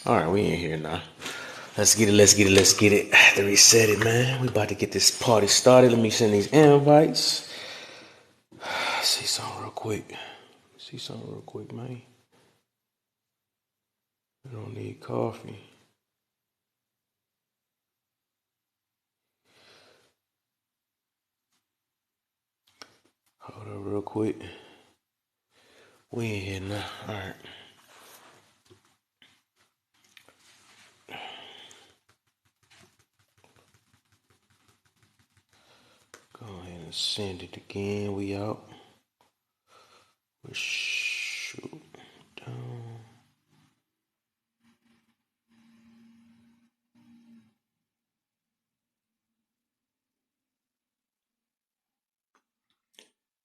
All right, we in here now. Let's get it. I have to reset it, man. We about to get this party started. Let me send these invites. See something real quick. Man. We don't need coffee. Hold up real quick. We in here now. All right. Go ahead and send it again. We out. We shoot down.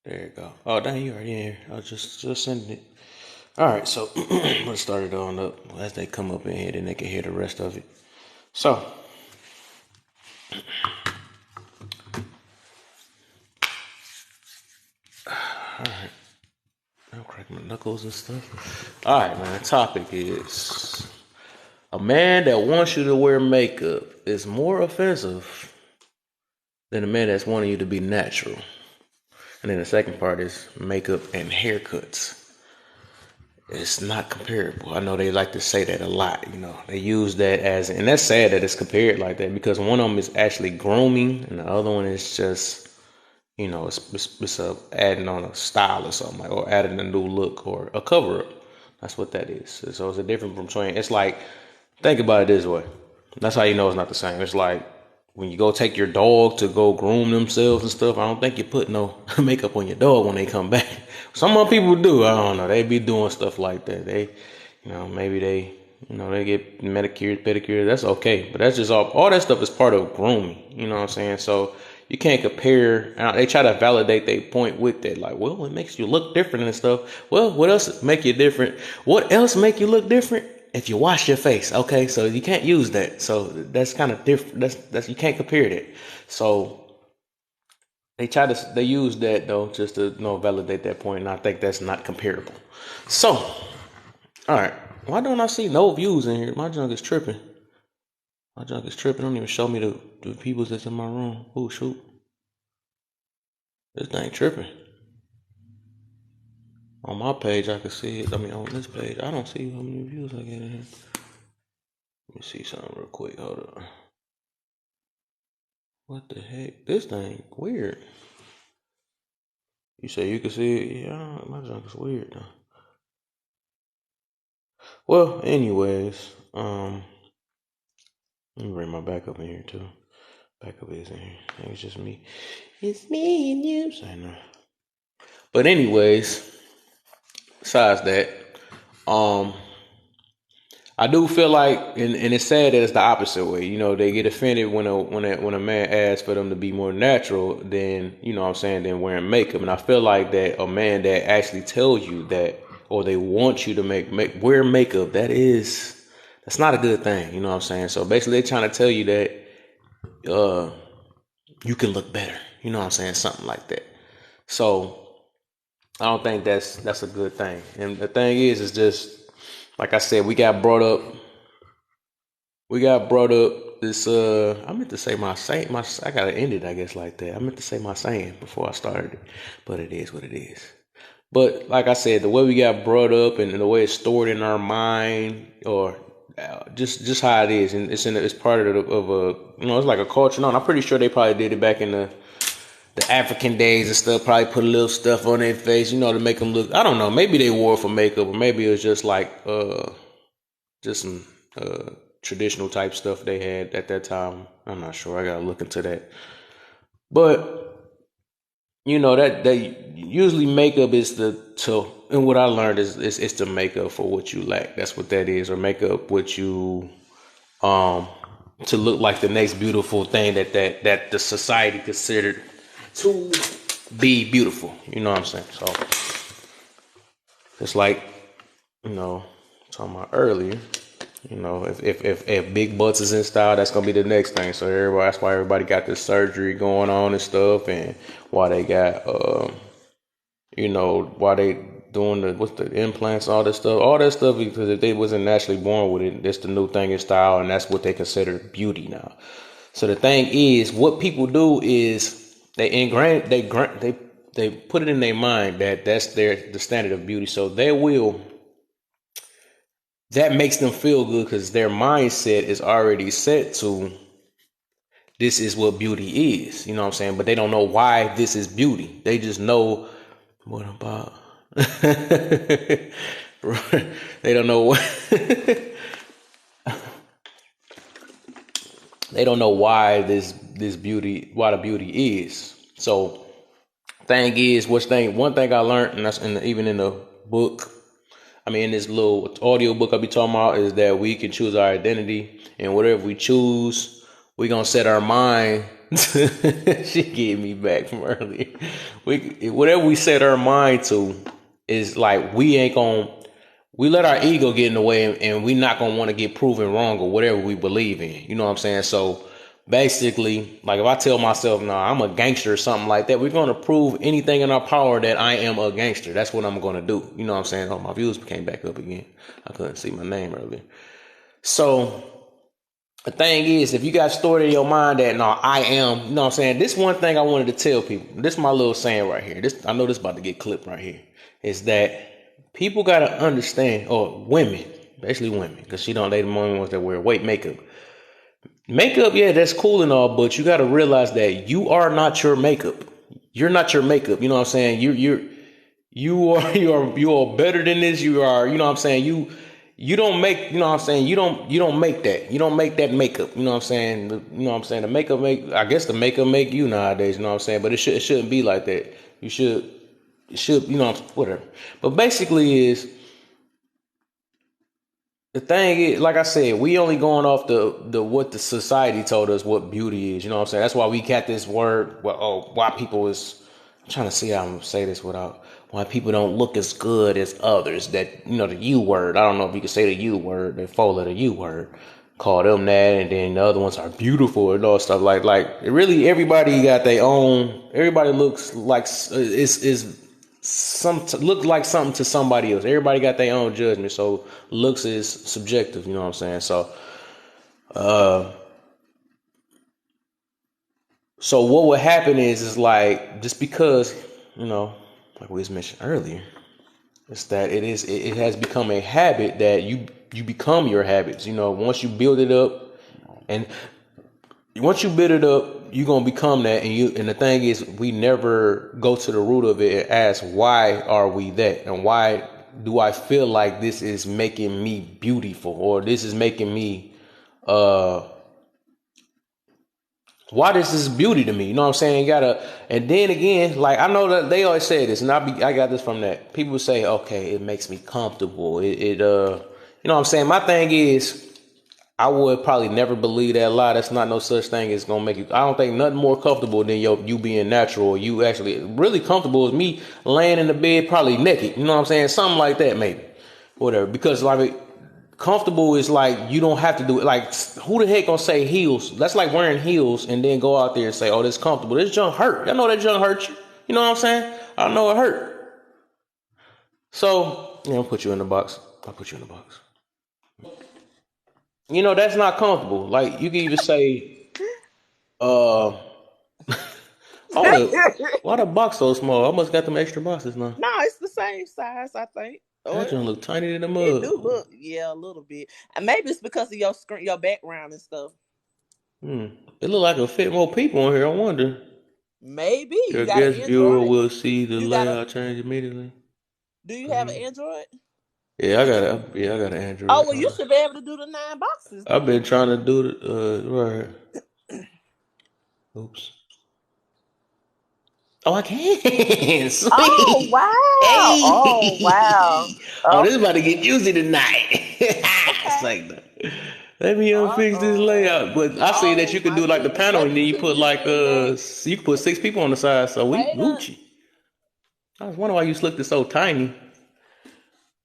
There you go. Oh, dang, you already in here. I was just sending it. All right, so let's start it on up. As they come up in here, then they can hear the rest of it. So, all right. I'm cracking my knuckles and stuff. All right, man. The topic is a man that wants you to wear makeup is more offensive than a man that's wanting you to be natural. And then the second part is makeup and haircuts. It's not comparable. I know they like to say that a lot. They use that as, and that's sad that it's compared like that because one of them is actually grooming and the other one is just, it's adding on a style or something like, or adding a new look or a cover up. That's what that is. So it's a different from between. It's like, think about it this way. That's how you know it's not the same. It's like when you go take your dog to go groom themselves and stuff. I don't think you put no makeup on your dog when they come back. Some other people do. I don't know. They be doing stuff like that. They, maybe they get manicures, pedicures. That's okay. But that's just all that stuff is part of grooming. You know what I'm saying? So you can't compare. They try to validate their point with that. Like, well, it makes you look different and stuff. Well, what else make you different? What else make you look different? If you wash your face, okay, so you can't use that. So that's kind of different. That's you can't compare that. So they use that though just to validate that point, and I think that's not comparable. So, all right, why don't I see no views in here? My junk is tripping. Don't even show me the people that's in my room. Oh shoot, this thing tripping. On my page, I can see it. I mean, on this page, I don't see how many views I get in here. Let me see something real quick. Hold up. What the heck? This thing weird. You say you can see it? Yeah, my junk is weird though. Well, anyways, let me bring my backup in here too. Backup is in here. I think it's just me. It's me and you. I know. But anyways, besides that, I do feel like, and it's sad that it's the opposite way. They get offended when a man asks for them to be more natural than than wearing makeup. And I feel like that a man that actually tells you that, or they want you to wear makeup, that's not a good thing. You know what I'm saying? So basically, they're trying to tell you that you can look better. You know what I'm saying? Something like that. So I don't think that's a good thing. And the thing is just, like I said, we got brought up this I meant to say I gotta end it, I guess, like that. I meant to say my saying before I started it. But it is what it is. But like I said, the way we got brought up and the way it's stored in our mind, or just how it is, and it's part of a it's like a culture. No, and I'm pretty sure they probably did it back in the African days and stuff. Probably put a little stuff on their face, to make them look. I don't know. Maybe they wore it for makeup, or maybe it was just like just some traditional type stuff they had at that time. I'm not sure. I gotta look into that. But that they usually makeup is and what I learned is it's to make up for what you lack. That's what that is, or make up what you to look like the next beautiful thing that the society considered to be beautiful. You know what I'm saying? So it's like, talking about earlier, if big butts is in style, that's gonna be the next thing. So that's why everybody got this surgery going on and stuff, and why they got why they doing the implants, all that stuff because if they wasn't naturally born with it, that's the new thing in style, and that's what they consider beauty now. So the thing is, what people do is they put it in their mind that that's the standard of beauty. So that makes them feel good because their mindset is already set to this is what beauty is. You know what I'm saying? But they don't know why this is beauty. They just know what about they don't know what they don't know why the beauty is. So thing is, one thing I learned, and that's even in the book, in this little audio book I be talking about, is that we can choose our identity, and whatever we choose, we gonna set our mind. She gave me back from earlier. Whatever we set our mind to is like we let our ego get in the way, and we not gonna want to get proven wrong or whatever we believe in. You know what I'm saying? So basically, like if I tell myself, nah, I'm a gangster or something like that, we're gonna prove anything in our power that I am a gangster. That's what I'm gonna do. You know what I'm saying? Oh, my views came back up again. I couldn't see my name earlier. So the thing is, if you got stored in your mind that no, I am, you know what I'm saying? This one thing I wanted to tell people. This is my little saying right here. I know this is about to get clipped right here. Is that people gotta understand, or women, basically women, because they the only ones that wear white makeup. Makeup, yeah, that's cool and all, but you gotta realize that you are not your makeup. You're not your makeup. You know what I'm saying? You are better than this. You are, you know what I'm saying? You don't make, you know what I'm saying? You don't make that. You don't make that makeup. You know what I'm saying? You know what I'm saying? I guess the makeup make you nowadays, you know what I'm saying? But it shouldn't be like that. It should, you know, whatever. But basically the thing is, like I said, we only going off the what the society told us what beauty is. You know what I'm saying? That's why we got this word. Why people is. I'm trying to see how I'm gonna say this without why people don't look as good as others. That, you know, the U word. I don't know if you can say the U word. The four letter U word. Call them that, and then the other ones are beautiful and all stuff like really everybody got their own. Everybody looks like look like something to somebody else. Everybody got their own judgment, so looks is subjective. You know what I'm saying? So what would happen is like, just because, you know, like we was mentioned earlier, it's that it has become a habit that you become your habits. You know, once you build it up, and once you build it up, you're gonna become that. And the thing is, we never go to the root of it and ask, why are we that, and why do I feel like this is making me beautiful, or this is making me why this is beauty to me? You know what I'm saying? You gotta, and then again, like I know that they always say this, and I got this from that. People say, okay, it makes me comfortable. You know what I'm saying? My thing is, I would probably never believe that lie. That's not no such thing as gonna make you. I don't think nothing more comfortable than you being natural. You actually really comfortable is me laying in the bed, probably naked. You know what I'm saying? Something like that, maybe, whatever. Because like, comfortable is like you don't have to do it. Like, who the heck gonna say heels? That's like wearing heels and then go out there and say, "Oh, this comfortable." This junk hurt. I know that junk hurt you. You know what I'm saying? I know it hurt. So yeah, I'll put you in the box. You know, that's not comfortable. Like, you can even say, uh, why the box so small? I must got them extra boxes now. No, it's the same size, I think. That Or junk look tiny than the it mug. do look, yeah, a little bit. And maybe it's because of your screen, your background and stuff. It look like it'll fit more people in here. I wonder. Maybe Your you got an guest viewer Android. will see the You got a. layout change immediately. Do you have an Android? Yeah, I got an Oh Android. well, you should be able to do the 9 boxes I've been then. trying to do the right. Oops. Oh, I can. Oh Sweet. wow! Oh wow! Hey. Oh, this is about to get juicy tonight. It's Okay. like, let me unfix this Uh-oh. layout. But I see that Oh you can my do like the goodness! panel, Wait and then you until put you like see that. you can put 6 people on the side. So we Wait a. Gucci. I was wondering why you looked so tiny.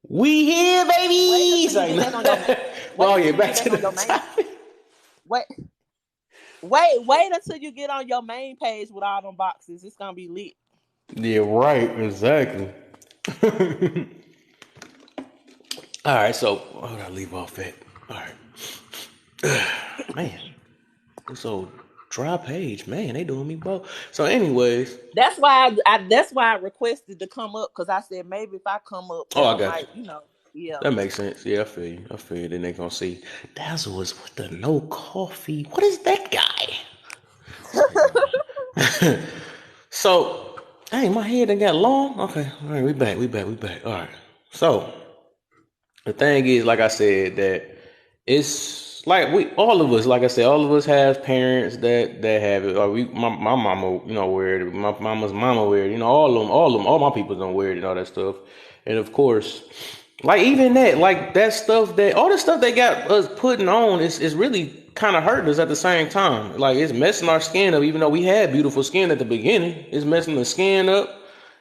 We here, Wait baby. until It's you like, get that on your main. Wait well, yeah, until you back get to that on the your main. topic. Wait. Wait until you get on your main page with all them boxes. It's gonna be lit. Yeah, right. Exactly. All right, so where did I leave off at? All right, man, this old dry page, man, they doing me both. So, anyways, That's why I requested to come up because I said maybe if I come up, oh, I that got you. might, yeah. That makes sense. Yeah, I feel you. I feel you. Then they gonna see Dazzle was with the no coffee. What is that guy? So, dang, my head done got long. Okay, all right, we back. All right. So, the thing is, like I said, that it's like we all of us, like I said, all of us have parents that have it. Or my mama, wear it. My mama's mama wear it. All my people don't wear it and all that stuff. And of course, like even that, like that stuff that all the stuff they got us putting on is really kind of hurting us at the same time. Like it's messing our skin up, even though we had beautiful skin at the beginning. It's messing the skin up.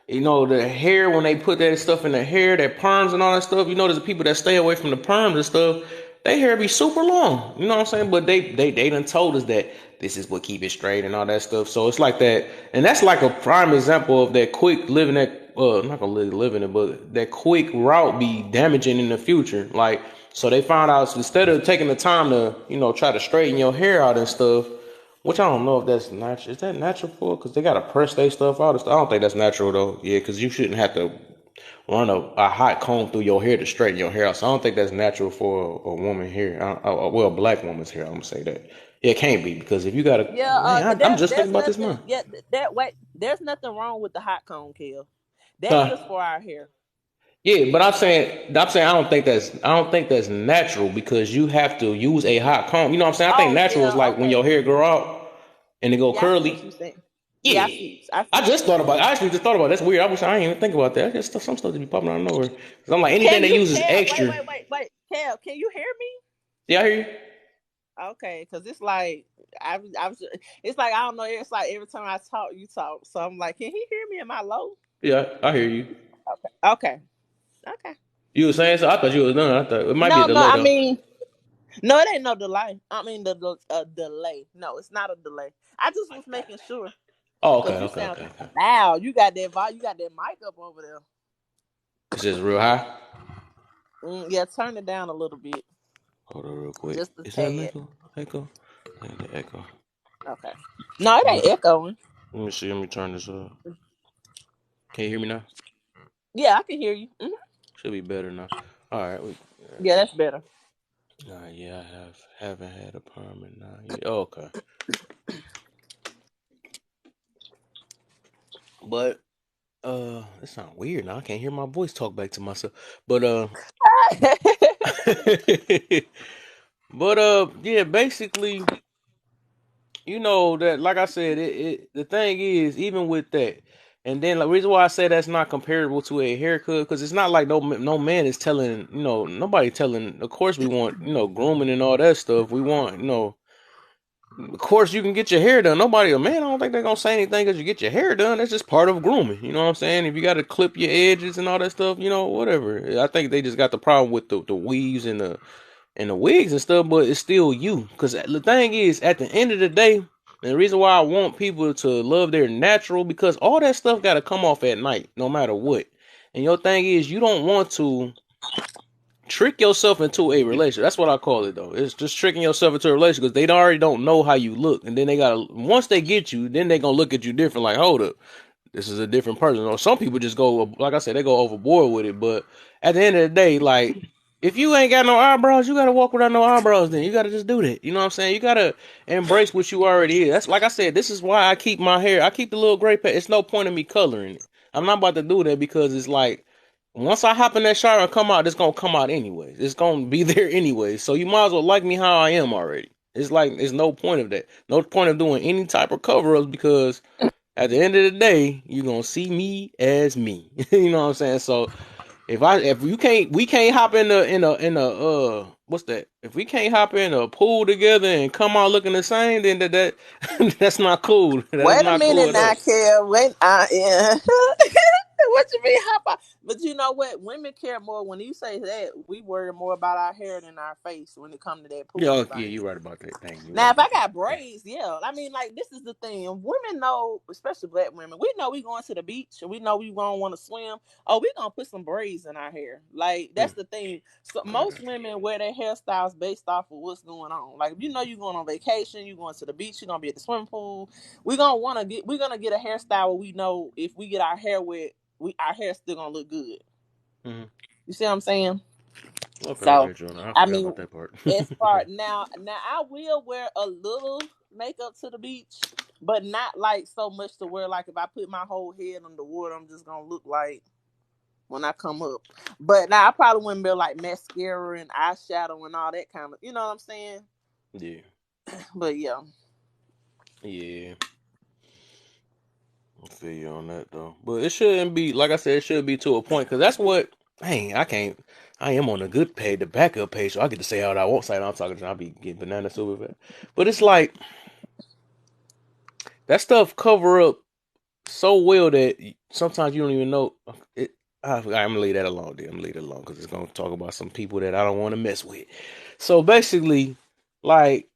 The hair, when they put that stuff in the hair, that perms and all that stuff, there's the people that stay away from the perms and stuff, their hair be super long. You know what I'm saying? But they done told us that this is what keep it straight and all that stuff. So it's like that. And that's like a prime example of that quick living that, not gonna living it, but that quick route be damaging in the future. Like, so they found out instead of taking the time to, try to straighten your hair out and stuff, which I don't know if that's natural. Is that natural for? Because they gotta press their stuff out. I don't think that's natural though. Yeah, because you shouldn't have to run a hot comb through your hair to straighten your hair out. So I don't think that's natural for a woman hair. Well, a black woman's hair. I'm gonna say that. Yeah, it can't be because if you got a Yeah, man, I'm just thinking about this now. yeah, that way there's nothing wrong with the hot comb, Kill. That Huh? is for our hair. Yeah, but I'm saying I don't think that's natural because you have to use a hot comb. You know what I'm saying? I think Oh natural is yeah, like when okay. your hair grow out and it go Yeah, I see what curly. you're saying. Yeah, Yeah. I see I what just you're thought saying. about. I actually just thought about. That's weird. I wish I didn't even think about that. I just some stuff to be popping out of nowhere. Cause I'm like anything Can they you use is tell? extra. Wait, Cal, can you hear me? Yeah, I hear you. Okay, because it's like I was. It's like I don't know. It's like every time I talk, you talk. So I'm like, can he hear me? Am I low? Yeah, I hear you. Okay, okay, okay. You were saying so. I thought you was done. I thought it might be a No, delay I though. mean, no, it ain't no delay. I mean, the delay. No, it's not a delay. I just was making sure Oh, okay, because you okay, sound okay, kind of okay. loud. You got that You got that mic up over there. It's just real high. Yeah, turn it down a little bit, Hold on, real quick. just a Is that an tad. echo? Echo? Yeah, the echo. Okay. No, it ain't echoing. Let me see. Let me turn this up. Can you hear me now? Yeah, I can hear you. Should be better now. All right. Yeah, that's better. All right. Yeah, haven't had a perm in 9 years. Oh, okay. But it sounds weird now. I can't hear my voice talk back to myself. But but yeah, basically, that like I said, the thing is, even with that, and then the reason why I say that's not comparable to a haircut, because it's not like no man is telling, nobody telling. Of course, we want grooming and all that stuff. We want of course, you can get your hair done. Nobody, a man, I don't think they're gonna say anything because you get your hair done. That's just part of grooming. You know what I'm saying? If you got to clip your edges and all that stuff, whatever. I think they just got the problem with the weaves and the wigs and stuff, but it's still you. Because the thing is, at the end of the day, and the reason why I want people to love their natural, because all that stuff got to come off at night, no matter what. And your thing is, you don't want to trick yourself into a relationship. That's what I call it though. It's just tricking yourself into a relationship because they already don't know how you look, and then they gotta once they get you, then they gonna look at you different. Like, hold up, this is a different person. Or some people just go, like I said, they go overboard with it. But at the end of the day, like if you ain't got no eyebrows, you gotta walk without no eyebrows. Then you gotta just do that. You know what I'm saying? You gotta embrace what you already is. That's like I said. This is why I keep my hair. I keep the little gray patch. It's no point in me coloring it. I'm not about to do that because it's like once I hop in that shower and come out, it's gonna come out anyways. It's gonna be there anyways. So you might as well like me how I am already. It's like there's no point of that. No point of doing any type of cover ups because at the end of the day, you're gonna see me as me. You know what I'm saying? So if you can't we can't hop in a what's that? If we can't hop in a pool together and come out looking the same, then that that's not cool. That's Wait a not cool minute at now, all. Kel. Wait, yeah. What you mean? Hop out? But you know what? Women care more. When you say that, we worry more about our hair than our face when it comes to that Yeah, pool yeah, thing. you're right about that thing. You're right Now, if I about that. got braids, yeah. I mean, like, this is the thing. Women know, especially black women, we know we going to the beach and we know we gonna want to swim. Oh, we gonna put some braids in our hair. Like, that's Mm, the thing. So I most got you. women wear their hairstyles based off of what's going on. Like, if you know you're going on vacation, you're going to the beach, you're gonna be at the swimming pool. We're gonna get a hairstyle where we know if we get our hair wet, our hair still gonna look good. Mm-hmm. You see what I'm saying? Okay, I So, got you on that. I I forgot mean, about that part. as far now I will wear a little makeup to the beach, but not like so much to where like if I put my whole head under water, I'm just gonna look like when I come up. But now I probably wouldn't wear like mascara and eyeshadow and all that kind of, you know what I'm saying? Yeah, But yeah, yeah. I feel you on that though. But it shouldn't be like I said. It should be to a point because that's what. Hey, I can't. I am on a good page, the backup page, so I get to say how I won't say it. I'm talking. To, I'll be getting banana super fat. But it's like that stuff cover up so well that sometimes you don't even know it. I'm gonna leave that alone. Then I'm gonna leave it alone because it's gonna talk about some people that I don't want to mess with. So basically, like,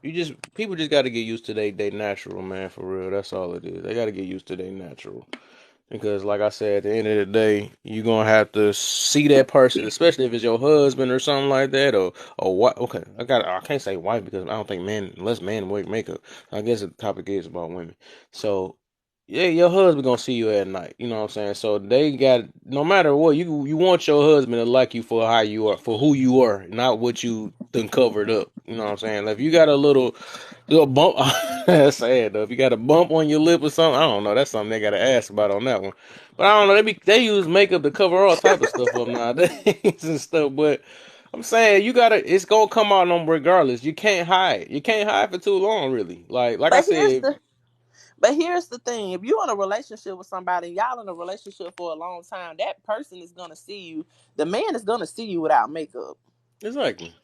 you just people just got to get used to they natural, man. For real, that's all it is. They got to get used to their natural. Because, like I said, at the end of the day, you're gonna have to see that person, especially if it's your husband or something like that, or what? Okay, I can't say wife because I don't think men, unless men wear makeup. I guess the topic is about women. So, yeah, your husband gonna see you at night. You know what I'm saying? So they got no matter what you want your husband to like you for how you are, for who you are, not what you done covered up. You know what I'm saying? Like, if you got a little bump, that's sad though. If you got a bump on your lip or something, I don't know. That's something they gotta ask about on that one. But I don't know. They use makeup to cover all type of stuff up nowadays and stuff. But I'm saying you gotta. It's gonna come out on regardless. You can't hide. You can't hide for too long, really. Like I but here's said, the but here's the thing: if you're in a relationship with somebody, y'all in a relationship for a long time, that person is gonna see you. The man is gonna see you without makeup. exactly,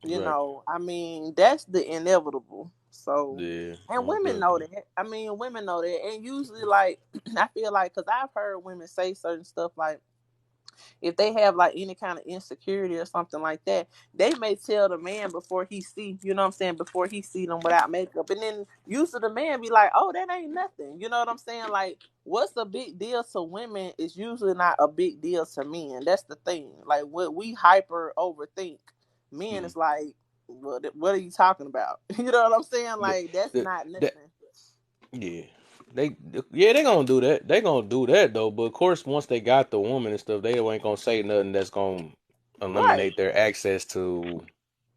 You exactly. know, I mean, that's the inevitable. So, Yeah, and most women know definitely. that. I mean, women know that. And usually, like, I feel like, because I've heard women say certain stuff like, if they have like any kind of insecurity or something like that, they may tell the man before he see, you know what I'm saying, before he see them without makeup. And then usually the man be like, oh, that ain't nothing. You know what I'm saying? Like, what's a big deal to women is usually not a big deal to men. That's the thing. Like, what we hyper overthink, men Mm. is like, what are you talking about? You know what I'm saying? The, Like, that's the, not that, nothing. yeah. They yeah they gonna do that. They gonna do that though. But of course, once they got the woman and stuff, they ain't gonna say nothing that's gonna Right. eliminate their access to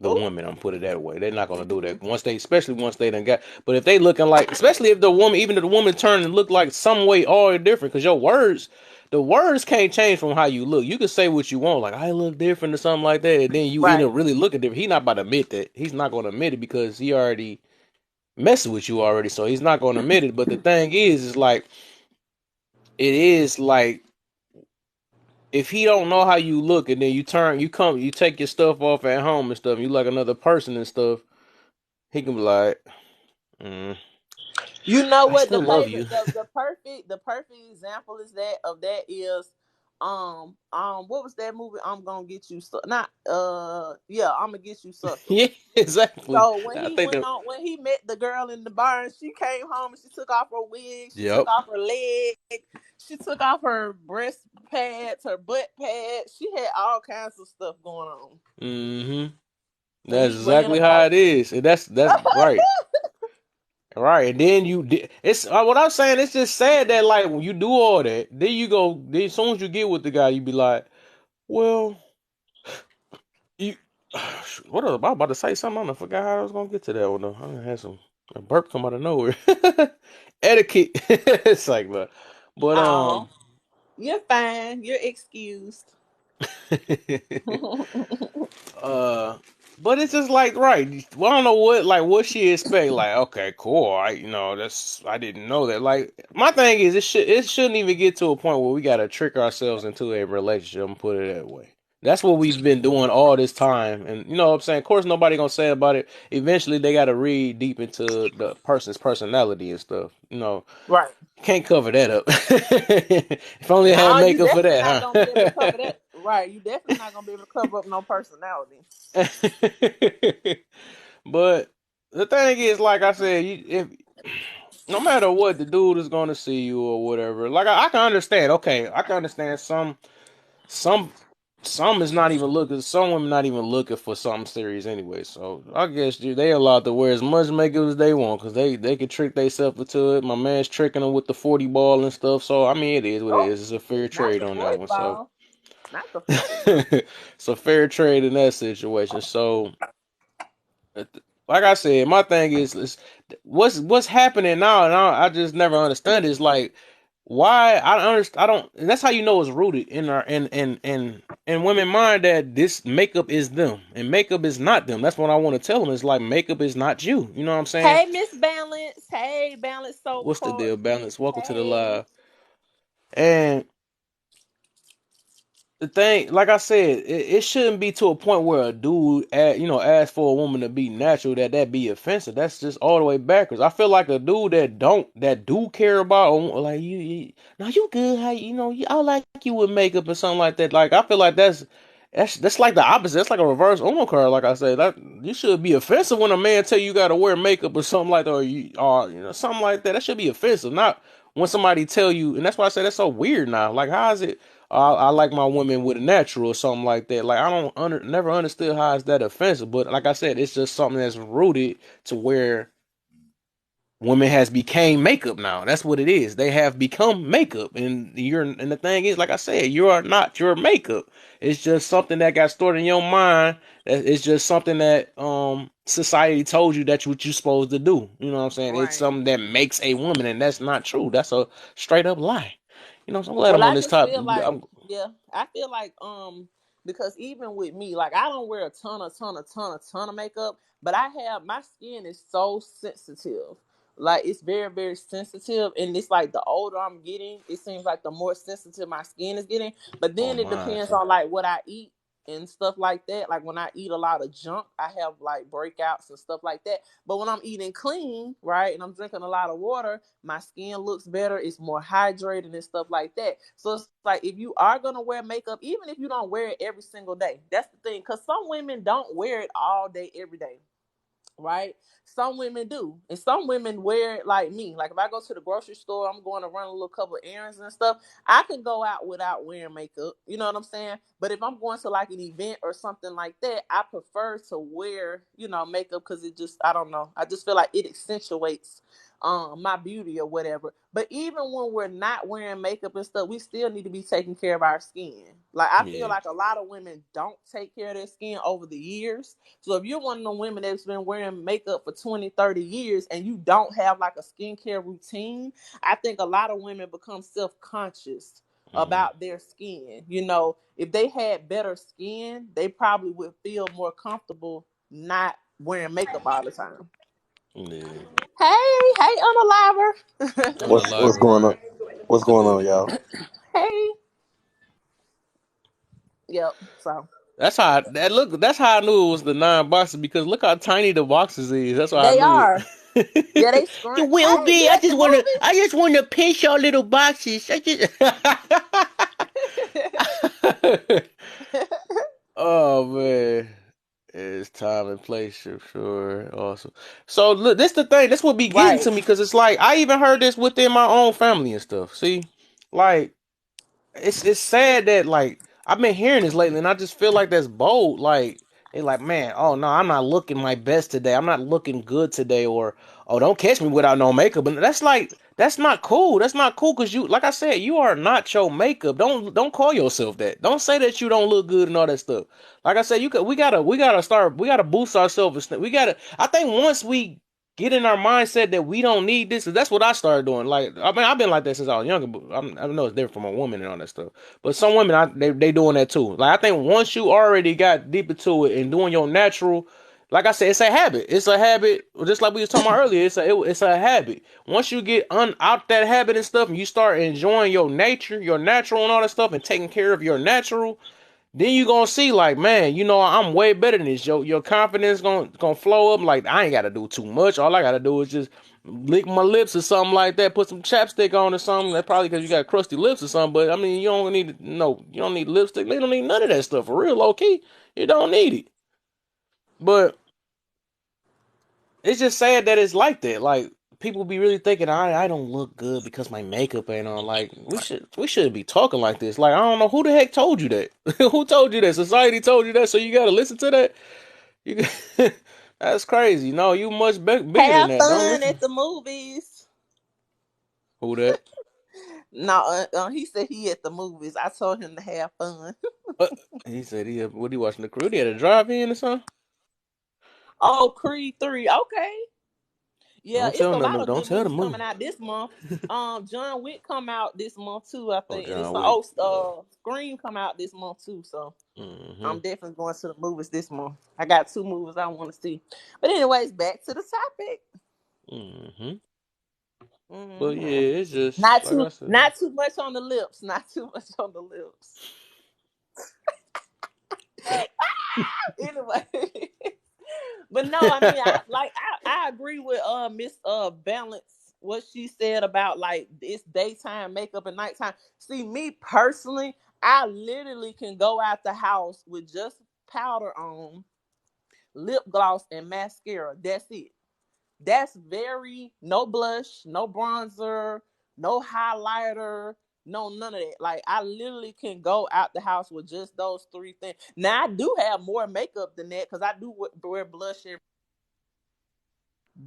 the Ooh. woman. I'm put it that way. They're not gonna do that once they, especially once they done got. But if they looking like, especially if the woman, even if the woman turn and look like some way all different, because your words, the words can't change from how you look. You can say what you want, like I look different or something like that, and then you end Right. up really looking different. He not about to admit that. He's not gonna admit it because he already messing with you already, so he's not going to admit it. But the thing is like it is like if he don't know how you look, and then you take your stuff off at home and stuff, and you like another person and stuff, he can be like, mm, You know "I what still the love favorite you." the perfect example is that is what was that movie? I'm gonna get you not yeah, I'm gonna get you sucker. Yeah, exactly. So when I he think went that. on when he met the girl in the bar and she came home and she took off her wig, she took Yep. off her leg, she took off her breast pads, her butt pads, she had all kinds of stuff going on. Mm-hmm. And That's he ran exactly up how like it is, and that's right. Right, and then it's what I'm saying. It's just sad that like when you do all that, then you go. Then as soon as you get with the guy, you be like, "Well, you what else? I was about to say something. I forgot how I was gonna get to that one though. I had some a burp come out of nowhere. Etiquette. It's like, but oh, you're fine, you're excused. uh, but it's just like right. Well, I don't know what she expect. Like, okay, cool. I didn't know that. Like, my thing is it shouldn't even get to a point where we gotta trick ourselves into a relationship and put it that way. That's what we've been doing all this time. And you know what I'm saying? Of course nobody gonna say about it. Eventually they gotta read deep into the person's personality and stuff. You know, Right. can't cover that up. If only I had No, you makeup for definitely not that, gonna be able to cover that. Right. You definitely not gonna be able to cover up no personality. huh? But the thing is, like I said, if no matter what, the dude is gonna see you or whatever. Like I can understand. Okay, I can understand some some is not even looking. Some women not even looking for something serious anyway. So I guess they allowed to wear as much makeup as they want because they can trick themselves into it. My man's tricking them with the 40 ball and stuff. So I mean, it is what it Oh, is. It's a fair not trade the on that 40 one. So ball. Not the 40 ball. it's a fair trade in that situation. So like I said, my thing is what's happening now, and I just never understand is like why I don't understand. I don't. And that's how you know it's rooted in our in women mind that this makeup is them and makeup is not them. That's what I want to tell them. It's like makeup is not you. You know what I'm saying? Hey, Miss Balance. Hey, Balance Soap What's the Court. deal, balance? Welcome to the Hey. live. And the thing, like I said, it shouldn't be to a point where a dude, asks for a woman to be natural that be offensive. That's just all the way backwards. I feel like a dude that do care about like no, you good, how I like you with makeup or something like that. Like I feel like that's like the opposite. That's like a reverse Uno card. Like I said, that you should be offensive when a man tell you got to wear makeup or something like that, or something like that. That should be offensive, not when somebody tell you. And that's why I say that's so weird now. Like how is it? I like my women with a natural or something like that. Like I don't never understood how it's that offensive, but like I said, it's just something that's rooted to where women has became makeup now. That's what it is. They have become makeup, and the thing is, like I said, you are not your makeup. It's just something that got stored in your mind. It's just something that society told you that's what you're supposed to do. You know what I'm saying? It's Right. something that makes a woman, and that's not true. That's a straight up lie. You know, so I'm glad Well, I'm on I this just topic. feel like, yeah, I feel like, because even with me, like I don't wear a ton of makeup, but I have my skin is so sensitive. Like it's very, very sensitive, and it's like the older I'm getting, it seems like the more sensitive my skin is getting. But Oh then it my. depends on like what I eat and stuff like that. Like when I eat a lot of junk, I have like breakouts and stuff like that. But when I'm eating clean, right, and I'm drinking a lot of water, my skin looks better, it's more hydrated and stuff like that. So it's like if you are gonna wear makeup, even if you don't wear it every single day, that's the thing, because some women don't wear it all day every day, right? Some women do, and some women wear it like me. Like if I go to the grocery store, I'm going to run a little couple of errands and stuff. I can go out without wearing makeup. You know what I'm saying? But if I'm going to like an event or something like that, I prefer to wear, makeup because it just, I don't know. I just feel like it accentuates my beauty or whatever. But even when we're not wearing makeup and stuff, we still need to be taking care of our skin. Like I feel Yeah. like a lot of women don't take care of their skin over the years. So if you're one of the women that's been wearing makeup for 20, 30 years and you don't have like a skincare routine, I think a lot of women become self-conscious Mm-hmm. about their skin. If they had better skin, they probably would feel more comfortable not wearing makeup all the time. Yeah. Hey, unaliver. What's Unaliver. going on? What's What's the going deal? on, y'all? Hey. Yep. So That's how I knew it was the 9 boxes because look how tiny the boxes is. That's why I they knew are. Yeah, it. they You scrunch. will Hey, be. you watch the I just wanna pinch your little boxes. I just movie? Oh man. It's time and place for sure. Awesome. So look, this the thing. This would be getting Right. to me because it's like I even heard this within my own family and stuff. See, like it's sad that like I've been hearing this lately, and I just feel like that's bold. Like they like, man, oh no, I'm not looking my best today. I'm not looking good today, or oh, don't catch me without no makeup. And that's not cool. That's not cool because you, like I said, you are not your makeup. Don't call yourself that. Don't say that you don't look good and all that stuff. Like I said, we gotta boost our self esteem. We gotta. I think once we get in our mindset that we don't need this. That's what I started doing. Like, I mean, I've been like that since I was younger, but I know it's different from a woman and all that stuff. But some women, they doing that too. Like, I think once you already got deep into it and doing your natural, like I said, it's a habit. It's a habit. Just like we was talking about earlier, it's a habit. Once you get out that habit and stuff, and you start enjoying your nature, your natural, and all that stuff, and taking care of your natural. then you gonna see like, man, I'm way better than this. Your confidence gonna flow up. Like I ain't gotta do too much. All I gotta do is just lick my lips or something like that. Put some chapstick on or something. That's probably because you got crusty lips or something. But I mean, you don't need no. You don't need lipstick. You don't need none of that stuff for real. Low key, you don't need it. But it's just sad that it's like that. Like people be really thinking I don't look good because my makeup ain't on. Like we shouldn't be talking like this. Like I don't know who the heck told you that. Who told you that? Society told you that, so you gotta listen to that. You that's crazy. No, you much bigger than Have that. Don't fun listen. at the movies. Who that? No, he said he at the movies. I told him to have fun. Uh, he said what he watching the crew? He had a drive in or something. Oh, Creed 3. Okay. Yeah, Don't it's tell a lot nothing. of Don't good tell the movies movie. coming out this month. John Wick come out this month too, I Oh, think. And it's John Wick. Yeah. Scream come out this month too. So Mm-hmm. I'm definitely going to the movies this month. I got 2 movies I want to see. But anyways, back to the topic. Mm-hmm. But yeah, hmm it's just like I said. Not too much on the lips. Not too much on the lips. Anyway. But no, I mean, I agree with Miss Balance, what she said about like it's daytime makeup and nighttime. See, me personally, I literally can go out the house with just powder on, lip gloss, and mascara. That's it. That's very no blush, no bronzer, no highlighter, no none of that. Like I literally can go out the house with just those 3 things. Now I do have more makeup than that because I do wear blush,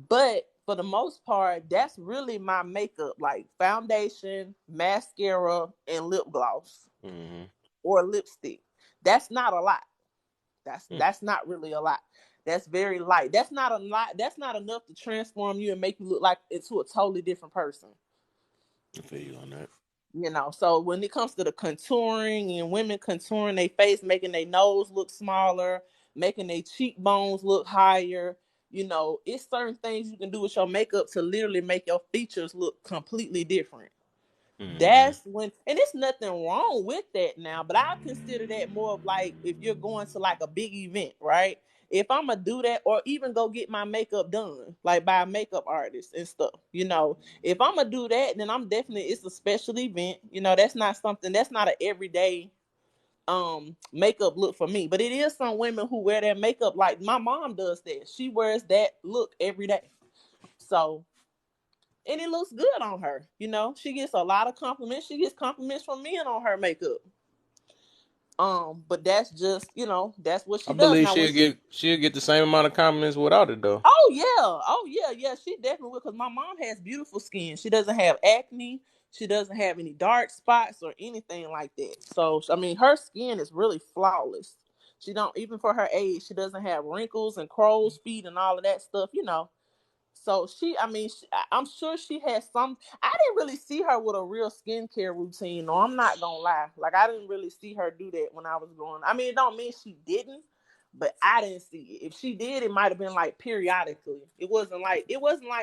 but for the most part, that's really my makeup, like foundation, mascara, and lip gloss Mm-hmm. or lipstick. That's not a lot. That's Mm, that's not really a lot. That's very light. That's not a lot. That's not enough to transform you and make you look like into a totally different person. I feel you on that. So when it comes to the contouring and women contouring their face, making their nose look smaller, making their cheekbones look higher, it's certain things you can do with your makeup to literally make your features look completely different. Mm-hmm. That's when, and it's nothing wrong with that now, but I consider that more of like if you're going to like a big event, right? If I'm gonna do that, or even go get my makeup done, like by a makeup artist and stuff, if I'm gonna do that, then I'm definitely, it's a special event. That's not something, that's not an everyday makeup look for me. But it is some women who wear that makeup, like my mom does that. She wears that look every day. So, and it looks good on her. She gets a lot of compliments. She gets compliments from men on her makeup. But that's just, that's what I she does. believe Now when she'll get the same amount of compliments without it though. oh yeah, she definitely will. Because my mom has beautiful skin. She doesn't have acne. She doesn't have any dark spots or anything like that. So I mean, her skin is really flawless. She don't, even for her age, she doesn't have wrinkles and crow's feet and all of that stuff. So I mean, I'm sure she has some. I didn't really see her with a real skincare routine. No, I'm not gonna lie. Like I didn't really see her do that when I was growing. I mean, it don't mean she didn't, but I didn't see it. If she did, it might have been like periodically. It wasn't like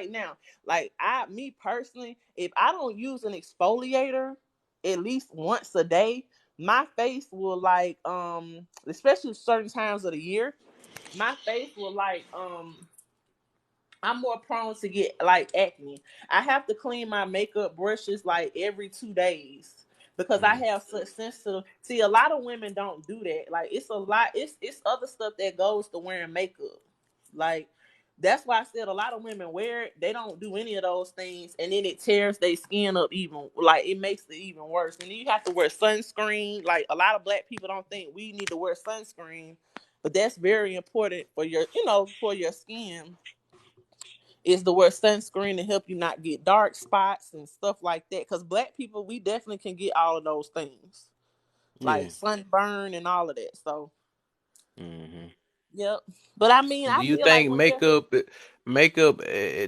now. Like me personally, if I don't use an exfoliator at least once a day, my face will like especially certain times of the year, my face will like I'm more prone to get like acne. I have to clean my makeup brushes like every 2 days because I Mm. have such sensitive. See, a lot of women don't do that. Like it's a lot. It's other stuff that goes to wearing makeup. Like that's why I said a lot of women wear it. They don't do any of those things, and then it tears their skin up even. Like it makes it even worse. And then you have to wear sunscreen. Like a lot of black people don't think we need to wear sunscreen, but that's very important for your skin, is the wear sunscreen to help you not get dark spots and stuff like that. Because black people, we definitely can get all of those things, Yeah. like sunburn and all of that. So, Mm-hmm. yep. But I mean, Do I you feel like think when you're, makeup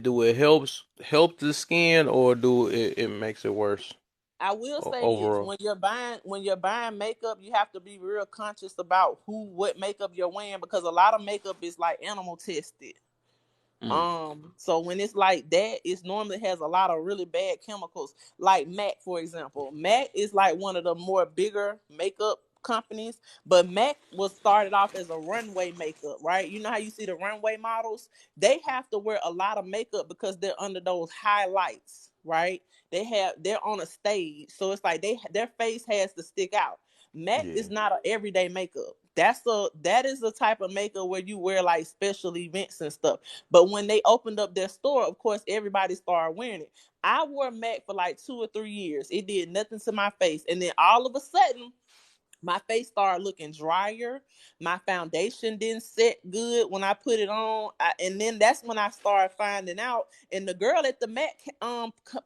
do it help the skin or do it makes it worse I will say this: overall? when you're buying makeup, you have to be real conscious about what makeup you're wearing, because a lot of makeup is like animal tested. Mm. So when it's like that, it normally has a lot of really bad chemicals. Like MAC, for example. MAC is like one of the more bigger makeup companies, but MAC was started off as a runway makeup, right? You know how you see the runway models? They have to wear a lot of makeup because they're under those highlights, right? They're on a stage, so it's like their face has to stick out. MAC Yeah. is not an everyday makeup. That is the type of makeup where you wear like special events and stuff. But when they opened up their store, of course, everybody started wearing it. I wore MAC for like 2 or 3 years. It did nothing to my face, and then all of a sudden, my face started looking drier. My foundation didn't set good when I put it on, and then that's when I started finding out. And the girl at the Mac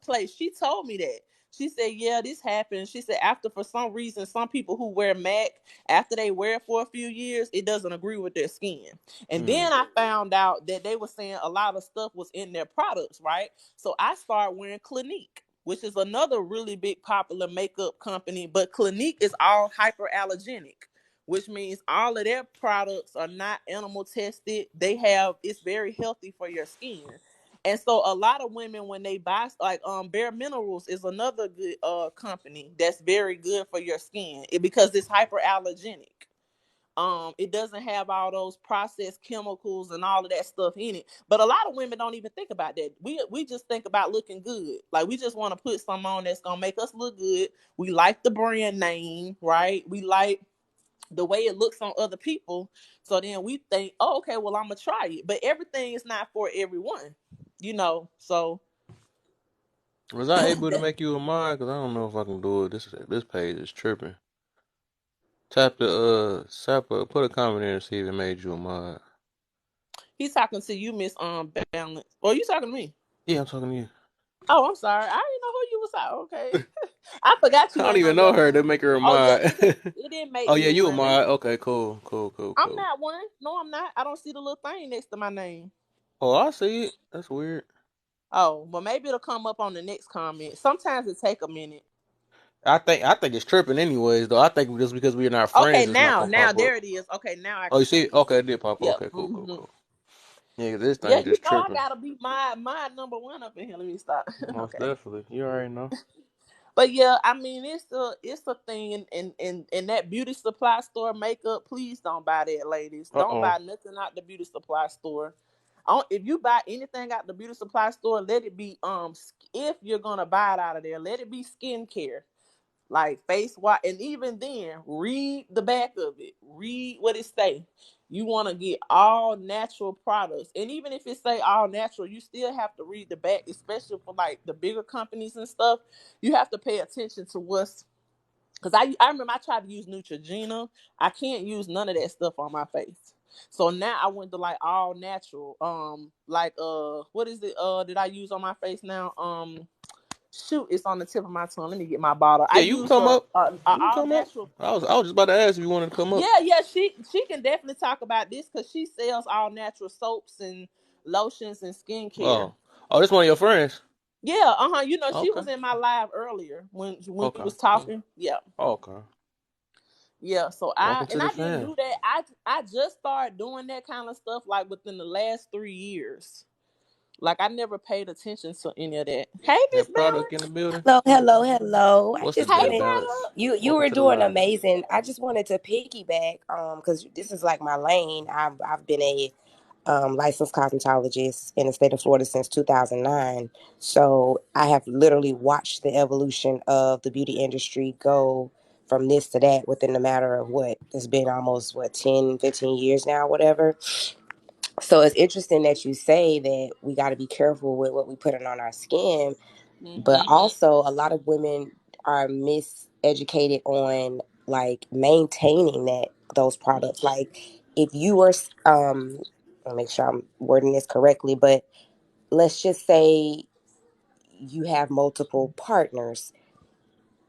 place, she told me that. She said, "Yeah, this happened." She said, "After for some reason, some people who wear Mac after they wear it for a few years, it doesn't agree with their skin." And Mm. then I found out that they were saying a lot of stuff was in their products, right? So I started wearing Clinique, which is another really big popular makeup company. But Clinique is all hyperallergenic, which means all of their products are not animal tested. It's very healthy for your skin. And so a lot of women, when they buy, like, Bare Minerals is another good company that's very good for your skin, because it's hyperallergenic. It doesn't have all those processed chemicals and all of that stuff in it. But a lot of women don't even think about that. We just think about looking good. Like, we just want to put something on that's gonna make us look good. We like the brand name, right? We like the way it looks on other people. So then we think, oh, okay, well, I'm gonna try it. But everything is not for everyone, So Was I able to make you a mod? Cause I don't know if I can do it. This page is tripping. Put a comment in and see if it made you a mod. he's talking to you, Miss Balance. Or you talking to me? Yeah, I'm talking to you. Oh, I'm sorry. I didn't know who you was talking. Okay. I forgot I you don't ain't even on know there. her to make her a Oh yeah, mod. it didn't make Oh yeah, me you a one. mod. Okay, cool, cool, cool, I'm cool. not one. No, I'm not. I don't see the little thing next to my name. Oh, I see it. That's weird. Oh, well, maybe it'll come up on the next comment. Sometimes it take a minute. I think it's tripping anyways though. I think just because we're not Okay, friends, it's not gonna now pop up. there it is. Okay, now I Oh, you can see see it? it. Okay, it did pop up. Yep. Okay, cool, cool, Hmm. cool. Yeah, this Yeah, thing just I tripping. gotta be my number one up in here. Let me stop. Most Okay. definitely. You already know. But yeah, I mean, it's a thing, in that beauty supply store makeup. Please don't buy that, ladies. Don't Uh-oh. buy nothing out the beauty supply store. If you buy anything out the beauty supply store, let it be, if you're gonna buy it out of there, let it be skincare, like face wash. And even then, read the back of it. Read what it say. You want to get all natural products, and even if it say all natural, you still have to read the back, especially for like the bigger companies and stuff. You have to pay attention to what's, because I remember I tried to use Neutrogena. I can't use none of that stuff on my face. So now I went to like all natural. Like, what is it? Did I use on my face now? Shoot, it's on the tip of my tongue. Let me get my bottle. I Yeah, you can used come a, up. a, a You can all come up. natural I was pink. I was just about to ask if you wanted to come up. Yeah. She can definitely talk about this because she sells all natural soaps and lotions and skincare. Oh. Oh, this one of your friends. Yeah, she Okay. was in my live earlier when we Okay. was talking. Yeah. Okay. Yeah, so I Welcome to and the I didn't fam. do that. I just started doing that kind of stuff like within the last 3 years. Like, I never paid attention to any of that. Hey, Miss That product in the Balance. building. Hello, hello, hello. I What's the just Hey, deal, wanted balance? you Welcome were to the doing live. amazing. I just wanted to piggyback because this is like my lane. I've been a licensed cosmetologist in the state of Florida since 2009. So I have literally watched the evolution of the beauty industry go from this to that within a matter of what it's been almost 10, 15 years now, whatever. So it's interesting that you say that we got to be careful with what we put on our skin, but Mm-hmm. also a lot of women are miseducated on like maintaining those products. Like if you were I'll make sure I'm wording this correctly, but let's just say you have multiple partners.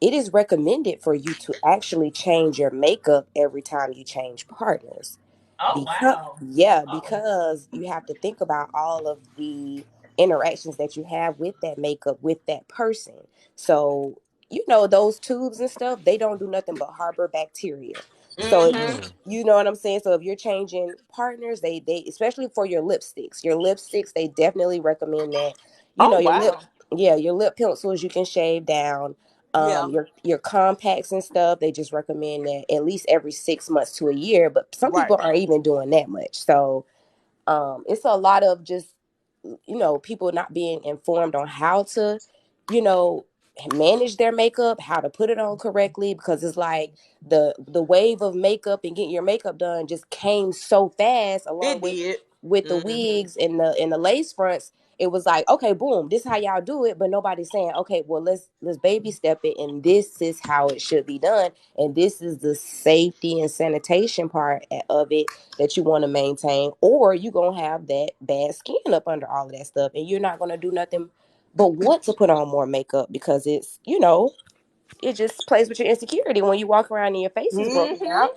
It is recommended for you to actually change your makeup every time you change partners. Oh, Because wow. yeah, Oh. because you have to think about all of the interactions that you have with that makeup with that person. So, those tubes and stuff, they don't do nothing but harbor bacteria. So if Mm-hmm. Mm. you know what I'm saying? So if you're changing partners, they especially for your lipsticks, they definitely recommend that, Oh, your lip wow. yeah, your lip pencils you can shave down. Yeah. Your compacts and stuff, they just recommend that at least every 6 months to a year, but some Right. people aren't even doing that much. So it's a lot of just, people not being informed on how to, you know, manage their makeup, how to put it on correctly, because it's like the wave of makeup and getting your makeup done just came so fast, along It with did. the Mm-hmm. wigs and the lace fronts. It was like, okay, boom, this is how y'all do it, but nobody's saying, okay, well, let's baby step it, and this is how it should be done, and this is the safety and sanitation part of it that you want to maintain, or you're going to have that bad skin up under all of that stuff, and you're not going to do nothing but want to put on more makeup, because it just plays with your insecurity when you walk around and your face is broken out.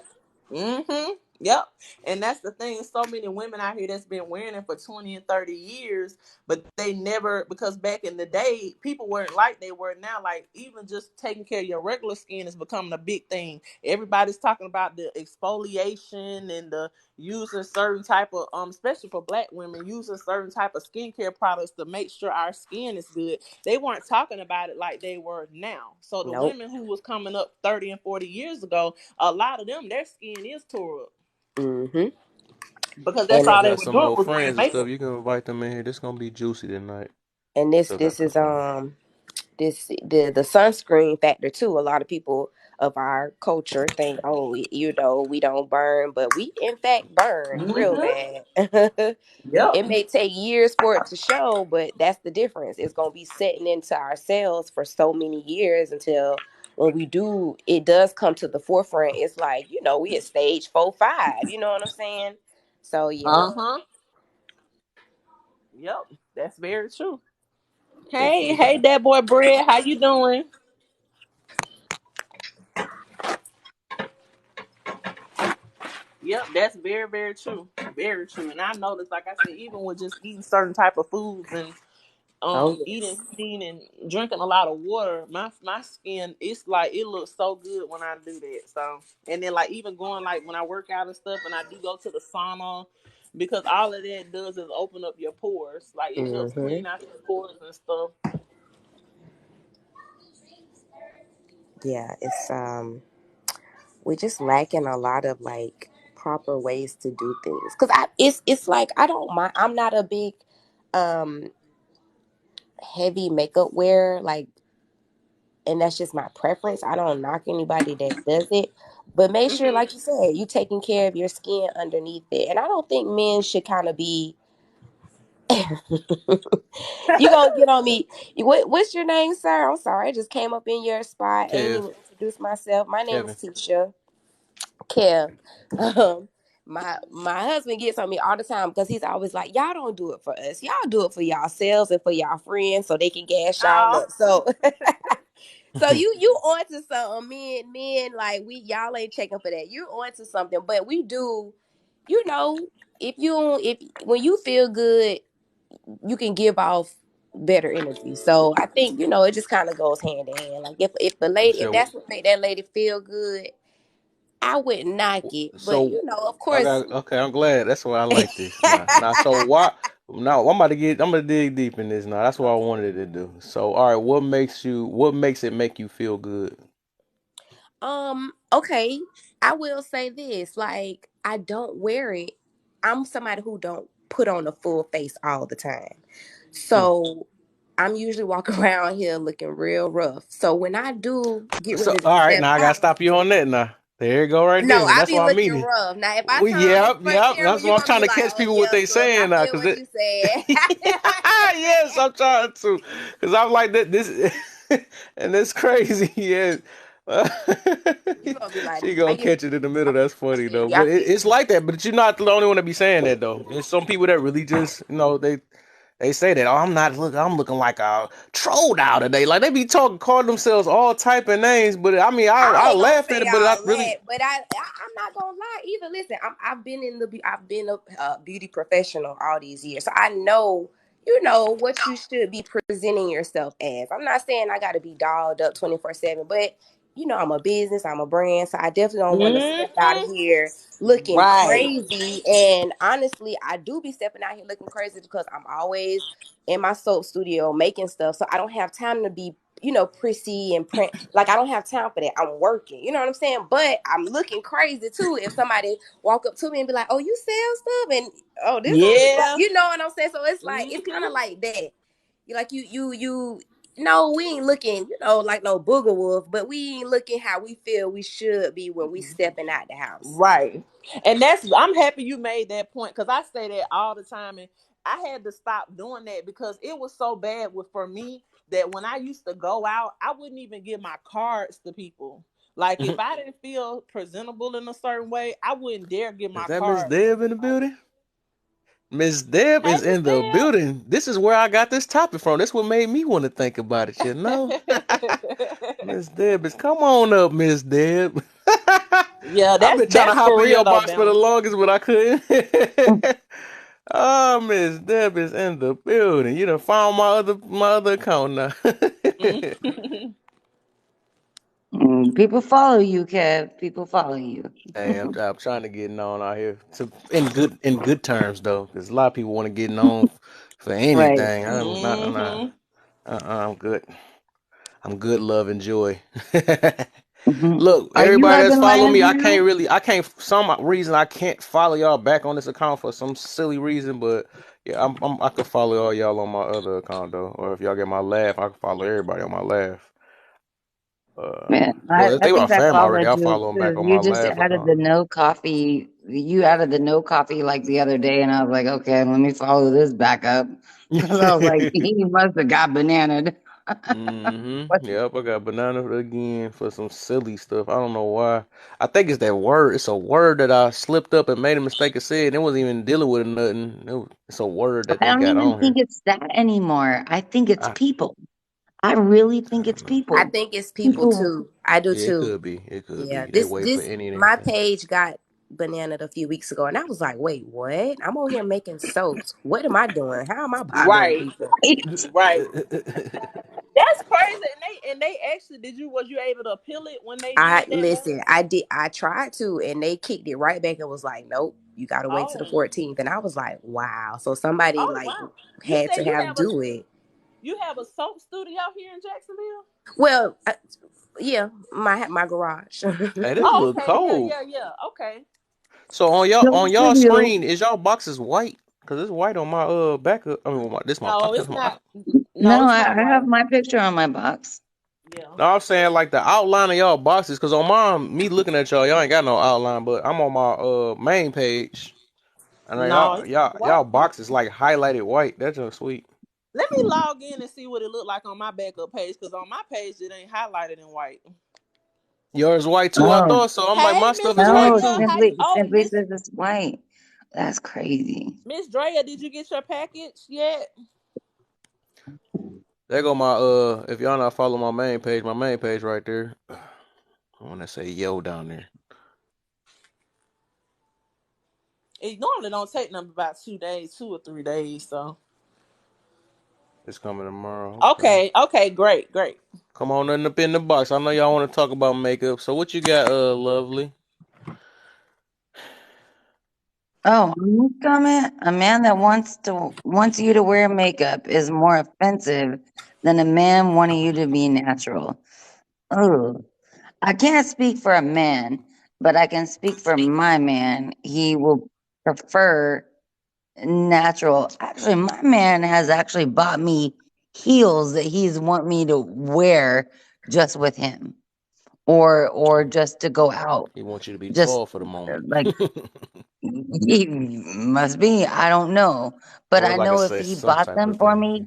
Mm-hmm. Mm-hmm. Yep. And that's the thing. So many women out here that's been wearing it for 20 and 30 years, but they never, because back in the day, people weren't like they were now. Like, even just taking care of your regular skin is becoming a big thing. Everybody's talking about the exfoliation and the using certain type of, especially for black women, using certain type of skincare products to make sure our skin is good. They weren't talking about it like they were now. So the Nope. women who was coming up 30 and 40 years ago, a lot of them, their skin is tore up Mm-hmm. because that's and I all they got were some doing old was wearing friends and stuff. makeup. You can invite them in here. This gonna be juicy tonight. and this Still got a this is couple more. this the sunscreen factor too. A lot of people of our culture think, oh, we don't burn, but we in fact burn real Mm-hmm. bad. Yep. It may take years for it to show, but that's the difference. It's going to be setting into our cells for so many years until when we do, it does come to the forefront. It's like, we at stage 4, 5. You know what I'm saying? So yeah, Uh-huh. Yep. That's very true. Hey, definitely. hey, that boy Bread, how you doing? Yep, that's very, very true. Very true. And I noticed, like I said, even with just eating certain type of foods and Oh eating yes. clean and drinking a lot of water, my skin, it's like it looks so good when I do that. So, and then like even going like when I work out and stuff, and I do go to the sauna, because all of that does is open up your pores. Like it helps Hmm. clean out your pores and stuff. Yeah, it's we're just lacking a lot of like proper ways to do things. Cause it's like I don't mind. I'm not a big um heavy makeup wearer. Like, and that's just my preference. I don't knock anybody that does it, but make sure, Hmm. like you said, you taking care of your skin underneath it. And I don't think men should kind of be. You gonna get on me? What's your name, sir? I'm sorry, I just came up in your spot. I ain't Kev, even introduced myself. My name is Kevin. Tisha. Kev. Um, my husband gets on me all the time because he's always like, "Y'all don't do it for us. Y'all do it for yourselves and for y'all friends, so they can gas y'all Oh. up." So. So you onto something. Men like we y'all ain't checking for that. You onto something, but we do. You know, if when you feel good, you can give off better energy. So I think it just kind of goes hand in hand. Like if the lady if So, that's what make that lady feel good, I wouldn't knock it. But so of I course. got okay. I'm glad. That's why I like this. Now. So why? Now I'm about to get. I'm gonna dig deep in this. Now that's what I wanted to do. So, all right. What makes you? What makes it make you feel good? Okay, I will say this, like I don't wear it. I'm somebody who don't put on a full face all the time. Hmm. So I'm usually walking around here looking real rough. So when I do get So, ready to all right. step Now I gotta out, stop you on that. Now there you go, right no, there. I That's be what I looking mean. rough. Now if I Well, turn on the yep, front yep. camera, That's you're what I'm gonna trying be to like, catch oh people what yeah, they sis, I saying now, feel cause what it. you said. Yes, I'm trying to, cause I'm like that. This and it's crazy. Yeah, You're gonna be like, she why gonna you catch it in the middle. That's funny though. I But it's like that. But you're not the only one to be saying that though. There's some people that really just they say that. Oh, I'm looking like a troll now today. Like they be talking, calling themselves all type of names. But I mean, I I ain't gonna laugh at say it. But I all really that, but I'm not gonna lie either. Listen, I've been I've been a beauty professional all these years, so I know what you should be presenting yourself as. I'm not saying I got to be dolled up 24/7, but I'm a business, I'm a brand, so I definitely don't want to step out of Hmm. here looking Right. crazy. And honestly, I do be stepping out here looking crazy because I'm always in my soap studio making stuff, so I don't have time to be prissy and print. Like I don't have time for that. I'm working. You know what I'm saying? But I'm looking crazy too if somebody walk up to me and be like, "Oh, you sell stuff?" And oh, this on like Yeah. you know what I'm saying? So it's like it's kind Hmm. of like that. You like you. No, we ain't looking, like no booger wolf, but we ain't looking how we feel we should be when we stepping out the house. Right. And I'm happy you made that point because I say that all the time, and I had to stop doing that because it was so bad for me that when I used to go out, I wouldn't even give my cards to people. Like if I didn't feel presentable in a certain way, I wouldn't dare give Is my that Miss card. Deb in the Like, building? Miss Deb hey, is in the building. This is where I got this topic from. This what made me want to think about it, you Miss know? Deb. Miss Deb is come on up, Miss Deb. Yeah, I've that's been trying to that's hop for in real your though, box for the Bama. longest, but I couldn't. Oh, Miss Deb is in the building. You done found my other account now. People follow you, Kev. People follow you. Hey, I'm trying to get known out here in good terms though, because a lot of people want to get known for Right. anything. I'm not. I'm not. Hmm. I'm good. I'm good. Love and joy. Hmm. Look, Are you everybody that's hugging following Lance me, now? I can't, some reason I can't follow y'all back on this account for some silly reason, but yeah, I could follow all y'all on my other account though, or if y'all get my laugh, I can follow everybody on my laugh. Man, Well, I, if I they my think I fam already, followed I'll you follow them back because on you my just laugh added account. the no coffee. You added the no coffee like the other day, and I was like, okay, let me follow this back up because I was like, he must have got bananaed. What? Yep, I got banana again for some silly stuff. I don't know why. I think it's that word. It's a word that I slipped up and made a mistake of saying. It wasn't even dealing with nothing. It's a word that I they don't got even on think here. it's that anymore. I think it's I, people. I really I think it's don't know. I people. think it's people People. too. I do Yeah, it too. could be. It could Yeah, be. They this wait for this any and my everything. page got bananaed a few weeks ago, and I was like, "Wait, what? I'm on here making soaps. What am I doing? How am I bothering Right. people?" Right. That's crazy. And they actually was you able to appeal it when they I did that, man? listen. I did. I tried to, and they kicked it right back and was like, "Nope, you got to wait to the Oh. 14th." And I was like, "Wow!" So somebody Oh like wow. You had said to have do it. you have a soap studio here in Jacksonville? Well, yeah, my garage. Hey, this Oh, look okay. Yeah, cold. yeah, yeah. Okay. So on y'all No on y'all studio. screen, is y'all boxes white? Cause it's white on my backup. I mean, this my No, this it's my. not. No, No, it's I not have white. my picture on my box. Yeah. No, I'm saying like the outline of y'all boxes. Cause on mine, me looking at y'all ain't got no outline. But I'm on my main page, and No, it's white. y'all boxes like highlighted white. That's just sweet. Let me log in and see what it looked like on my backup page, because on my page it ain't highlighted in white. Yours white too. I Oh, thought so. I'm like Hey, my Miss stuff is no, white Drea, too. how you? Oh, simply says it's white. That's crazy. Miss Drea, did you get your package yet? There go my If y'all not follow my main page right there. I want to say yo down there. It normally don't take them about 2 days, 2 or 3 days. So It's coming tomorrow. Okay. okay, okay, great, great. Come on up in the box. I know y'all want to talk about makeup. So what you got, lovely? Oh, new comment. A man that wants you to wear makeup is more offensive than a man wanting you to be natural. Oh, I can't speak for a man, but I can speak for my man. He will prefer natural. Actually, my man has actually bought me heels that he's want me to wear just with him, or just to go out. He wants you to be Just tall for the moment. like he must be. I don't know, but Or I like I know if say, he some bought type them of for thing. me,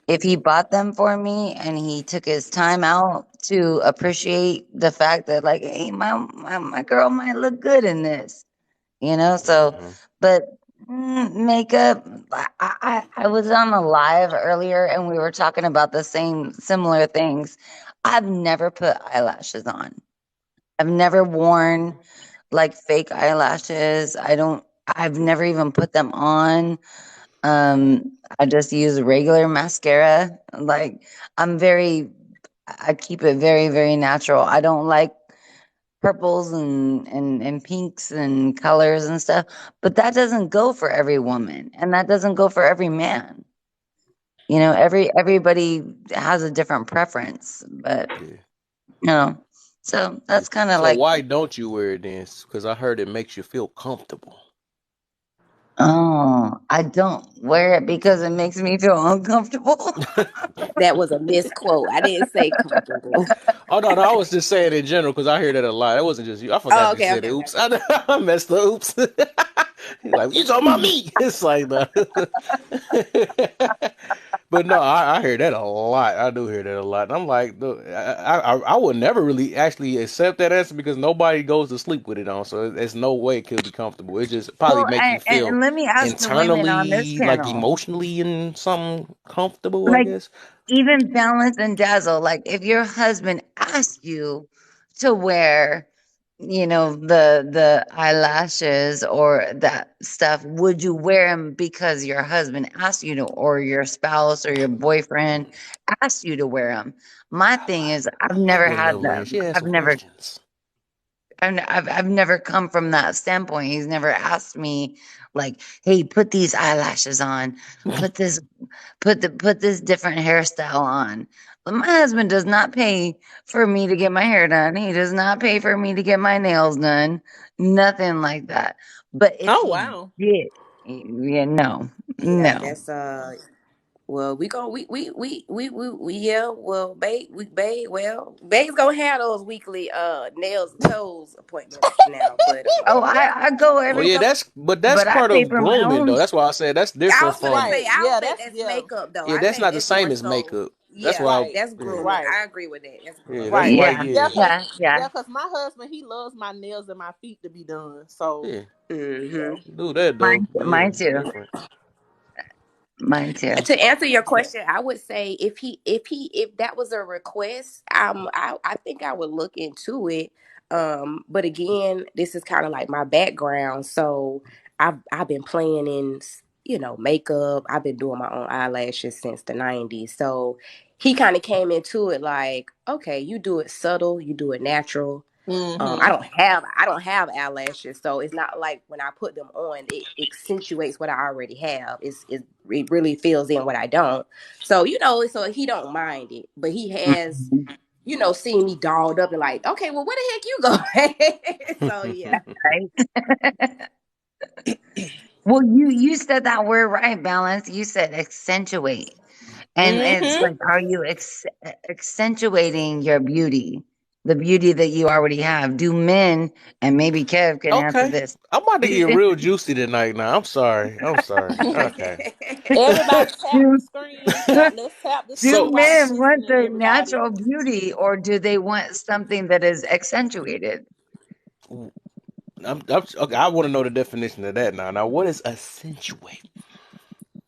if he bought them for me, and he took his time out to appreciate the fact that, like, hey, my girl might look good in this, so, Hmm. but makeup, I was on a live earlier and we were talking about the same similar things. I've never put eyelashes on. I've never worn like fake eyelashes. I've never even put them on. I just use regular mascara. Like, I keep it very, very natural. I don't like purples and pinks and colors and stuff, but that doesn't go for every woman and that doesn't go for every man. You know, everybody has a different preference, but Yeah. you know, so Yeah. that's kind of So like, why don't you wear it then? Because I heard it makes you feel comfortable. oh, I don't wear it because it makes me feel uncomfortable. That was a misquote. I didn't say comfortable. Oh no, I was just saying in general because I hear that a lot. It wasn't just you. I Oh, forgot you okay, said it. okay, okay. Oops, I messed up. Oops. He's like, you talking about me? It's like the. But no, I hear that a lot. I do hear that a lot. And I'm like, I would never really actually accept that answer because nobody goes to sleep with it on. So there's no way it could be comfortable. It just probably Well, make you feel and let me ask the women on this internally, like panel, emotionally, and something comfortable. I like guess. even Balance and Dazzle, like if your husband asks you to wear, you know, the eyelashes or that stuff, would you wear them because your husband asked you to, or your spouse or your boyfriend asked you to wear them? My thing is, I I've like never when had Love that. Land. She asked I've some never questions. I've never come from that standpoint. He's never asked me like, "Hey, put these eyelashes on. Put this put this different hairstyle on." But my husband does not pay for me to get my hair done. He does not pay for me to get my nails done. Nothing like that. But if Oh he wow. did, yeah, no, Yeah, no. that's well, we go we yeah, well, Babe's gonna have those weekly nails and toes appointments now, but Oh, I go Oh every yeah, couple, that's but I part pay of for my grooming own. though. That's why I said that's I different was gonna from. say Right. I Yeah, don't think that's that's yeah. makeup though. Yeah, I that's think not the that's more same as so makeup. That's yeah, why. Right. that's Yeah, grooming. Right. I agree with that. That's yeah, grooming. that's Right. why. Yeah, Yeah, yeah, yeah, Yeah, cause my husband he loves my nails and my feet to be done. So yeah. you know. Do that though. But yeah, mine it's too, different. mine too. To answer your question, I would say if that was a request, I think I would look into it. But again, this is kind of like my background, so I've been playing in makeup. I've been doing my own eyelashes since the '90s, so he kind of came into it like, okay, you do it subtle, you do it natural. Mm-hmm. I don't have eyelashes, so it's not like when I put them on, it accentuates what I already have. It really fills in what I don't. So so he don't mind it, but he has Mhm. seen me dolled up and like, okay, well, where the heck you going? So yeah. Right? Well, you said that word right, balance. You said accentuate. And it's Mm-hmm. like, are you accentuating your beauty, the beauty that you already have? Do men, and maybe Kev can answer Okay, this, I'm about to do, get real juicy tonight. Now, I'm sorry. I'm sorry. Okay. Everybody tap do, the screen. Tap. Let's tap the do screen So, while we men want listening, their everybody. natural beauty or do they want something that is accentuated? okay, I want to know the definition of that now. Now, what is accentuate?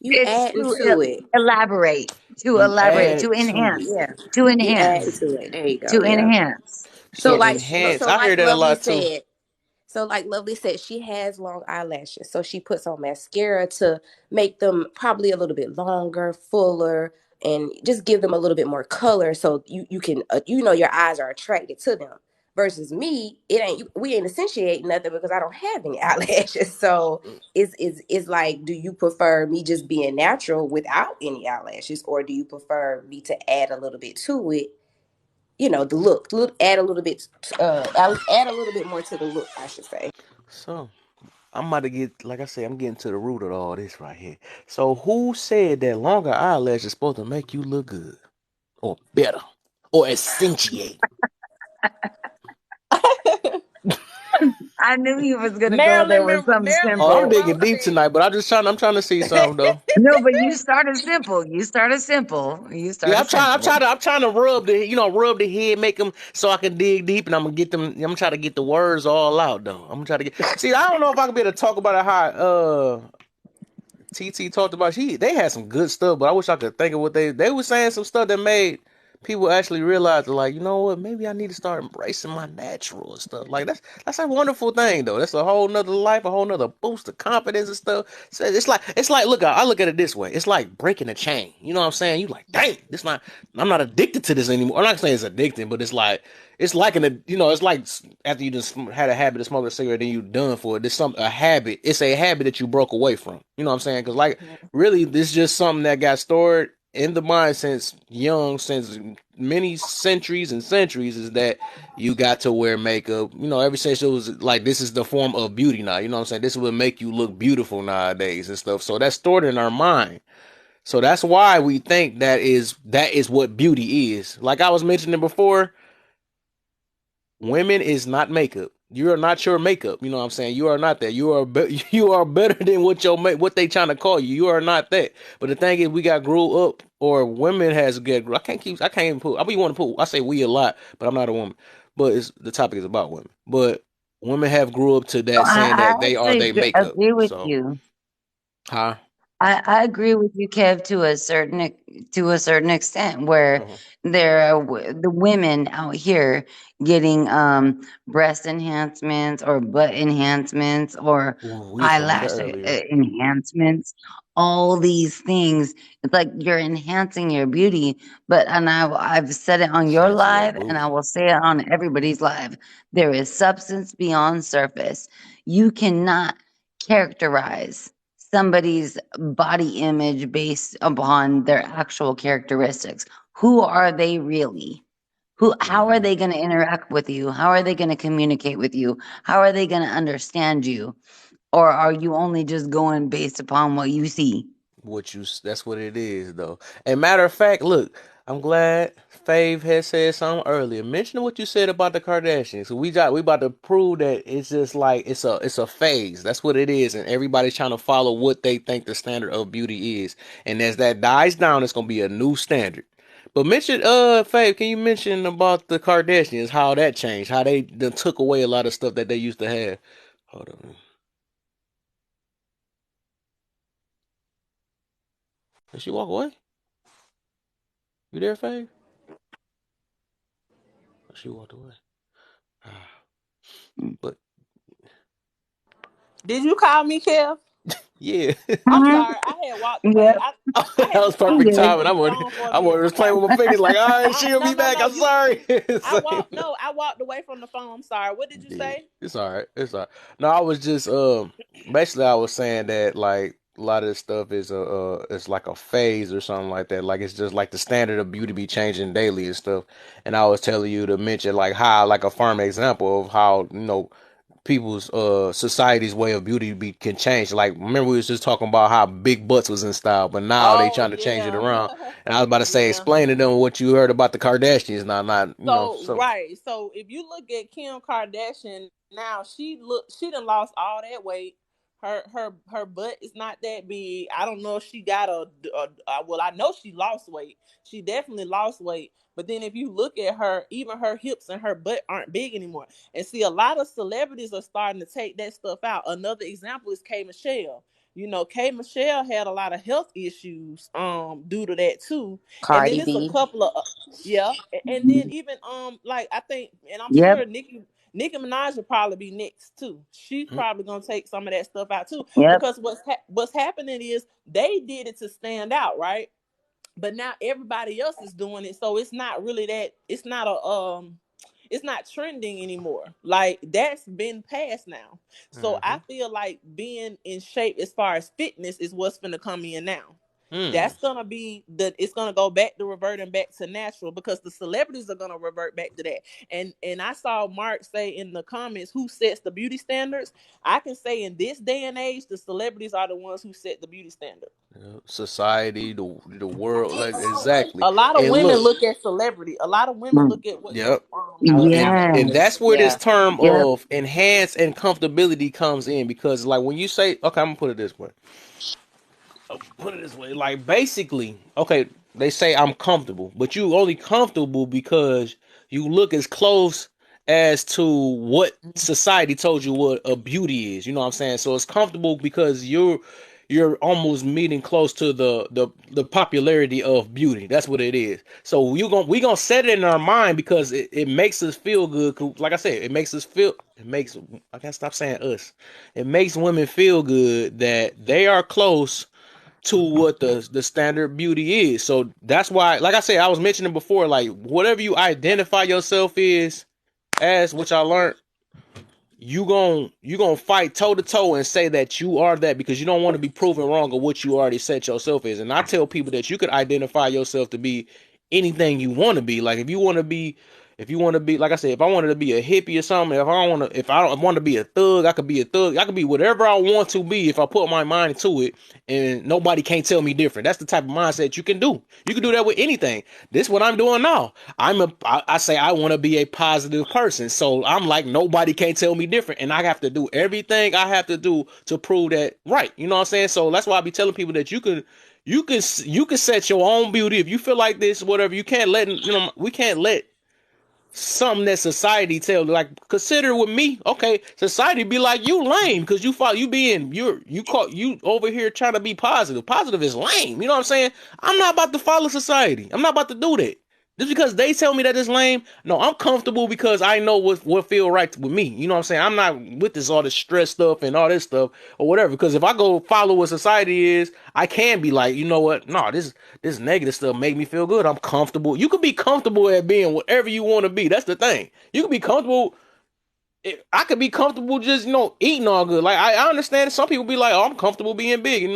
You It's adding to to it. elaborate, You to add to it. enhance, Yeah. to You adding enhance, to it. There you to go. Yeah. enhance. So So Yeah. enhance. I hear like that a Lovely lot too. said, she has long eyelashes. So she puts on mascara to make them probably a little bit longer, fuller, and just give them a little bit more color so you can your eyes are attracted to them. Versus me, we ain't accentuate nothing because I don't have any eyelashes. So it's like, do you prefer me just being natural without any eyelashes, or do you prefer me to add a little bit to it? The look, add a little bit, add a little bit more to the look, I should say. So I'm about to get, like I said, I'm getting to the root of all this right here. So who said that longer eyelashes is supposed to make you look good or better or accentuate? I knew he was going to go there with something Oh, I'm Marilyn simple. digging Monroe deep said. tonight, but I'm trying to see something though. No, but you started simple. You started simple. You Yeah, started simple. I'm trying to rub rub the head, make them so I can dig deep, and I'm gonna get them. I'm trying to get the words all out though. I'm trying to get. See, I don't know if I can be able to talk about it how TT talked about. They had some good stuff, but I wish I could think of what they were saying. Some stuff that made people actually realize, like, you know what, maybe I need to start embracing my natural and stuff. Like that's a wonderful thing though. That's a whole nother life, a whole nother boost of confidence and stuff. So it's like look, I look at it this way. It's like breaking a chain. You know what I'm saying? You like, dang, this not. I'm not addicted to this anymore. I'm not saying it's addicting, but it's like it's like after you just had a habit of smoking a cigarette, then you done for it. It's a habit. It's a habit that you broke away from. You know what I'm saying? Because like really, this is just something that got stored. in the mind since young, since many centuries and centuries, is that you got to wear makeup. You know, ever since it was like this is the form of beauty now. You know what I'm saying? This will make you look beautiful nowadays and stuff. So that's stored in our mind. So that's why we think that is what beauty is. Like I was mentioning before, women is not makeup. You are not your makeup. You know what I'm saying? You are not that. You are you are better than what they trying to call you. You are not that. But the thing is, we got grew up, or women has get. I can't even put. I be want to put. I say we a lot, but I'm not a woman. But it's the topic is about women. But women have grew up to No, that saying I that they are actually their makeup. agree with So, you. huh? I agree with you, Kev, to a certain extent, where Uh-huh. there are the women out here getting breast enhancements or butt enhancements or Ooh, we was talking about that eyelash earlier. enhancements. All these things, it's like you're enhancing your beauty. But I've said it on your Fancy your live, and I booty. will say it on everybody's live. There is substance beyond surface. You cannot characterize somebody's body image based upon their actual characteristics. Who are they really? How are Mm-hmm. they going to interact with you? How are they going to communicate with you? How are they going to understand you? Or are you only just going based upon what you see? That's what it is though. And matter of fact, look, I'm glad Fave had said something earlier. Mention what you said about the Kardashians. We about to prove that it's just like it's a phase. That's what it is, and everybody's trying to follow what they think the standard of beauty is. And as that dies down, it's gonna be a new standard. But mention Fave, can you mention about the Kardashians, how that changed, how they done took away a lot of stuff that they used to have. Hold on. Did she walk away? You there, Fave? She walked away. But Did you call me, Kev? yeah, I'm Mhm. sorry, I had walked away. Yep, I that had was to I perfect was away timing. from the phone for a I'm minute. just playing with my fingers, like, all right, she'll No, be no, back. no. I'm sorry. I walked away from the phone. I'm sorry. What did you Yeah, say? it's all right. No, I was just basically I was saying that like a lot of this stuff is it's like a phase or something like that. Like it's just like the standard of beauty be changing daily and stuff. And I was telling you to mention like how like a firm example of how people's society's way of beauty can change. Like remember we was just talking about how big butts was in style, but now they Oh trying to change it yeah, around. And I was about to say, yeah. explain to them what you heard about the Kardashians. Not So so. right. So if you look at Kim Kardashian now, she done lost all that weight. Her butt is not that big. I don't know if she got well, I know she lost weight. She definitely lost weight. But then if you look at her, even her hips and her butt aren't big anymore. And see, a lot of celebrities are starting to take that stuff out. Another example is K Michelle. You know, K Michelle had a lot of health issues due to that too. And then Cardi it's a B. couple of yeah, and then even like I think, and I'm yep, sure Nicki Minaj will probably be next too. She's Mm, probably gonna take some of that stuff out too, yep. because what's happening is they did it to stand out, right? But now everybody else is doing it, so it's not really that. It's not trending anymore. Like that's been past now. So I mm-hmm. feel like being in shape as far as fitness is what's gonna come in now. Mm. That's gonna be it's gonna go back to reverting back to natural, because the celebrities are gonna revert back to that. And I saw Mark say in the comments, who sets the beauty standards? I can say in this day and age, the celebrities are the ones who set the beauty standard. Yeah, society, the world, like exactly. A lot of And women look, look at celebrity. A lot of women Mm. look at what yep. I was And gonna and say, Yes, that's where this yeah. term yep. of enhance and comfortability comes in because like when you say, okay, I'm gonna put it this way. Put it this way, like basically, okay, they say I'm comfortable, but you only comfortable because you look as close as to what society told you what a beauty is. You know what I'm saying? So it's comfortable because you're almost meeting close to the popularity of beauty. That's what it is. So we gonna set it in our mind because it makes us feel good. Like I said, it makes us feel. It makes I can't stop saying us. It makes women feel good that they are close to what the standard beauty is. So that's why, like I said, I was mentioning before, like whatever you identify yourself is as, which I learned you gonna fight toe to toe and say that you are that because you don't want to be proven wrong of what you already set yourself as. And I tell people that you could identify yourself to be anything you want to be. Like if you want to be, like I said, if I wanted to be a hippie or something, if I don't want to be a thug, I could be a thug. I could be whatever I want to be if I put my mind to it, and nobody can't tell me different. That's the type of mindset you can do. You can do that with anything. This is what I'm doing now. I say I want to be a positive person, so I'm like nobody can't tell me different, and I have to do everything I have to do to prove that right. You know what I'm saying? So that's why I be telling people that you can set your own beauty if you feel like this, whatever. You can't let we can't let something that society tell like consider with me. Okay, society be like you lame because you over here trying to be positive is lame. You know what I'm saying? I'm not about to follow society. I'm not about to do that just because they tell me that it's lame. No, I'm comfortable because I know what feel right with me. You know what I'm saying? I'm not with this all this stress stuff and all this stuff or whatever, because if I go follow what society is, I can be like, you know what? No, this negative stuff make me feel good. I'm comfortable. You could be comfortable at being whatever you want to be. That's the thing. You could be comfortable. I could be comfortable just eating all good. Like I understand some people be like, oh, I'm comfortable being big,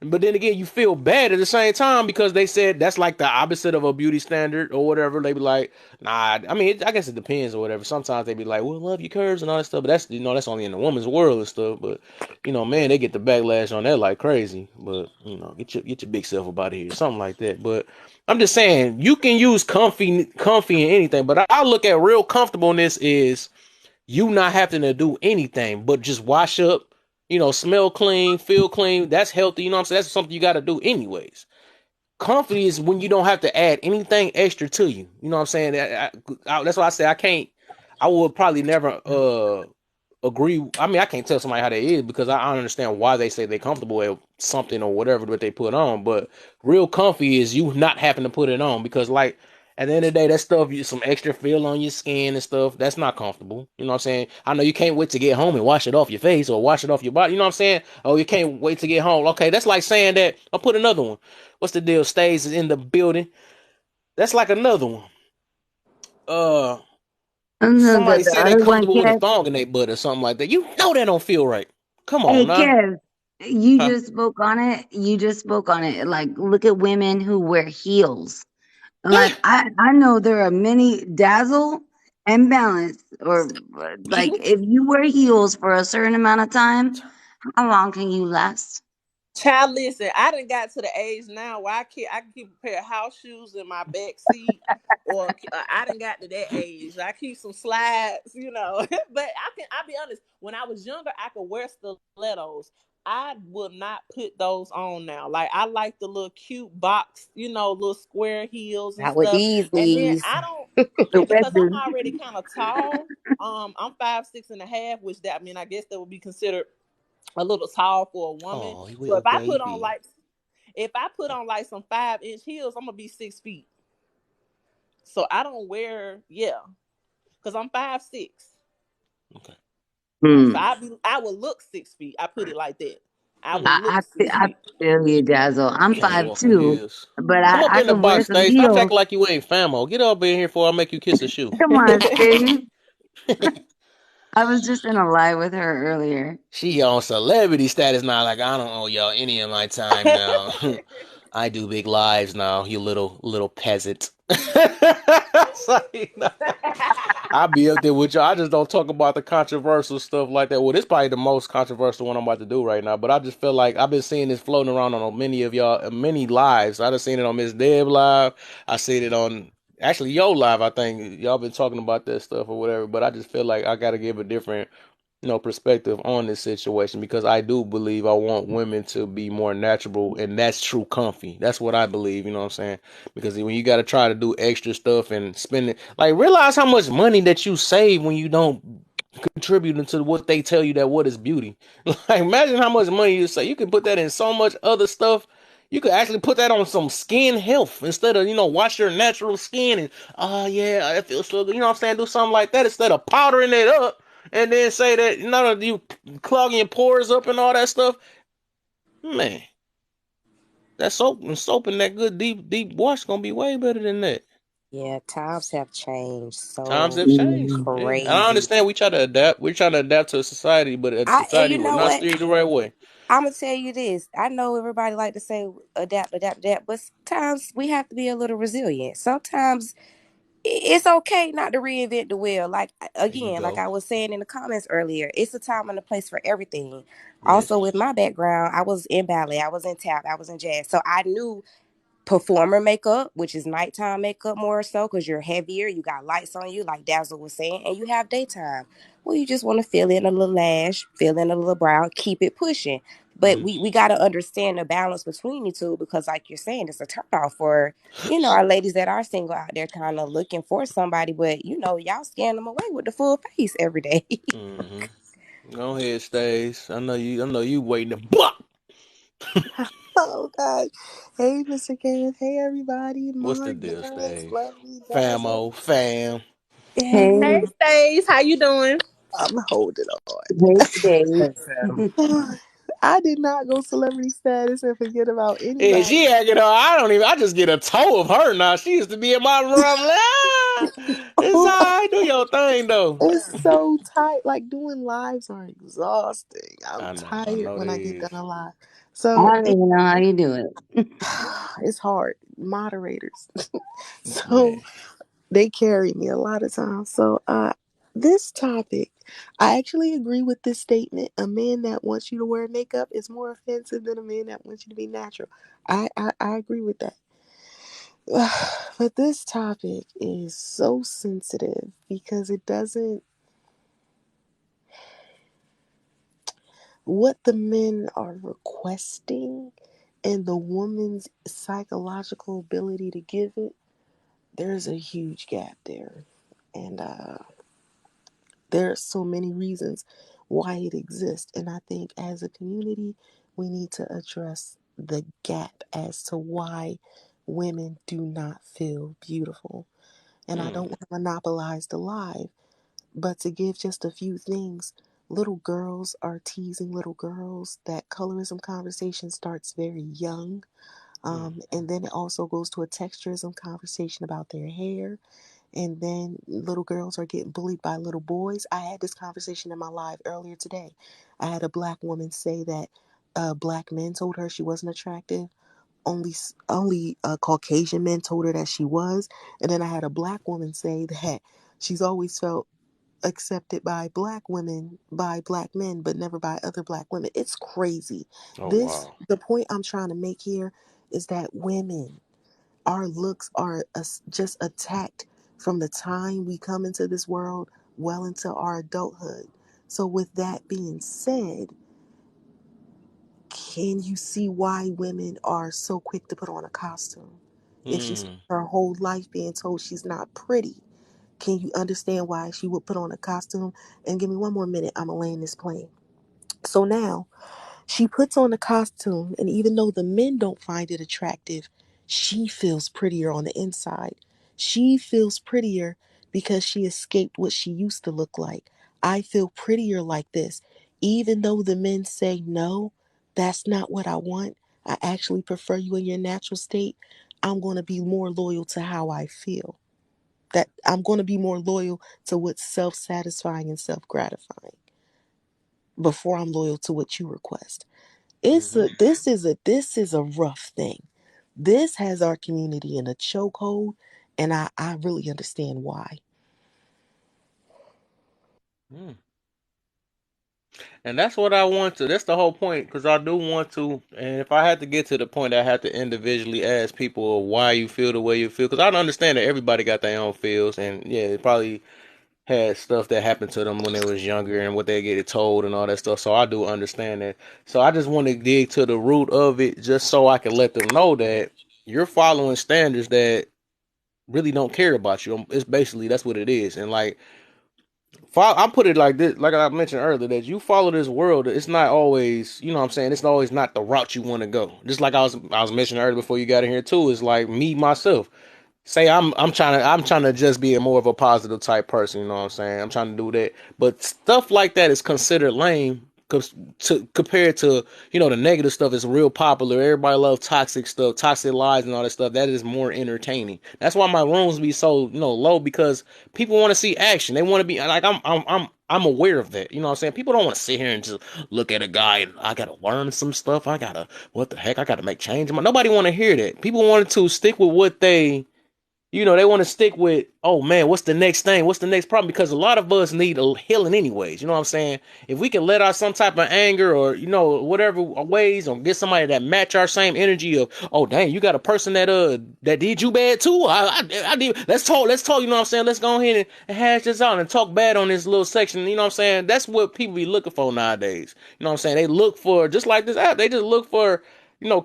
but then again, you feel bad at the same time because they said that's like the opposite of a beauty standard or whatever. They be like, nah. I mean, I guess it depends or whatever. Sometimes they be like, well, love your curves and all that stuff, but that's only in the woman's world and stuff. But man, they get the backlash on that like crazy. But get your big self up out of here, something like that. But I'm just saying you can use comfy in anything, but I look at real comfortableness is you not having to do anything but just wash up, smell clean, feel clean. That's healthy. You know what I'm saying? That's something you got to do anyways. Comfy is when you don't have to add anything extra to you. You know what I'm saying? That's why I say I can't. I would probably never agree. I mean, I can't tell somebody how they is because I don't understand why they say they're comfortable at something or whatever that they put on. But real comfy is you not having to put it on because, like, at the end of the day, that stuff, some extra feel on your skin and stuff, that's not comfortable. You know what I'm saying? I know you can't wait to get home and wash it off your face or wash it off your body. You know what I'm saying? Oh, you can't wait to get home. Okay, that's like saying that. I'll put another one. What's the deal? Stays in the building. That's like another one. Uh, The, Somebody the say they other one, comfortable with a Kev. thong in their butt or something like that. You know that don't feel right. Come on Hey, now. Kev, you Huh? just spoke on it. You just spoke on it. Like, look at women who wear heels. Eh, Like, I know there are many dazzle and balance, or like, if you wear heels for a certain amount of time, how long can you last? Child, listen, I done got to the age now where I can keep a pair of house shoes in my back seat, or I done got to that age. I keep some slides, but I'll be honest. When I was younger, I could wear stilettos. I will not put those on now. Like I like the little cute box, little square heels and Not with stuff. these And then knees. I don't, The and red because I'm boots. already kind of tall. I'm 5'6.5", which I guess that would be considered a little tall for a woman. oh, So well, baby. if I put on like some 5-inch heels, I'm gonna be 6 feet. So I don't wear, yeah, because I'm 5'6". Okay. So Hmm. I would look 6 feet. I put it like that. I would Hmm. look six I feet. feel you, Dazzle. You I'm can't five walk in two, heels. but Come up I in the can wear box, some Stay. Stop heels. acting like you ain't famo. Get up in here before I make you kiss a shoe. Come on, Steve. I was just in a live with her earlier. She on celebrity status now. Like I don't owe y'all any of my time now. I do big lives now. You little peasant. It's like, nah. I be up there with y'all. I just don't talk about the controversial stuff like that. Well, this probably the most controversial one I'm about to do right now. But I just feel like I've been seeing this floating around on many of y'all, many lives. I just seen it on Miss Deb live. I seen it on actually Yo live. I think y'all been talking about that stuff or whatever. But I just feel like I got to give a different perspective on this situation because I do believe I want women to be more natural and that's true comfy. That's what I believe, you know what I'm saying? Because when you got to try to do extra stuff and spend it, like realize how much money that you save when you don't contribute into what they tell you that what is beauty. Like imagine how much money you save. You can put that in so much other stuff. You could actually put that on some skin health instead of, wash your natural skin and, oh yeah, it feels so good. You know what I'm saying? Do something like that instead of powdering it up and then say that none of you clogging your pores up and all that stuff. Man, that soap and that good deep wash gonna be way better than that. Yeah, times have changed Times so have changed. Mhm. Yeah, and I crazy. understand we try to adapt. We're trying to adapt to society, but And society you will know not what? steer you the right way. I'm gonna tell you this. I know everybody like to say adapt, adapt, adapt, but sometimes we have to be a little resilient. Sometimes it's okay not to reinvent the wheel. Like There you again, like go. I was saying in the comments earlier, it's a time and a place for everything. Also, with Yes. my background, I was in ballet, I was in tap, I was in jazz, so I knew performer makeup, which is nighttime makeup more so because you're heavier, you got lights on you, like Dazzle was saying, and you have daytime. Well, you just want to fill in a little lash, fill in a little brow, keep it pushing. But Mm. we got to understand the balance between the two because, like you're saying, it's a turnoff for our ladies that are single out there, kind of looking for somebody. But y'all scan them away with the full face every day. Mm-hmm. Go ahead, Stace. I know you. I know you waiting to buck. Oh gosh. Hey, Mr. Kenneth. Hey, everybody. What's the Mark, deal, Dallas, Stace? Lovely, Dazzle. Famo, fam. Hey, Hey, Hey, Stace, how you doing? I'm holding hey, Dave. on. I did not go celebrity status and forget about Yeah, anybody. she acting. I don't even. I just get a toe of her now. She used to be in my room. It's all right. Do your thing though. It's so tight. Like doing lives are exhausting. I'm I know. I tired know when they I get is. done a live. I So don't even know how you do it. it's hard. Moderators. Man. So they carry me a lot of times. So this topic, I actually agree with this statement. A man that wants you to wear makeup is more offensive than a man that wants you to be natural. I agree with that. But this topic is so sensitive because it doesn't what the men are requesting and the woman's psychological ability to give it, there's a huge gap there. And there are so many reasons why it exists. And I think as a community, we need to address the gap as to why women do not feel beautiful. And I Mm. don't want to monopolize the live, but to give just a few things, little girls are teasing little girls. That colorism conversation starts very young. Mm. And then it also goes to a texturism conversation about their hair, and then little girls are getting bullied by little boys. I had this conversation in my live earlier today. I had a black woman say that black men told her she wasn't attractive. Only Caucasian men told her that she was. And then I had a black woman say that she's always felt accepted by black women, by black men, but never by other black women. It's crazy. Oh wow. The point I'm trying to make here is that women, our looks are just attacked from the time we come into this world well into our adulthood. So, with that being said, can you see why women are so quick to put on a costume? If she spent Mm. her whole life being told she's not pretty, can you understand why she would put on a costume? And give me one more minute, I'm gonna land this plane. So now she puts on the costume, and even though the men don't find it attractive, she feels prettier on the inside. She feels prettier because she escaped what she used to look like. I feel prettier like this. Even though the men say, no, that's not what I want. I actually prefer you in your natural state. I'm going to be more loyal to how I feel. That I'm going to be more loyal to what's self satisfying and self gratifying before I'm loyal to what you request. Mm-hmm. This is a rough thing. This has our community in a chokehold, and I really understand why. Mm. And that's what I want to. That's the whole point, because I do want to. And if I had to get to the point, I had to individually ask people why you feel the way you feel, because I don't understand that everybody got their own feels, and yeah, it probably had stuff that happened to them when they was younger and what they get told and all that stuff. So I do understand that. So I just want to dig to the root of it, just so I can let them know that you're following standards that really don't care about you. It's basically that's what it is. And like, I put it like this, like I mentioned earlier, that you follow this world. It's not always, you know what I'm saying. It's always not the route you want to go. Just like I was mentioning earlier before you got in here too. Is like me myself. Say I'm trying to just be a more of a positive type person. You know what I'm saying. I'm trying to do that, but stuff like that is considered lame compared to the negative stuff is real popular. Everybody loves toxic stuff, toxic lies, and all that stuff. That is more entertaining. That's why my rooms be so low, because people want to see action. They want to be like I'm aware of that. You know what I'm saying? People don't want to sit here and just look at a guy and I gotta learn some stuff. I gotta what the heck? I gotta make change. Nobody want to hear that. People wanted to stick with what they want to stick with, oh man, what's the next thing? What's the next problem? Because a lot of us need a healing anyways. You know what I'm saying? If we can let out some type of anger or, whatever ways, or get somebody that match our same energy of, oh dang, you got a person that did you bad too. I did. Let's talk. You know what I'm saying? Let's go ahead and hash this out and talk bad on this little section. You know what I'm saying? That's what people be looking for nowadays. You know what I'm saying? They look for, just like this app, they just look for,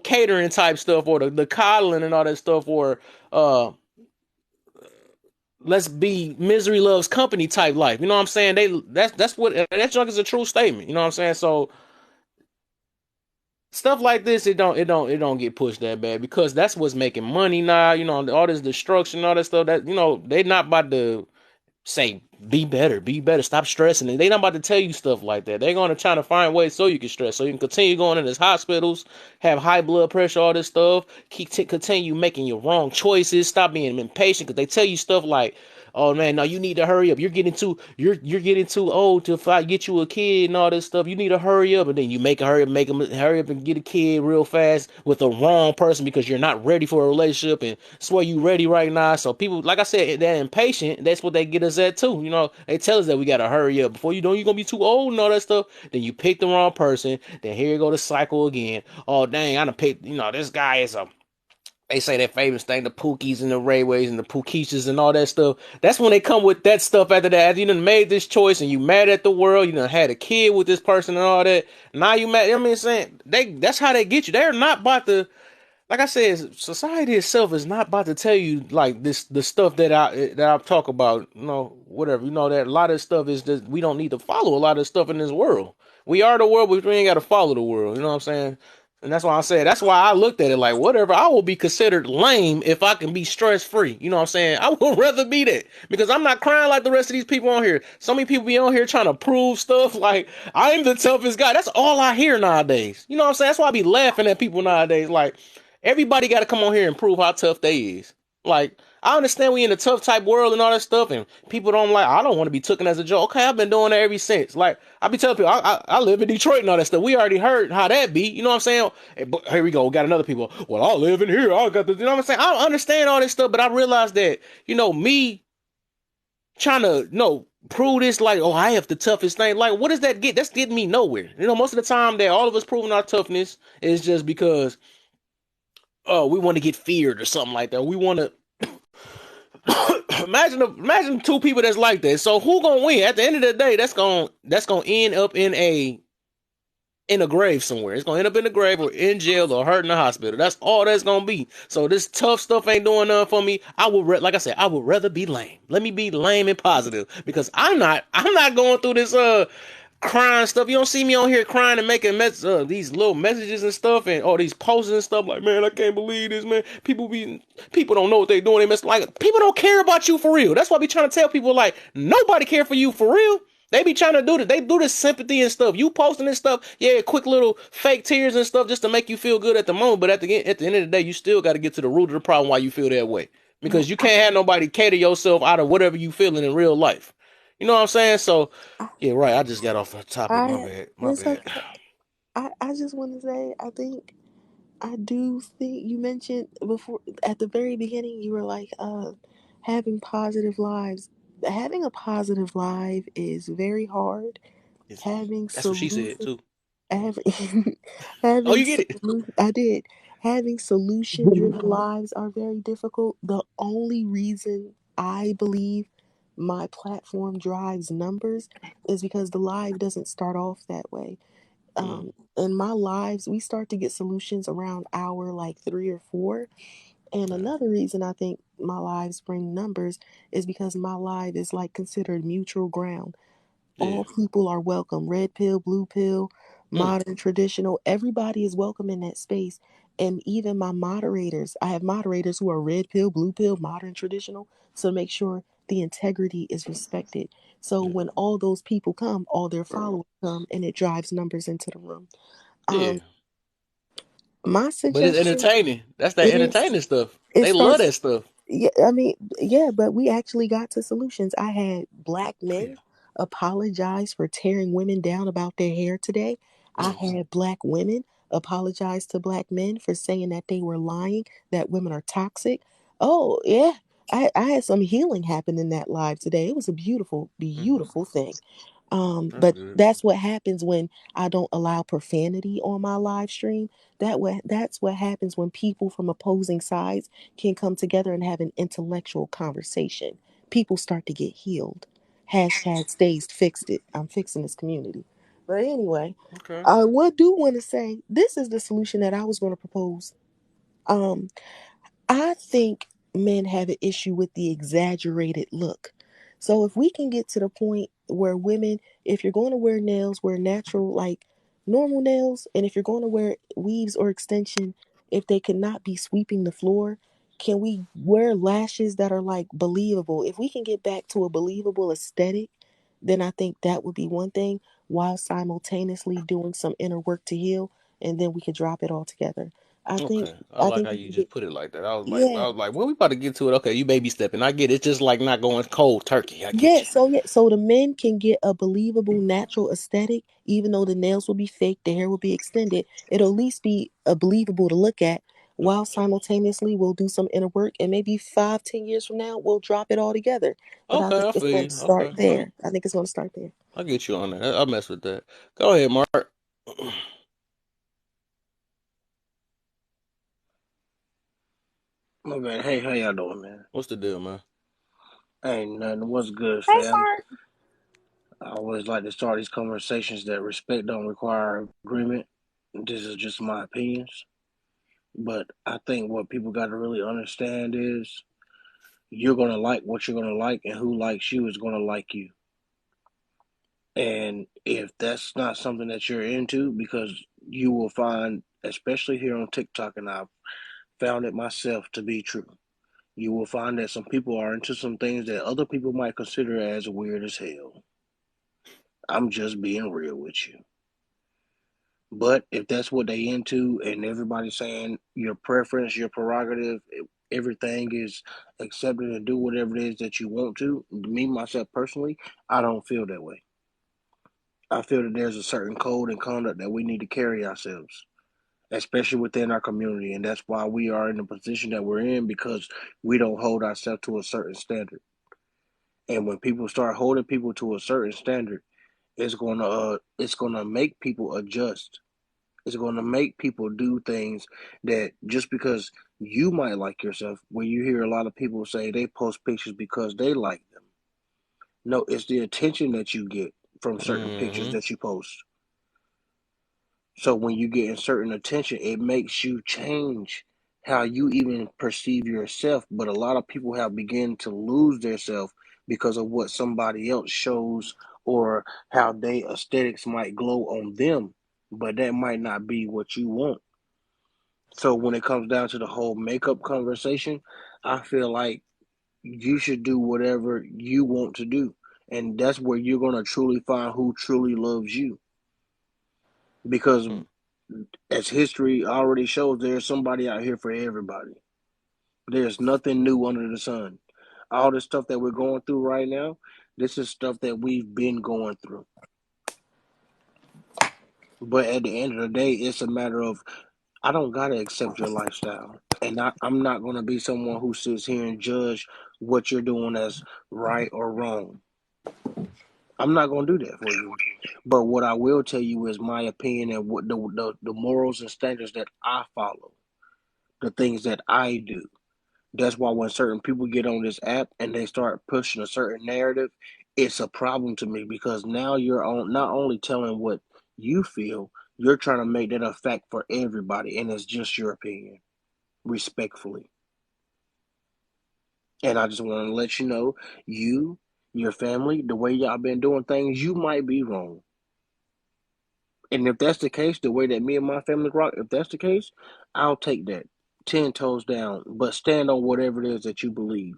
catering type stuff, or the coddling and all that stuff, or let's be misery loves company type life. You know what I'm saying? That's what that junk is, a true statement. You know what I'm saying? So stuff like this, it don't get pushed that bad, because that's what's making money now. All this destruction, all that stuff, that they not about to say be better, stop stressing. And they not about to tell you stuff like that. They're gonna try to find ways so you can stress, so you can continue going in these hospitals, have high blood pressure, all this stuff. Continue making your wrong choices. Stop being impatient, because they tell you stuff like, oh man, no, you need to hurry up. You're getting too old to get you a kid and all this stuff. You need to hurry up, and then you make them hurry up and get a kid real fast with the wrong person, because you're not ready for a relationship and swear you ready right now. So people, like I said, they're impatient. That's what they get us at too. They tell us that we gotta hurry up before you're gonna be too old and all that stuff. Then you pick the wrong person. Then here you go, the cycle again. Oh dang, I done picked. This guy is a, they say that famous thing, the Pookies and the Rayways and the Pookishas and all that stuff. That's when they come with that stuff after that. After you done made this choice and you mad at the world, you done had a kid with this person and all that. Now you mad. Saying that's how they get you. They're not about to, like I said, society itself is not about to tell you like the stuff that I talk about. Whatever. That a lot of stuff is just, we don't need to follow a lot of stuff in this world. We are the world, but we ain't got to follow the world. You know what I'm saying? And that's why I said, that's why I looked at it like, whatever, I will be considered lame if I can be stress free. You know what I'm saying? I would rather be that, because I'm not crying like the rest of these people on here. So many people be on here trying to prove stuff like I'm the toughest guy. That's all I hear nowadays. You know what I'm saying? That's why I be laughing at people nowadays. Like, everybody got to come on here and prove how tough they is. Like, I understand we in a tough type world and all that stuff, and people don't like, I don't want to be taken as a joke. Okay, I've been doing that ever since. Like, I be telling people, I live in Detroit and all that stuff. We already heard how that be. You know what I'm saying? But here we go. We got another people. Well, I live in here. I got the, you know what I'm saying? I understand all this stuff, but I realize that, me trying to, prove this, like, oh, I have the toughest thing. Like, what does that get? That's getting me nowhere. Most of the time that all of us proving our toughness is just because, oh, we want to get feared or something like that. We want to imagine two people that's like that. So who gonna win? At the end of the day, that's gonna end up in a grave somewhere. It's gonna end up in the grave or in jail or hurt in the hospital. That's all that's gonna be. So this tough stuff ain't doing nothing for me. Like I said, I would rather be lame. Let me be lame and positive, because I'm not going through this crying stuff. You don't see me on here crying and making these little messages and stuff, and all these posts and stuff like, man, I can't believe this, man. People don't know what they're doing. They mess, like, people don't care about you for real. That's why I be trying to tell people, like, nobody care for you for real. They be trying to do this. They do this sympathy and stuff. You posting this stuff, yeah, quick little fake tears and stuff just to make you feel good at the moment. But at the end of the day, you still got to get to the root of the problem why you feel that way. No, Because you can't have nobody cater yourself out of whatever you feeling in real life. You know what I'm saying? So, I, yeah, right. I just got off the topic. My I bad. My it's bad. okay. I just want to say, I do think you mentioned before at the very beginning, you were like, having positive lives. Having a positive life is very hard. It's, Having that's what she said solution, too. having, Oh, having you get it. solution, I did. Having solution driven lives are very difficult. The only reason I believe my platform drives numbers is because the live doesn't start off that way. Mm, In my lives, we start to get solutions around hour like 3 or 4. And yeah. another reason I think my lives bring numbers is because my live is like considered neutral ground. Yeah. All people are welcome. Red pill, blue pill, Mm, modern, traditional. Everybody is welcome in that space. And even my moderators, I have moderators who are red pill, blue pill, modern, traditional. So make sure the integrity is respected. So when all those people come, all their followers come, and it drives numbers into the room. Yeah. Um, my But it's suggestion, entertaining. That's that it is. entertaining stuff. It They love starts. that stuff. Yeah, I mean, yeah, but we actually got to solutions. I had black Yeah. men apologize for tearing women down about their hair today. I Mm. had black women apologize to black men for saying that they were lying, that women are toxic. Oh, yeah. I had some healing happen in that live today. It was a beautiful, Mm. beautiful thing. That's But good. that's what happens when I don't allow profanity on my live stream. That's what happens when people from opposing sides can come together and have an intellectual conversation. People start to get healed. Hashtag stays fixed it. I'm fixing this community. But anyway, Okay. I would do want to say this is the solution that I was going to propose. Um, I think men have an issue with the exaggerated look. So if we can get to the point where women, if you're going to wear nails, wear natural, like normal nails, and if you're going to wear weaves or extension, if they cannot be sweeping the floor, can we wear lashes that are like believable? If we can get back to a believable aesthetic, then I think that would be one thing while simultaneously doing some inner work to heal, and then we could drop it all together. I think Okay. I I like think how we you can just get. put it like that. Yeah. I was like, well, we about to get to it. Okay, you baby stepping. I get it. It's just like not going cold turkey. I get So the men can get a believable natural aesthetic, even though the nails will be fake, the hair will be extended. It'll at least be a believable to look at. you. While simultaneously we'll do some inner work, and maybe 5, 10 years from now we'll drop it all together. But I Okay, think I it's feel going to you. start Okay, there. I think it's going to start there. I get you on that. I mess with that. Go ahead, Mark. My man, hey, how y'all doing, man? What's the deal, man? Ain't nothing. What's good, Hey, fam? Mark. I always like to start these conversations that respect don't require agreement. This is just my opinions. But I think what people got to really understand is you're going to like what you're going to like, and who likes you is going to like you. And if that's not something that you're into, because you will find, especially here on TikTok, and I've found it myself to be true, you will find that some people are into some things that other people might consider as weird as hell. I'm just being real with you. But if that's what they into and everybody's saying your preference, your prerogative, everything is accepted and do whatever it is that you want to, me, myself personally, I don't feel that way. I feel that there's a certain code and conduct that we need to carry ourselves, especially within our community. And that's why we are in the position that we're in, because we don't hold ourselves to a certain standard. And when people start holding people to a certain standard, it's gonna make people adjust. It's gonna make people do things that just because you might like yourself, when you hear a lot of people say they post pictures because they like them. No, it's the attention that you get from certain pictures Mm-hmm. that you post. So when you get certain attention, it makes you change how you even perceive yourself. But a lot of people have begun to lose their self because of what somebody else shows, or how they aesthetics might glow on them. But that might not be what you want. So when it comes down to the whole makeup conversation, I feel like you should do whatever you want to do. And that's where you're going to truly find who truly loves you. Because as history already shows, there's somebody out here for everybody. There's nothing new under the sun. All the stuff that we're going through right now, this is stuff that we've been going through. But at the end of the day, it's a matter of I don't gotta accept your lifestyle, and I'm not gonna be someone who sits here and judge what you're doing as right or wrong. I'm not gonna do that for you. But what I will tell you is my opinion and what the morals and standards that I follow, the things that I do. That's why when certain people get on this app and they start pushing a certain narrative, it's a problem to me, because now you're on not only telling what you feel, you're trying to make that a fact for everybody, and it's just your opinion, respectfully. And I just want to let you know, you, your family, the way y'all been doing things, you might be wrong. And if that's the case, the way that me and my family rock, if that's the case, I'll take that 10 toes down, but stand on whatever it is that you believe.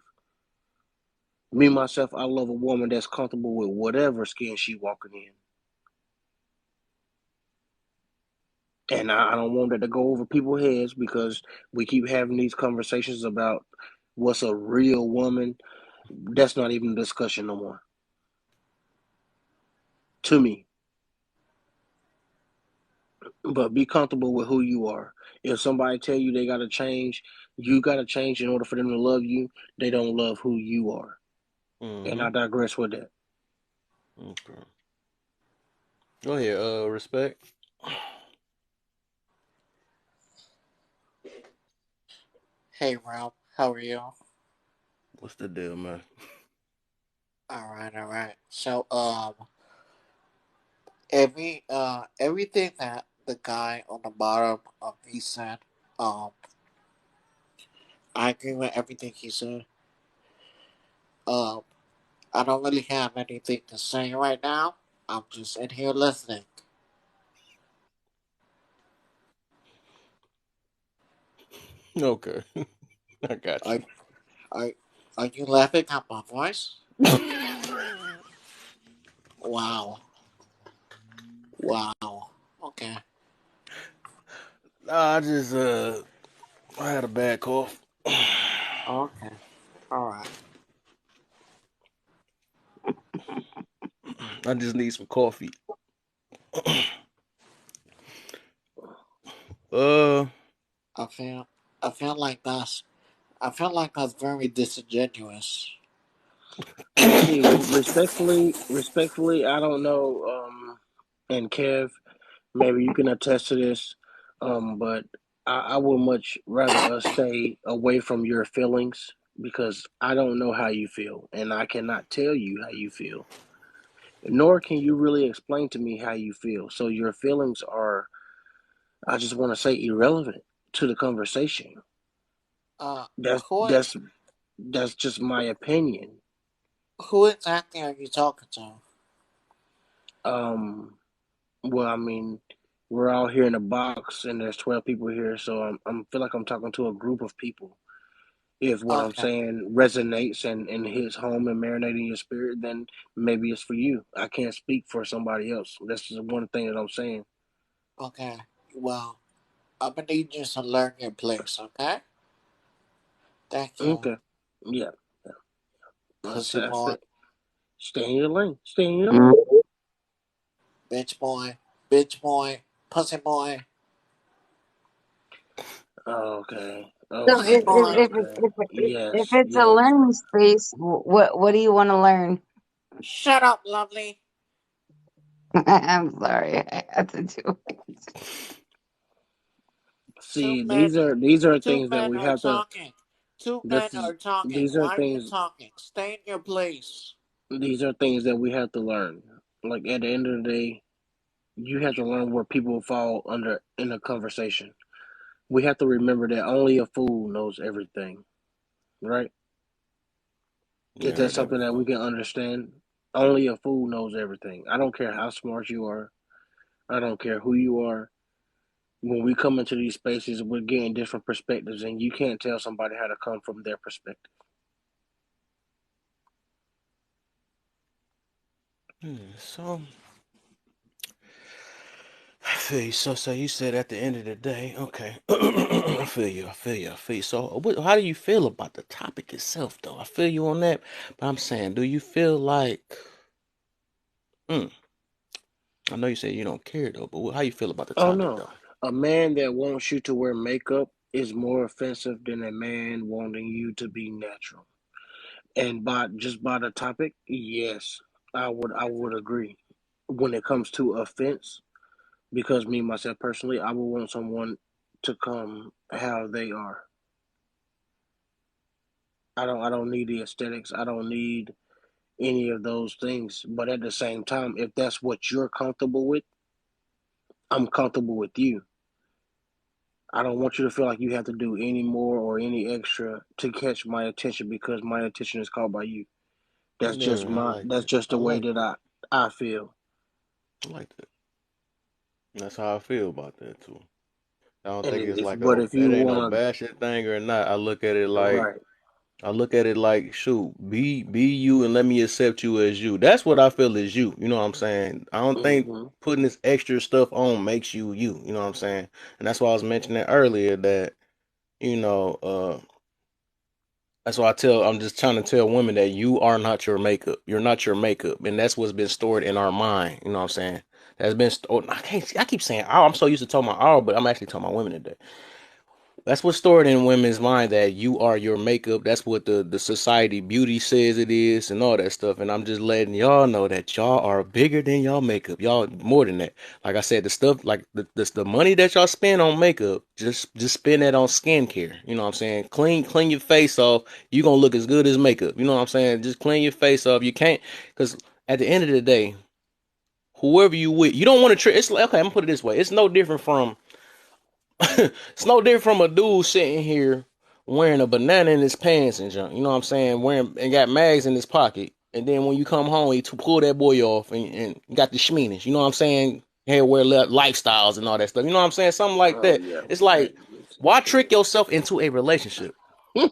Me myself, I love a woman that's comfortable with whatever skin she walking in. And I don't want that to go over people's heads because we keep having these conversations about what's a real woman. That's not even a discussion no more. To me. But be comfortable with who you are. If somebody tell you they gotta change, you gotta change in order for them to love you. They don't love who you are. And Mm-hmm. I digress with that. Okay. Go ahead. Respect. Hey Ralph, how are you? What's the deal, man? All right. So everything that the guy on the bottom of he said, um, I agree with everything he said. Um, I don't really have anything to say right now. I'm just in here listening. Okay, I got Are you. are are you laughing at my voice? Wow, wow. Okay, Nah, I just I had a bad cough. okay, all right. I just need some coffee. Uh, I feel I feel like that's I feel like that's very disingenuous. See, respectfully, I don't know. And Kev, maybe you can attest to this. But I would much rather us stay away from your feelings because I don't know how you feel, and I cannot tell you how you feel. Nor can you really explain to me how you feel. So your feelings are, I just want to say, irrelevant to the conversation. Uh, That's who that's that's just my opinion. who exactly are you talking to? Um, well, I mean, we're all here in a box, and there's 12 people here, so I'm feel like I'm talking to a group of people. If what I'm Okay, saying resonates and hits home and marinating your spirit, then maybe it's for you. I can't speak for somebody else. That's just one thing that I'm saying. okay. Well, I'm gonna need you to learn your place, okay? Thank you, Okay, yeah, yeah. pussy I boy, said, stay in your lane. Stay in your lane. bitch boy, bitch boy, pussy boy, Okay. So pussy Okay. boy. Okay. if Yes. it's a Yes. learning space, what do you want to learn? Shut up, lovely. I'm sorry, I had to do it. Two See, men, these are two things that men we are have to. talking. Two This men is are talking. these are Why are you things. talking? Stay in your place. These are things that we have to learn. Like at the end of the day, you have to learn where people fall under in a conversation. We have to remember that only a fool knows everything. Right? yeah, Is I that heard that something that we before. can understand? Only a fool knows everything. I don't care how smart you are. I don't care who you are. When we come into these spaces, we're getting different perspectives, and you can't tell somebody how to come from their perspective. So I feel you. So you said at the end of the day, okay. I feel you. I feel you. I feel you. So how do you feel about the topic itself, though? I feel you on that, but I'm saying, do you feel like? Mm, I know you say you don't care though, but how you feel about the Oh topic no, though? a man that wants you to wear makeup is more offensive than a man wanting you to be natural. And by the topic, yes, I would agree. When it comes to offense, because me myself personally, I would want someone to come how they are. I don't need the aesthetics. I don't need any of those things. But at the same time, if that's what you're comfortable with, I'm comfortable with you. I don't want you to feel like you have to do any more or any extra to catch my attention because my attention is caught by you. That's just Yeah, I my like that's that. just I the way like that that. I feel. I like that. That's how I feel about that too. I don't And think if, it's if like but a if it you ain't no wanna bashing thing or not. I look at it like right. I look at it like, shoot, be you and let me accept you as you. That's what I feel is you. You know what I'm saying? I don't think Hmm. putting this extra stuff on makes you you. You know what I'm saying? And that's why I was mentioning earlier that you know, that's why I'm just trying to tell women that you are not your makeup. You're not your makeup, and that's what's been stored in our mind. You know what I'm saying? That's been. I can't. I keep saying, "Oh," I'm so used to talking about "our," but I'm actually talking about women today. That's what's stored in women's mind that you are your makeup. That's what the society beauty says it is and all that stuff. And I'm just letting y'all know that y'all are bigger than y'all makeup. Y'all more than that. Like I said, the stuff like the money that y'all spend on makeup, just spend that on skincare. You know what I'm saying? Clean your face off. You gonna look as good as makeup. You know what I'm saying? Just clean your face off. You can't because at the end of the day, whoever you with, you don't want to trick. It's like okay, I'm gonna put it this way. It's no different from it's no different from a dude sitting here wearing a banana in his pants and junk. You know what I'm saying? Wearing and got mags in his pocket. And then when you come home, he to pull that boy off and got the schmeenish. You know what I'm saying? Hair wear lifestyles and all that stuff. You know what I'm saying? Something like Oh that. yeah. It's like, why trick yourself into a relationship?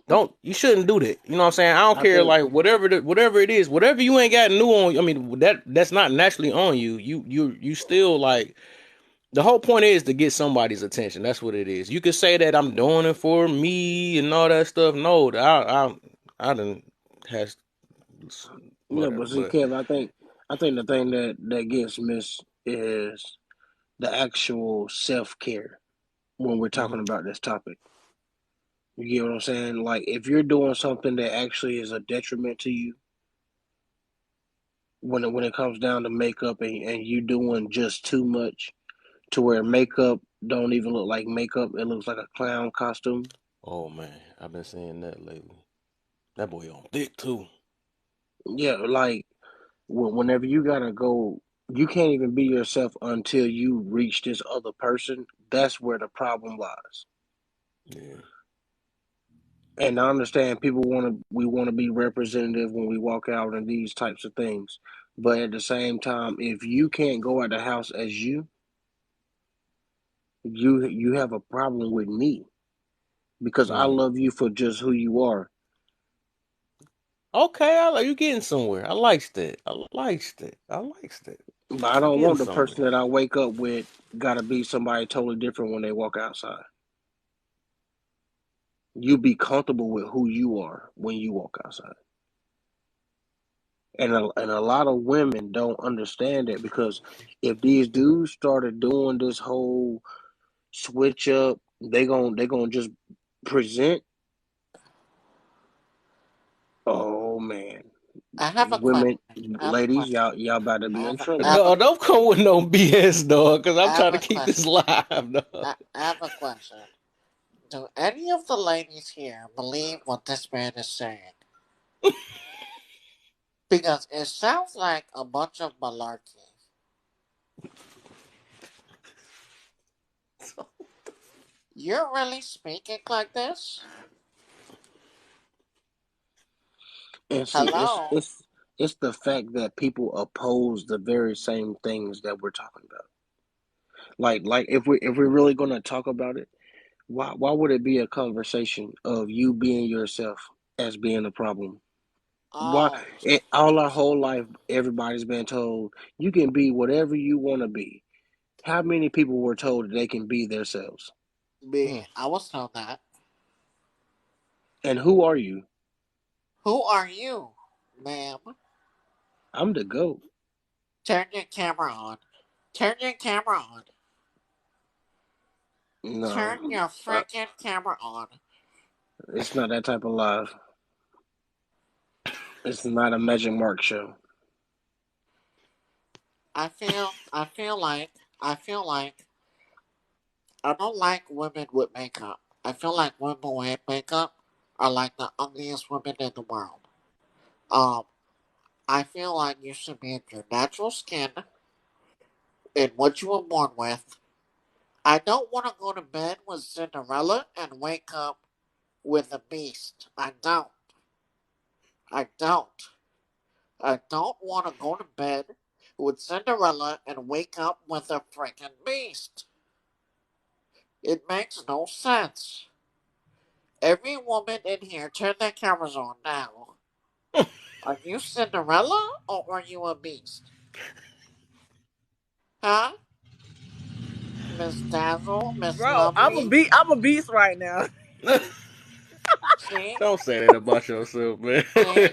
Don't you shouldn't do that. You know what I'm saying? I don't I care think like whatever it is, whatever you ain't got new on. I mean that's not naturally on you. You still like the whole point is to get somebody's attention. That's what it is. You could say that I'm doing it for me and all that stuff. No, I didn't has yeah, whatever. but see, But Kev, I think the thing that gets missed is the actual self care when we're mhm. talking about this topic. You get what I'm saying? Like if you're doing something that actually is a detriment to you when it comes down to makeup and you doing just too much to where makeup don't even look like makeup, it looks like a clown costume. Oh man, I've been seeing that lately. That boy on thick too. Yeah, like whenever you gotta go, you can't even be yourself until you reach this other person. That's where the problem lies. Yeah. And I understand we want to be representative when we walk out and these types of things. But at the same time, if you can't go out the house as you have a problem with me because I Mm. love you for just who you are. Okay, I like you getting somewhere. I likes that. I likes that. I likes that. But I You don't getting want the somewhere. person that I wake up with gotta be somebody totally different when they walk outside. You be comfortable with who you are when you walk outside. And a lot of women don't understand that because if these dudes started doing this whole switch up, they gonna just present. Oh man, I have a question. women, I have a ladies, question. y'all about to I be in have a, I trouble. have a, No, don't come with no BS, dog. Cause I'm I have trying to a keep this question. live, dog. I have a question. Do any of the ladies here believe what this man is saying? Because it sounds like a bunch of malarkey. You're really speaking like this? And see, Hello? it's the fact that people oppose the very same things that we're talking about. Like if we're really gonna talk about it, why would it be a conversation of you being yourself as being a problem? Why Oh, all our whole life everybody's been told you can be whatever you want to be. How many people were told that they can be themselves? Mm. me. I was told that. And who are you? Who are you, ma'am? I'm the GOAT. Turn your camera on. Turn your camera on. Turn No, your uh, freaking camera on. it's not that type of live. It's not a Magic Mark show. I feel like I don't like women with makeup. I feel like women with makeup are like the ugliest women in the world. Um, I feel like you should be in your natural skin in what you were born with. I don't want to go to bed with Cinderella and wake up with a beast. I don't. I don't. I don't want to go to bed with Cinderella and wake up with a freaking beast. It makes no sense. Every woman in here, turn their cameras on now. Are you Cinderella or are you a beast? Huh? Miss Dazzle, Miss Bro, Lovely? I'm a beast right now. See? Don't say that about yourself, man. See?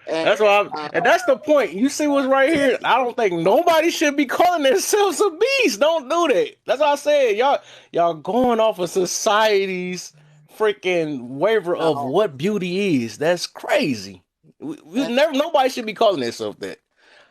And, That's why, uh, and that's the point. You see what's right here? I don't think nobody should be calling themselves a beast. Don't do that. That's what I said. Y'all going off of society's freaking waiver of no. what beauty is. That's crazy. We It's, never. Nobody should be calling themselves that.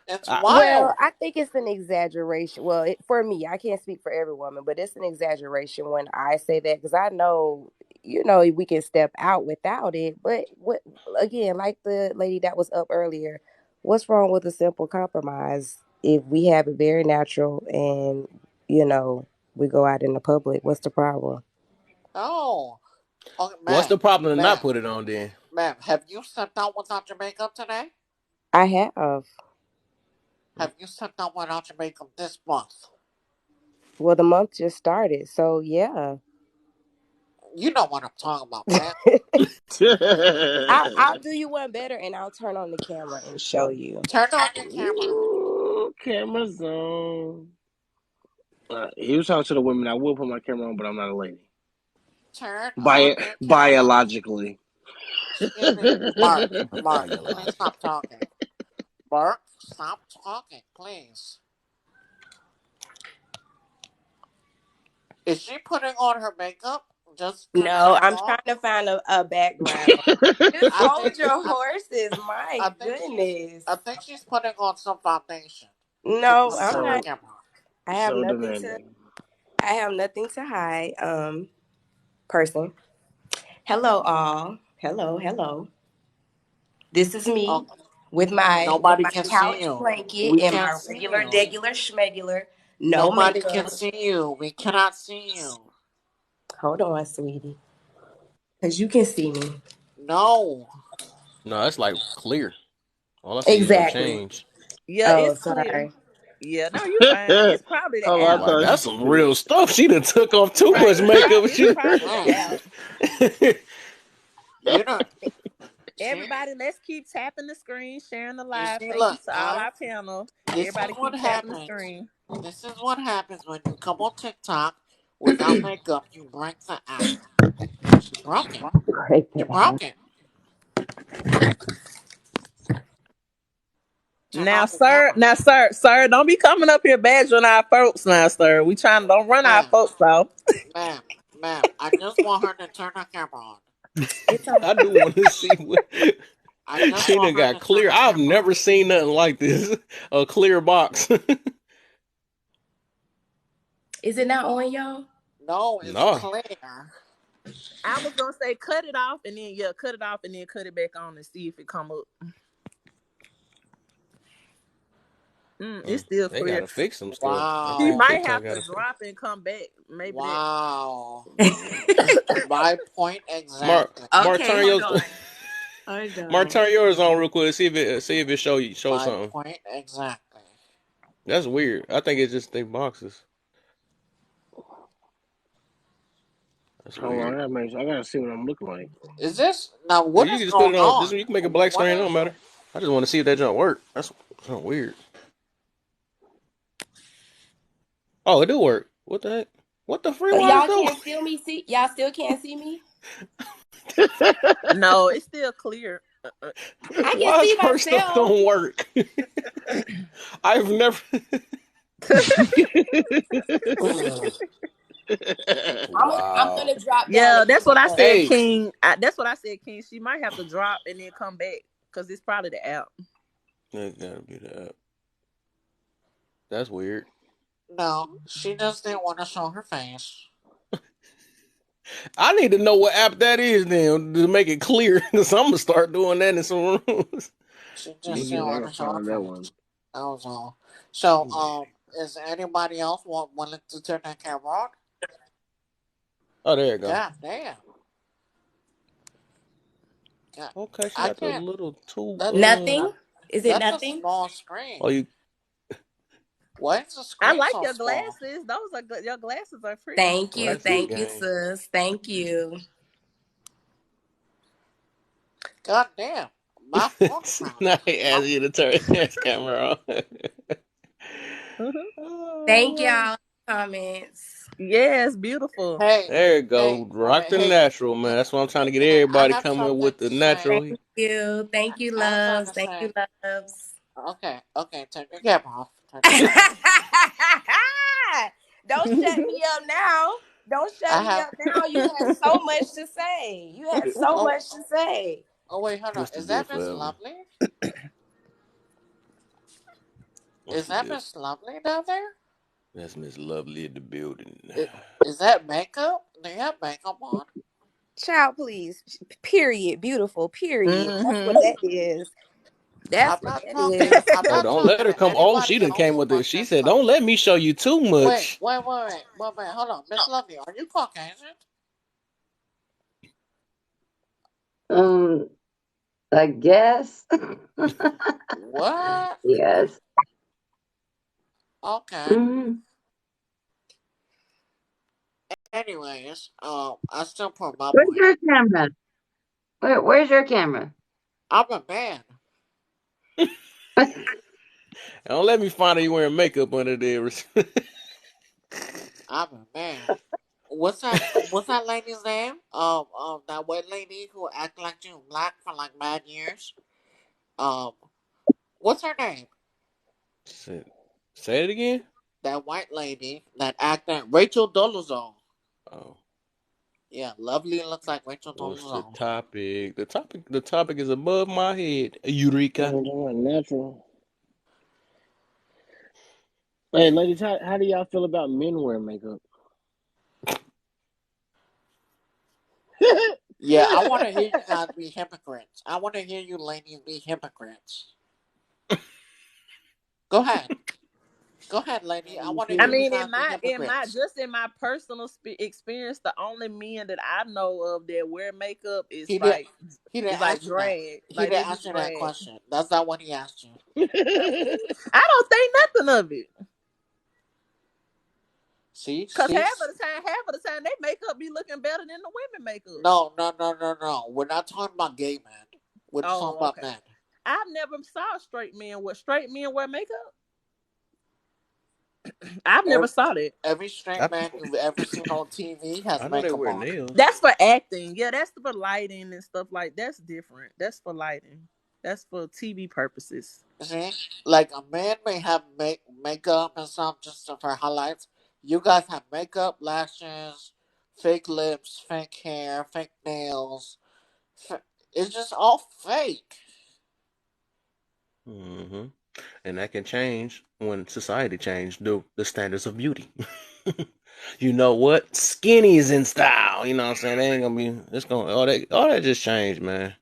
it's I, Well, wild. I think it's an exaggeration. Well, for me, I can't speak for every woman, but it's an exaggeration when I say that because I know, we can step out without it. But what again, like the lady that was up earlier, what's wrong with a simple compromise if we have it very natural and you know we go out in the public? What's the problem? Oh. Okay, what's ma'am. the problem to not Ma'am. put it on then? Ma'am, have you stepped out without your makeup today? I have. Have you stepped out without your makeup this month? Well, the month just started, so yeah. You know what I'm talking about, ma'am. I'll do you one better, and I'll turn on the camera and show you. Turn on your camera. Ooh, camera's on. He was talking to the women. I will put my camera on, but I'm not a lady. Turn on your camera. Biologically. Excuse me. Mark. Mark, please Biological. stop talking. Mark, stop talking, please. Is she putting on her makeup? Just No, confirm I'm all. trying to find a background. Just I think hold your I, horses. My I think she's goodness. I think she's putting on some foundation. No, Now I'm turn her not. so camera on. I have so nothing to. demanding. I have nothing to hide. Person. Hello, all. Hello, hello. This is me Okay. with my Nobody can see couch you. blanket We and can't my see regular, you. degular, schmegular. No Nobody can makeup. see you. We cannot see you. Hold on, sweetie, because you can see me. No. No, that's like clear. All I see is no Exactly. change. Yeah, Oh, it's clear. sorry. Yeah, no, you fine. It's probably the Oh, I'm I app. like, thought that's some real she. stuff. She done took off too Right. much makeup. It's probably the Man. app. You know. See? Everybody, let's keep tapping the screen, sharing the You live. see, Thank you look, to all guys. our panel. This is Everybody what keep tapping the happens. screen. This is what happens when you come on TikTok without makeup. You break the app. She broke it. Break She it broke out. it. Turn Now, on your sir, camera. sir, don't be coming up here badgering our folks now, sir. We trying don't run our Ma'am, folks off. ma'am, ma'am. I just want her to turn her camera on. It's on. I do want to see what I just she want done her got to turn clear. her I've camera on. never seen nothing like this. A clear box. Is it not on, y'all? No, it's No. clear. I was gonna say cut it off and then cut it off and then cut it back on and see if it come up. It's still They clear. gotta fix some stuff. I She think Wow. might TikTok have to gotta fix. drop and come back. Maybe that. Wow. My point exactly. Mark, Okay, turn hold yours. on. Hold Mark, on. turn yours on real quick. See if it show My something. point exactly. That's weird. I think it's just they boxes. That's Hold on, weird. I gotta see what I'm looking like. Is this now? Well, What you is can just put it going on. This on? one you can make a black What screen. It don't is? matter. I just want to see if that junk work. That's kind of weird. Oh, it do work. What the heck? What the free? So Why is y'all that? can't still me see? Y'all still can't see me? No, it's still clear. I can Why is see her stuff myself. don't work? I've never. I'm Wow. gonna drop down Yeah, and that's come what back I up. said, Hey, King. That's what I said, King. She might have to drop and then come back because it's probably the app. that gotta be that. That's weird. No, she just didn't want to show her face. I need to know what app that is then to make it clear, because I'm gonna start doing that in some rooms. She Me just didn't too. I want gotta to show her find that one. face. That was all. So, Man. is anybody else willing to turn their camera on? Oh, there you go. God damn. God. Okay, she I got the can't. little two. That Nothing? that Is it that's a nothing? small screen. Oh, you. Why is the I screen like so your small? glasses. Those are good. Your glasses are pretty. Glasses Thank you, game. sis. Thank you. God damn, my phone crowded. Now he asks you to turn his camera on. Mhm. Thank Oh, y'all. Comments. Yes, beautiful. Hey, there you hey, go. wait a Rock minute. the Hey, natural, man. That's what I'm trying to get hey, I everybody have coming something with the to say. natural. Thank you. Thank you, I have loves. something to Thank you, say. loves. Okay, okay, turn your camera off. Turn your camera off. Don't shut me up now. Don't shut I me have. up now. You had so much to say. You had so Oh, much to say. oh wait, hold on. What's the Is deal that Miss forever? Lovely? What's Is the that deal? Miss Lovely down there? That's Miss Lovely in the building. I- Is that makeup? Do you have makeup on? Child, please. Period. Beautiful. Period. That's what Mm-hmm. that is. That's I'm what not that talking. is. I'm Oh, not don't let talking her to come. Oh, anybody she done came else with it. but She just said, "Don't let Lovely. me show you too Wait, much." wait, wait, wait, wait, wait. Hold on, Miss Lovely. Are you Caucasian? Um, I guess. What? Yes. Okay. Hmm. Anyways, I still put my Where's point. your camera? Where's your camera? I'm a man. Don't let me find her you wearing makeup under there. I'm a man. What's that lady's name? That white lady who act like she was black for like mad years. Um, what's her name? Say it again. That white lady that acted Rachel Dolezal. Oh, Yeah, lovely looks like Rachel what's the Dolezal. topic? The topic is above my head. Eureka. Natural. Hey, ladies, how do y'all feel about men wearing makeup? Yeah, I want to hear you guys be hypocrites. I want to hear you ladies be hypocrites. Go ahead. Go ahead, lady. How I do you want to I hear feel? you mean, guys in be my hypocrites. just in my personal experience, the only men that I know of that wear makeup He did. He is didn't like answer that. drag, He like they didn't do answer that drag. question. That's not what he asked you. I don't think nothing of it, See, cause see. half of the time, they makeup be looking better than the women makeup. No, no, no, no, no. We're not talking about gay men. We're just talking Oh, about okay. men. I've never saw straight men. What straight men wear makeup? I've never Every, saw that. every straight I man you've ever seen on TV has I know they makeup wear on. nails. That's for acting. Yeah, that's for lighting and stuff like that's different. That's for lighting. That's for TV purposes. See, like a man may have makeup and stuff just for highlights. You guys have makeup, lashes, fake lips, fake hair, fake nails. It's just all fake. hmm And that can change when society change the standards of beauty. You know what? Skinny is in style. You know what I'm saying? They ain't gonna be. It's gonna all that just changed, man.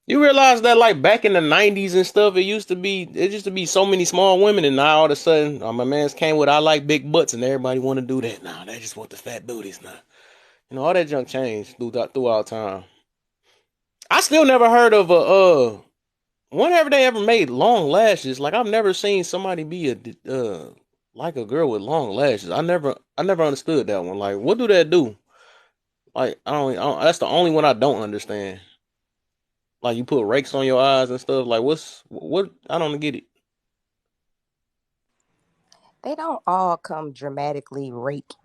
You realize that like back in the '90s and stuff, it used to be so many small women, and now all of a sudden, my man's came with I like big butts, and everybody want to do that. Nah, they just want the fat booties now. You know all that junk changed throughout time. I still never heard of a whenever they ever made long lashes. Like I've never seen somebody be like a girl with long lashes. I never understood that one. Like what do that do? Like I don't that's the only one I don't understand. Like you put rakes on your eyes and stuff. Like what? I don't get it. They don't all come dramatically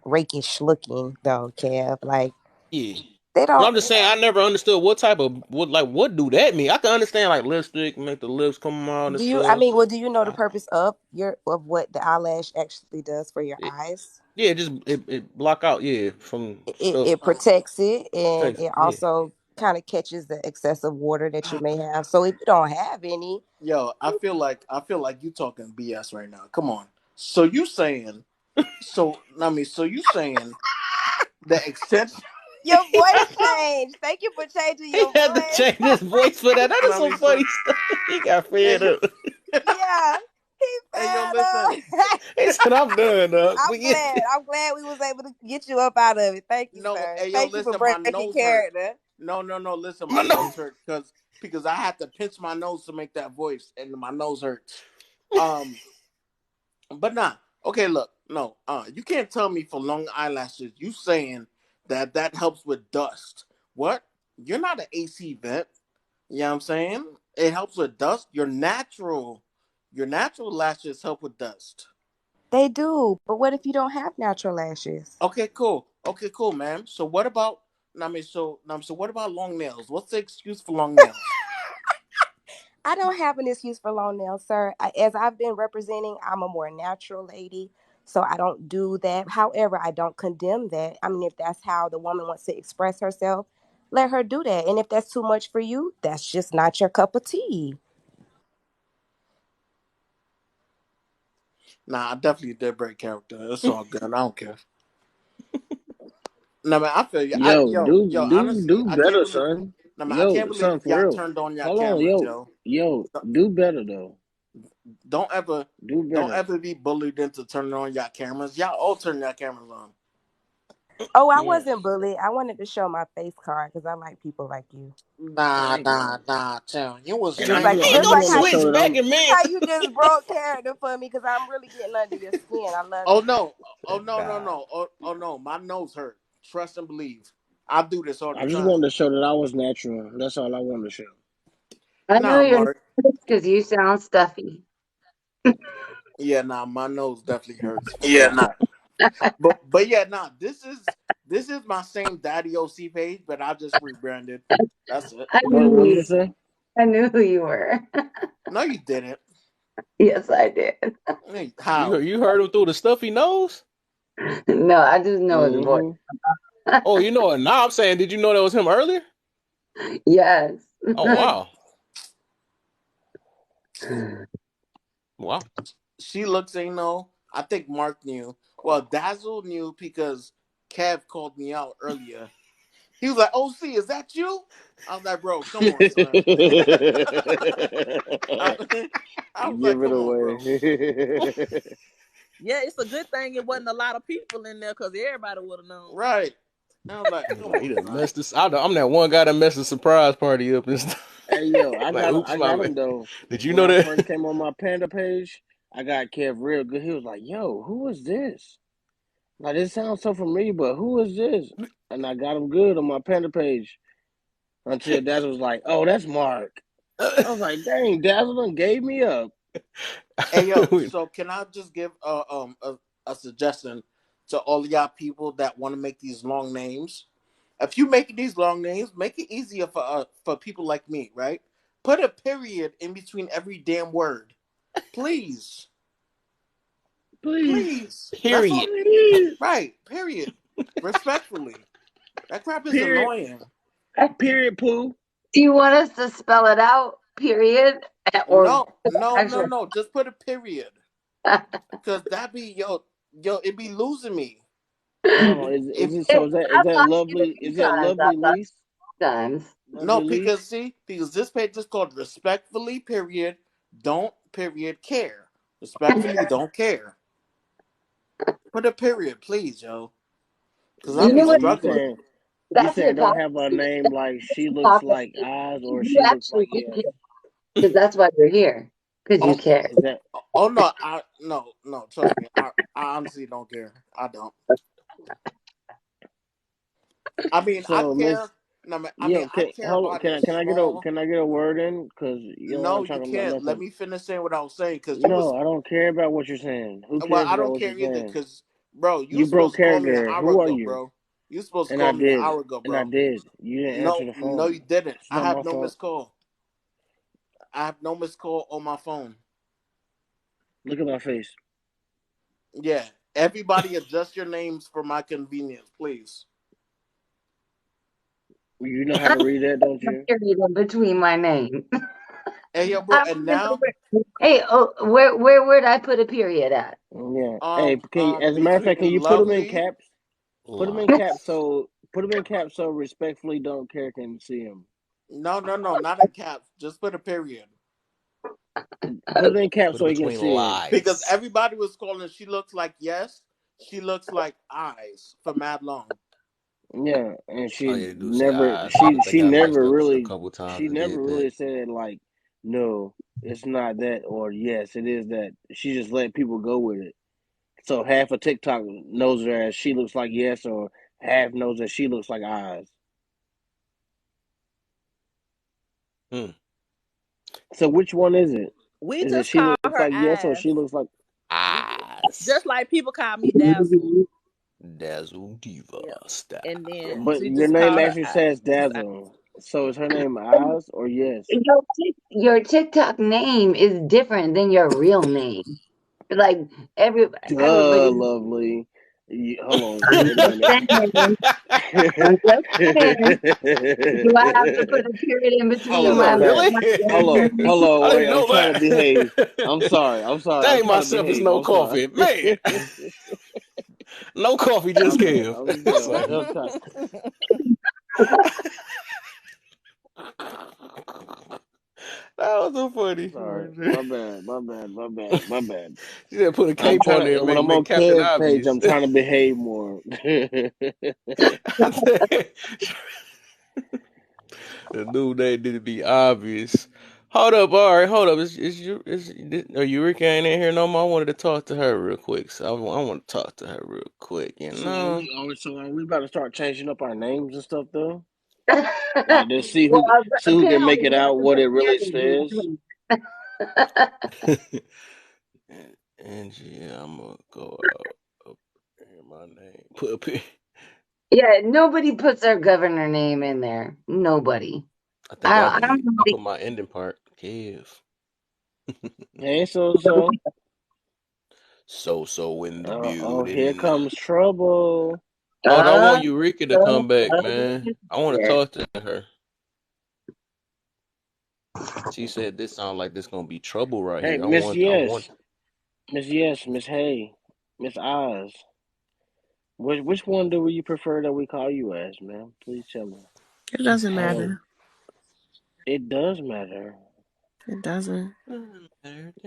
rakish looking though, Kev. Like Yeah. they But don't. I'm just saying I never understood what type of what do that mean? I can understand like lipstick make the lips come out and Do you? I stuff. mean, well, do you know the I, purpose of what the eyelash actually does for your it, eyes? yeah, just it block out from stuff. It protects it, and Protects. it Yeah. also kind of catches the excessive water that you may have. So if you don't have any, Yo, I feel like you talking BS right now. Come on. So you saying so you saying the extension your voice changed. Thank you for changing He your had to voice. change his voice for that. That is some so funny stuff. He got fed hey, up. Yeah, he hey yo fed listen. up. He said, "I'm done, dog." I'm glad. I'm glad we was able to get you up out of it. Thank you, No, sir. hey yo Thank you for listen, my breaking nose hurt. character. No, listen, my My nose. nose hurt because I had to pinch my nose to make that voice and my nose hurts. Um But nah. Okay, look, no, you can't tell me for long eyelashes. You saying that helps with dust? What? You're not an AC vet. You know what I'm saying? It helps with dust. Your natural lashes help with dust. They do, but what if you don't have natural lashes? Okay, cool. Okay, cool, man. So what about? So what about long nails? What's the excuse for long nails? I don't have an excuse for long nails, sir. As I've been representing, I'm a more natural lady, so I don't do that. However, I don't condemn that. I mean, if that's how the woman wants to express herself, let her do that. And if that's too much for you, that's just not your cup of tea. Nah, I definitely did break character. It's all good. I don't care. No man, I feel you. Yo, Yo, honestly, do I can't better, believe. son. No man, I can't Yo, believe son, for y'all real. turned on y'all Hold on, cameras, yo. do better though. Don't ever, Do don't better. ever be bullied into turning on y'all cameras. Y'all all turn y'all cameras on. Oh, I Yeah. wasn't bullied. I wanted to show my face card because I like people like you. Nah, Thank you. nah, nah, Tim. You was And Just I like just I just just like wanted how to you show that I'm just how you just broke character for me because I'm really getting under your skin. I love Oh it. no, oh Good no, no, God. no, oh no. My nose hurt. Trust and believe. I do this all the I just time. wanted to show that I was natural. That's all I wanted to show. I know Nah, you're Mark. nervous because you sound stuffy. Yeah, nah. My nose definitely hurts for Yeah, sure. nah. But yeah, nah. This is my same Daddy OC page, but I just rebranded. That's it. I What knew did you. you say? I knew who you were. No, you didn't. Yes, I did. Hey, You how? you heard him through the stuffy nose? No, I just know his voice. Mm-hmm. Oh, you know it now. I'm saying, did you know that was him earlier? Yes. Oh wow, wow. She looks and I think Mark knew. Well, Dazzle knew because Kev called me out earlier. He was like, "OC, is that you?" I was like, "Bro, come on, son." I, I was like, Give it "Come on, bro." away. Yeah, it's a good thing it wasn't a lot of people in there because everybody would have known. Right. I was like, "Come Like, he on, done son." messed this. I'm that one guy that messed the surprise party up and stuff. Hey yo, Like, oops, I my got man. him though. Did you When know I that? first came on my Panda page, I got Kev real good. He was like, "Yo, who is this? Like, this sounds so familiar, but who is this?" And I got him good on my Panda page until Dazzle was like, "Oh, that's Mark." I was like, "Dang, Dazzle done gave me up." Hey, yo. So can I just give a suggestion to all y'all people that want to make these long names? If you make these long names, make it easier for people like me, right? Put a period in between every damn word, please, Please, please. That's all. Period. please, Right. Period. Respectfully, that crap is period, annoying. period, poo. Do you want us to spell it out, period? Or No, no, no, actual? no. Just put a period, cause that be it be losing me. Hold on, If is it so? I've Is that lost you a lovely? few Is that times. lovely, I've lost Lise? you times. no, Lovely, because Lise. see, because this page is called respectfully period. Don't period care. Respectfully, don't care. Put a period, please, yo. Cause I You be know So what? struggling. you That's saying don't have a hypocrisy. name like she looks like Hypocrisy. eyes or You she looks actually like do yes? care because that's why you're here. Because you Oh, care. Is that oh no, no. Trust me, I honestly don't care. I don't. I mean, I so, care. Miss? No, Yeah, I care hold on. about it small. Can I get a word in? Because you don't No, want to you talk about can't. Let nothing. me finish saying what I was saying because you was No, I don't care about what you're saying. Who well. cares I about don't what you're care either saying? because, bro, you You were supposed broke to call me an character. hour Who are ago, you? bro. You were supposed to And I call me an did. hour ago, And I bro. did. You didn't answer No, the no, phone. you didn't. It's I not have my no fault. missed call. I have no missed call on my phone. Look at my face. Yeah, everybody adjust your names for my convenience, please. You know how to read that, don't A you? period in between my name. Hey, yo, bro, I don't and even know now, where. Hey, oh, where did I put a period at? Yeah. Hey, as a matter of fact, can between you put them in lovely, caps? Lies. Put them in caps so respectfully don't care can see them. no, no, no, not in caps. Just put a period. Put it in caps Put it so you can between see it. Because lies. everybody was calling. She looks like yes. She looks like eyes for mad long. Yeah, and Oh yeah, do say eyes. I think I she got messed never up a really couple times and did really that. said like No, it's not that, or yes, it is that. She just let people go with it. So half of TikTok knows her as she looks like yes, or half knows that she looks like eyes. Hmm. So which one is it? We Is it just she call looks her like yes, or eyes. she looks like Eyes. Just like people call me Dazzle. Dazzle Diva Yeah. And style. then But we your just name call her actually eyes. says Dazzle. So is her name Eyes or Yes? Your TikTok name is different than your real name. Like Duh, everybody, lovely. Hold on, I'm wait a just minute. saying. I'm just saying. Do I have to put a period in Hold between on, Oh, my bad. really? my Hold on, I wait. didn't I'm know trying to behave. that. I'm Dang, trying to myself is behave. no I'm sorry. coffee. Man, no coffee, My just bad. Kev. I'm That's sorry. all. I'm sorry. That was so funny. Sorry. My bad. My bad. You said put a I'm cape trying on there to and when I'm make on Captain Kev's page, Obvious. I'm trying to behave more. The new name need to be obvious. Hold up, all right, hold up. Are Eureka ain't in here no more? I wanted to talk to her real quick. So I want to talk to her real quick, you know? So are we about to start changing up our names and stuff though? well, Like let's see who can make apparently it this out is what a it really period in says. between. Angie, I'm gonna go up here, my name. Put up here. Yeah, nobody puts their governor name in there. Nobody. I think I I don't did. know. I put my ending part. Kev. Hey, so. So in the Oh, here building. comes trouble. Hold on, I Uh, want Eureka to come back, man. I want to talk to her. She said this sounds like this gonna be trouble right Hey, here. Miss I want. Yes, Miss Yes, Miss Hay, Miss Oz. Which one do you prefer that we call you as, man? Please tell me. It doesn't Oh, matter. it does matter. It doesn't.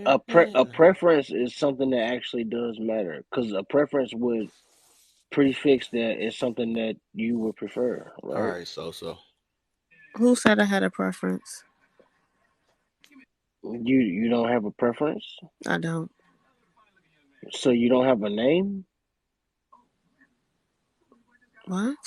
A preference is something that actually does matter because a preference would prefix that it's something that you would prefer, All right? right, so. Who said I had a preference? You don't have a preference, I don't. so you don't have a name. What?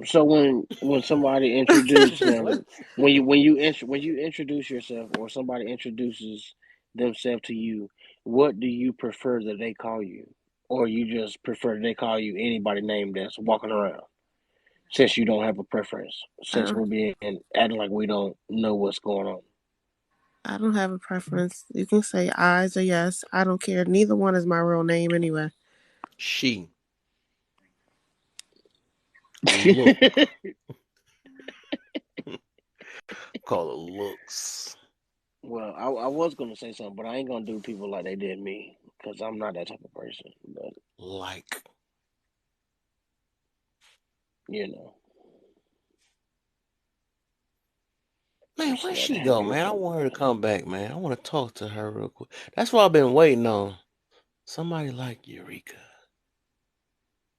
So when somebody introduces them, when you introduce yourself or somebody introduces themselves to you, what do you prefer that they call you, or you just prefer they call you anybody name that's walking around? Since you don't have a preference, since we're being acting like we don't know what's going on. I don't have a preference. You can say eyes or yes. I don't care. Neither one is my real name anyway. She look. Call it looks. Well, I was gonna say something, but I ain't gonna do people like they did me because I'm not that type of person. But Like. you know, Man, just where'd glad to she have go, you man? I up want her to come back, man. I want to talk to her real quick. That's what I've been waiting on. Somebody like Eureka.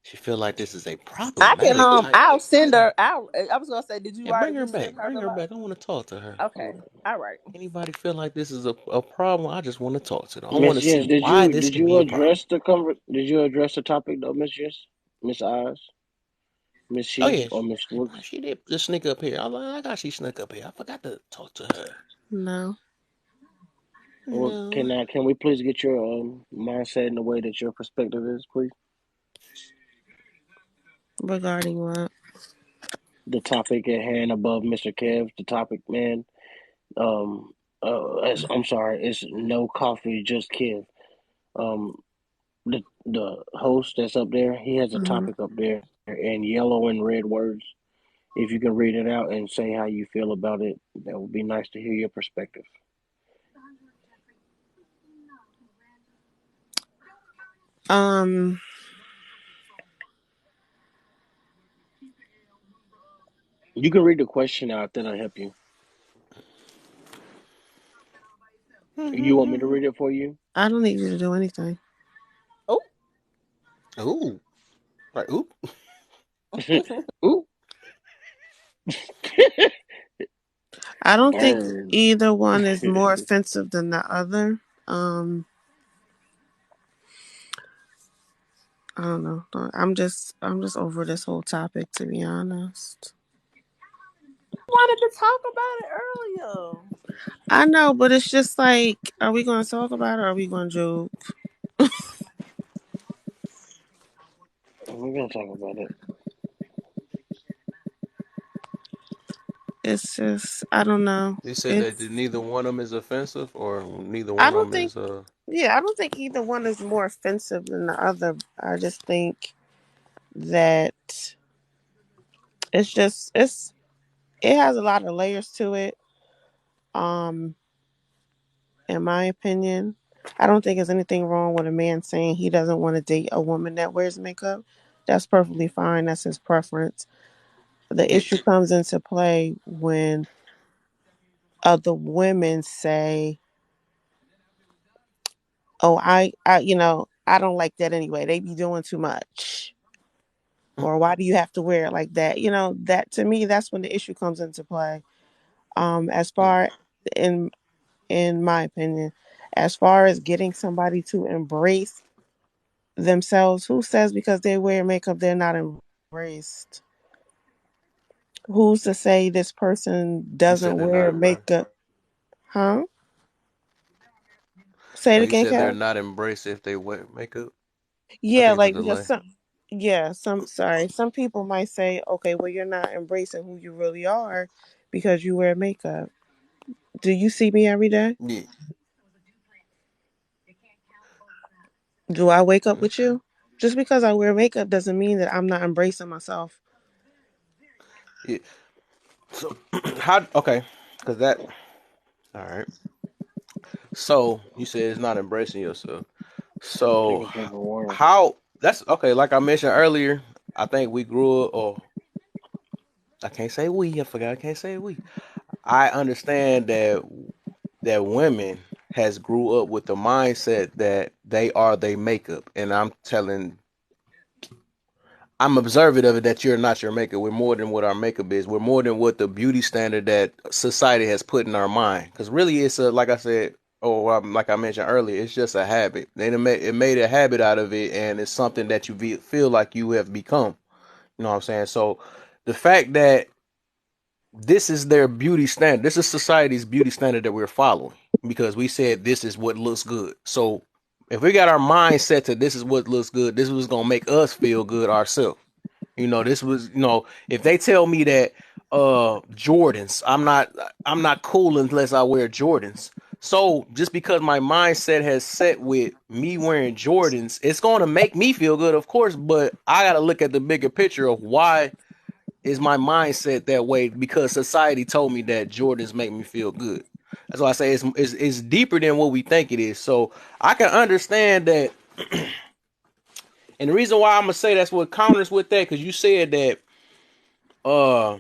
She feel like this is a I can problematic type. I'll send her out. I was gonna say, did you Yeah, bring already her back. send her Bring the her link? back. I want to talk to her. Okay. All right. Anybody feel like this is a problem? I just want to talk to them. I want Miss to see Yes, why this did could you be a problem. address the did you address the topic though, Miss Yes, Miss Eyes, Miss Oh She yeah, or Miss Looks? she did just sneak up here. I got she snuck up here. I forgot to talk to her. No. Well, No. can we please get your mindset in the way that your perspective is, please? Regarding what? The topic at hand above Mr. Kev. The topic, man. Um, I'm sorry, it's no coffee, just Kev. Um, the host that's up there, he has a Hmm. topic up there in yellow and red words. If you can read it out and say how you feel about it, that would be nice to hear your perspective. Um. You can read the question out, that'll help you. You want me to read it for you? I don't need you to do anything. Oh. Ooh. Right. Ooh. Ooh. I don't think Burn. either one is more offensive than the other. Um, I don't know. I'm just over this whole topic, to be honest. Wanted to talk about it earlier. I know, but it's just like, are we going to talk about it or are we going to joke? We're gonna talk about it. It's just, I don't know. You said that It's, neither one of them is offensive, or neither I one of don't them think, is yeah, I don't think either one is more offensive than the other. I just think that it has a lot of layers to it. Um, in my opinion, I don't think there's anything wrong with a man saying he doesn't want to date a woman that wears makeup. That's perfectly fine. That's his preference. The it. issue comes into play when other women say, "Oh, I don't like that anyway. They be doing too much." Or why do you have to wear it like that? That to me, that's when the issue comes into play. As far in in my opinion, as far as getting somebody to embrace themselves, who says because they wear makeup they're not embraced? Who's to say this person You said doesn't they're not wear embraced. makeup? Huh? Say it Oh, you again, said they're Kev. not embraced if they wear makeup. I Yeah, think it's a like because delay. some people might say, okay, well, you're not embracing who you really are because you wear makeup. Do you see me every day? Yeah. Do I wake up with Okay. you? Just because I wear makeup doesn't mean that I'm not embracing myself. Yeah. So how? Okay, because that. All right. So you said it's not embracing yourself. Take So a drink of water. how? That's okay. Like I mentioned earlier, I think we grew up. Or I can't say we. I forgot. I can't say we. I understand that women has grew up with the mindset that they are they makeup, and I'm observant of it that you're not your makeup. We're more than what our makeup is. We're more than what the beauty standard that society has put in our mind. Because really, it's like I said, or like I mentioned earlier, it's just a habit. It made a habit out of it, and it's something that you feel like you have become. You know what I'm saying? So the fact that this is their beauty standard, this is society's beauty standard that we're following because we said this is what looks good. So if we got our mind set to this is what looks good, this was gonna make us feel good ourselves. This was, if they tell me that Jordans, I'm not cool unless I wear Jordans. So just because my mindset has set with me wearing Jordans, it's going to make me feel good, of course, but I got to look at the bigger picture of why is my mindset that way because society told me that Jordans make me feel good. That's why I say it's deeper than what we think it is. So I can understand that. And the reason why I'm gonna say that's what counters with that, because you said that uh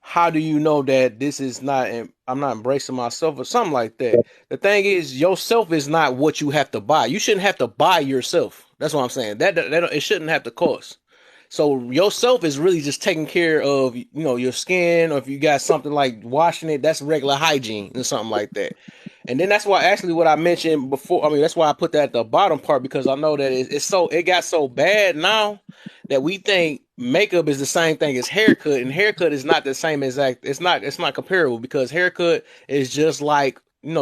how do you know that this is not I'm not embracing myself or something like that. The thing is yourself is not what you have to buy. You shouldn't have to buy yourself. That's what I'm saying. That it shouldn't have to cost. So yourself is really just taking care of your skin, or if you got something like washing it, that's regular hygiene or something like that. And then that's why actually what I mentioned before. I mean, that's why I put that at the bottom part because I know that it got so bad now that we think makeup is the same thing as haircut, and haircut is not the same exact. It's not comparable because haircut is just like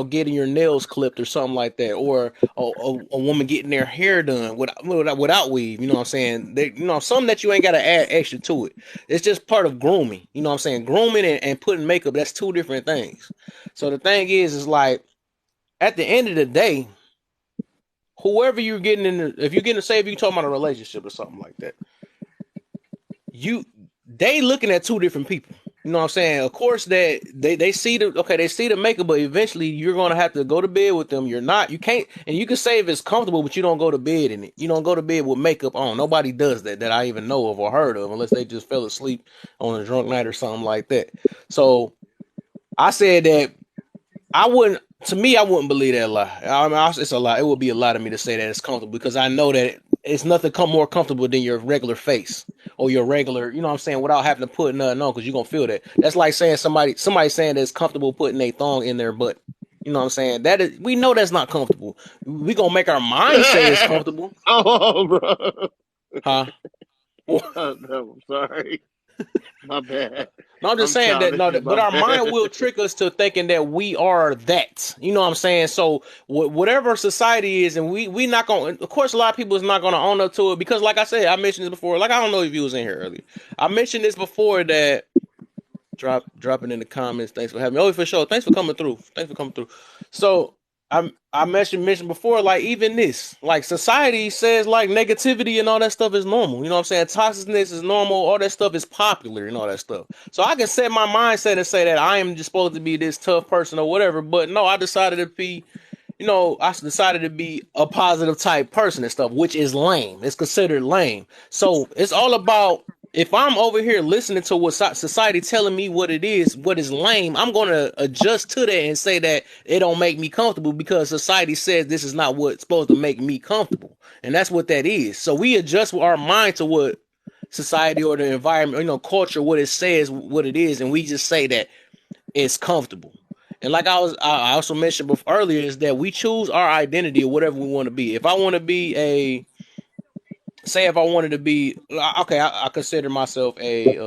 getting your nails clipped or something like that, or a woman getting their hair done without weave. You know what I'm saying? Something that you ain't got to add extra to it. It's just part of grooming. You know what I'm saying? Grooming and putting makeup, that's two different things. So the thing is like at the end of the day, whoever you're getting if you're getting, say, if you're talking about a relationship or something like that, you they looking at two different people. You know what I'm saying? Of course that they see the makeup, but eventually you're gonna have to go to bed with them. You can't, and you can say if it's comfortable, but you don't go to bed in it. You don't go to bed with makeup on. Nobody does that I even know of or heard of, unless they just fell asleep on a drunk night or something like that. So I said that I wouldn't. To me, I wouldn't believe that lie. I mean, it's a lie. It would be a lie to me to say that it's comfortable because I know that it's nothing more comfortable than your regular face or your regular, you know what I'm saying, without having to put nothing on, because you're gonna feel that. That's like saying somebody saying that's comfortable putting a thong in their butt. You know what I'm saying? That is, we know that's not comfortable. We gonna make our mind say it's comfortable, Oh, bro. huh? No, I'm sorry. My bad. No, I'm just I'm saying that childish. no, but My our bad. mind will trick us to thinking that we are that. You know what I'm saying? So whatever society is, and we not gonna. Of course, a lot of people is not gonna own up to it because, like I said, I mentioned this before. Like I don't know if you was in here earlier. I mentioned this before that dropping in the comments. Thanks for having me. Oh, for sure. Thanks for coming through. Thanks for coming through. So I mentioned before, like even this, like society says like negativity and all that stuff is normal. You know what I'm saying? Toxicness is normal, all that stuff is popular and all that stuff. So I can set my mindset and say that I am just supposed to be this tough person or whatever, but no, I decided to be, I decided to be a positive type person and stuff, which is lame. It's considered lame. So it's all about, if I'm over here listening to what society telling me what is lame, I'm gonna adjust to that and say that it don't make me comfortable because society says this is not what's supposed to make me comfortable, and that's what that is. So we adjust our mind to what society or the environment, culture, what it says, what it is, and we just say that it's comfortable. And like I also mentioned before earlier, is that we choose our identity or whatever we want to be. If I want to be say if I wanted to be, okay, I consider myself say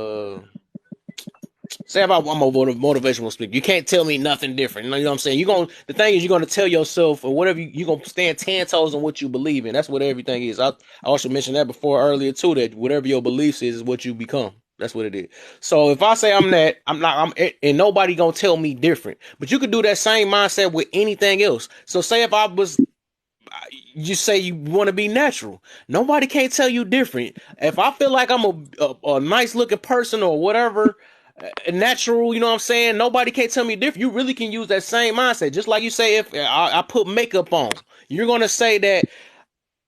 if I'm a motivational speaker. You can't tell me nothing different. You know what I'm saying? The thing is, you're gonna tell yourself or whatever you're gonna stand 10 toes on what you believe in. That's what everything is. I also mentioned that before earlier too. That whatever your beliefs is what you become. That's what it is. So if I say I'm that, I'm not. And nobody gonna tell me different. But you could do that same mindset with anything else. So say if I was, you say you want to be natural. Nobody can't tell you different. If I feel like I'm a nice looking person or whatever, natural, you know what I'm saying? Nobody can't tell me different. You really can use that same mindset. Just like you say, if I put makeup on, you're gonna say that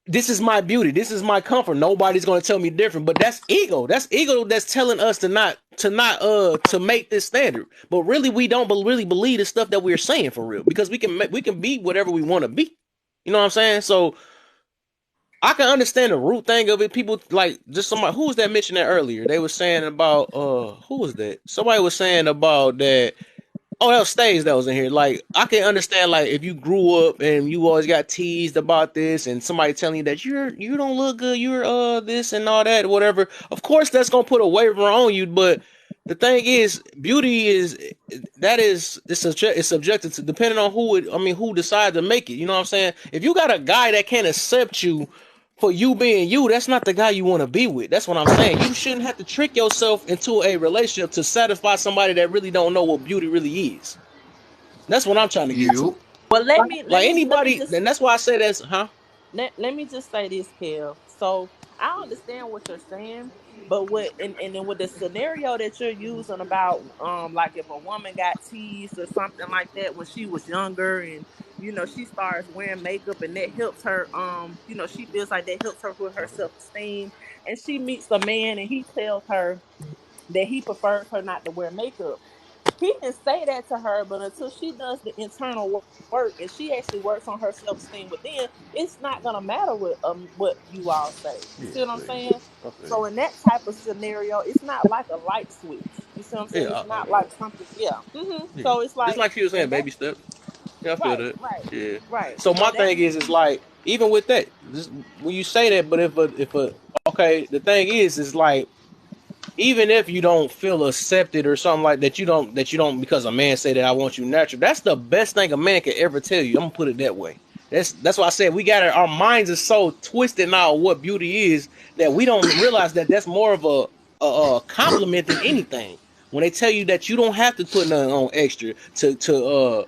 this is my beauty, this is my comfort. Nobody's gonna tell me different. But that's ego. That's ego that's telling us to make this standard. But really, we don't really believe the stuff that we're saying for real because we can be whatever we want to be. You know what I'm saying? So I can understand the root thing of it. People like just somebody who was that mentioned that earlier. They were saying about who was that? Somebody was saying about that. Oh, that was Stays that was in here. Like, I can understand, like, if you grew up and you always got teased about this, and somebody telling you that you don't look good, you're this and all that, whatever. Of course, that's gonna put a waiver on you. But the thing is, beauty is it's subjective to depending on who decides to make it. You know what I'm saying? If you got a guy that can't accept you for you being you, that's not the guy you want to be with. That's what I'm saying. You shouldn't have to trick yourself into a relationship to satisfy somebody that really don't know what beauty really is. That's what I'm trying to get to. You. Well, Like anybody, and that's why I say that's let me just say this, Kev. So I understand what you're saying, but and then with the scenario that you're using about like if a woman got teased or something like that when she was younger and she starts wearing makeup and that helps her she feels like that helps her with her self-esteem, and she meets a man and he tells her that he prefers her not to wear makeup. He can say that to her, but until she does the internal work and she actually works on her self esteem within, it's not gonna matter what you all say. You yeah, see what I'm saying? okay, So in that type of scenario, it's not like a light switch. You see what I'm saying? yeah, It's not okay, like something. Yeah. yeah. So it's Just like, like she was saying, and that baby steps. Yeah, I feel right, that. right, Yeah. right. So So my that thing is like even with that, when you say that, but if a okay, the thing is like even if you don't feel accepted or something like that, you don't because a man say that I want you natural. That's the best thing a man can ever tell you. I'm gonna put it that way. That's why I said we got our minds are so twisted now what beauty is that we don't realize that that's more of a compliment than anything. When they tell you that you don't have to put nothing on extra to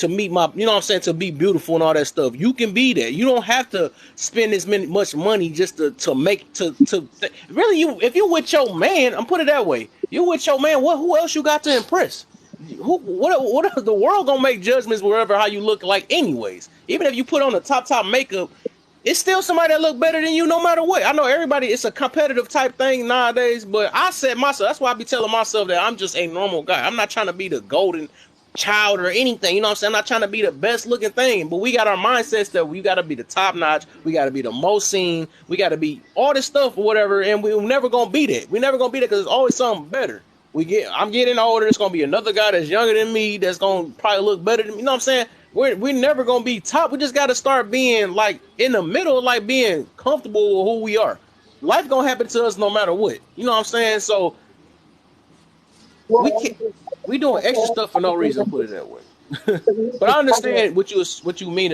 meet my, you know what I'm saying, to be beautiful and all that stuff. You can be that. You don't have to spend much money just to make really, you if you with your man, I'm put it that way. You with your man, who else you got to impress? What the world gonna make judgments wherever how you look like anyways. Even if you put on the top makeup, it's still somebody that look better than you no matter what. I know everybody, it's a competitive type thing nowadays, but I said myself, that's why I be telling myself that I'm just a normal guy. I'm not trying to be the golden. child or anything. You know what I'm saying? I'm not trying to be the best looking thing, but we got our mindsets that we got to be the top notch. We got to be the most seen. We got to be all this stuff or whatever, and we're never gonna beat it. We're never gonna beat it because there's always something better. I'm getting older. It's gonna be another guy that's younger than me that's gonna probably look better than me. You know what I'm saying? We're never gonna be top. We just got to start being like in the middle, like being comfortable with who we are. Life gonna happen to us no matter what. You know what I'm saying? So we Well, can't. We doing extra stuff for no reason. Put it that way. But I understand what you mean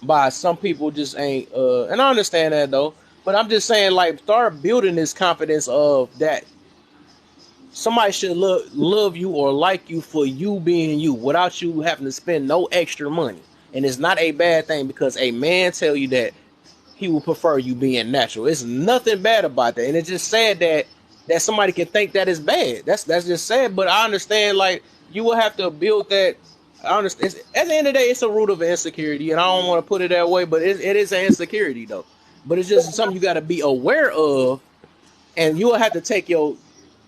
by some people just ain't and I understand that though. But I'm just saying like start building this confidence of that somebody should love you or like you for you being you without you having to spend no extra money. And it's not a bad thing because a man tell you that he would prefer you being natural. It's nothing bad about that, and it's just sad that somebody can think that is bad. That's just sad. But I understand, like you will have to build that. I understand. At the end of the day, it's a root of insecurity, and I don't want to put it that way, but it is an insecurity though. But it's just something you got to be aware of, and you will have to take your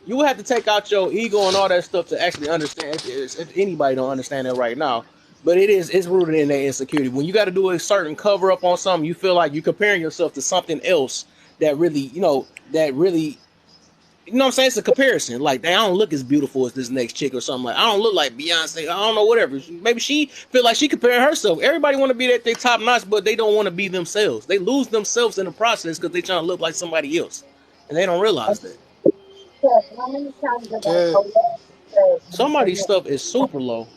you will have to take out your ego and all that stuff to actually understand. If anybody don't understand that right now, but it's rooted in that insecurity. When you got to do a certain cover up on something, you feel like you're comparing yourself to something else that really, that really, what I'm saying? It's a comparison. Like, they I don't look as beautiful as this next chick or something. Like, I don't look like Beyonce. I don't know, whatever. Maybe she feel like she comparing herself. Everybody want to be at their top notch, but they don't want to be themselves. They lose themselves in the process because they trying to look like somebody else, and they don't realize that. how many times have I Yeah. told you Somebody's stuff is super low.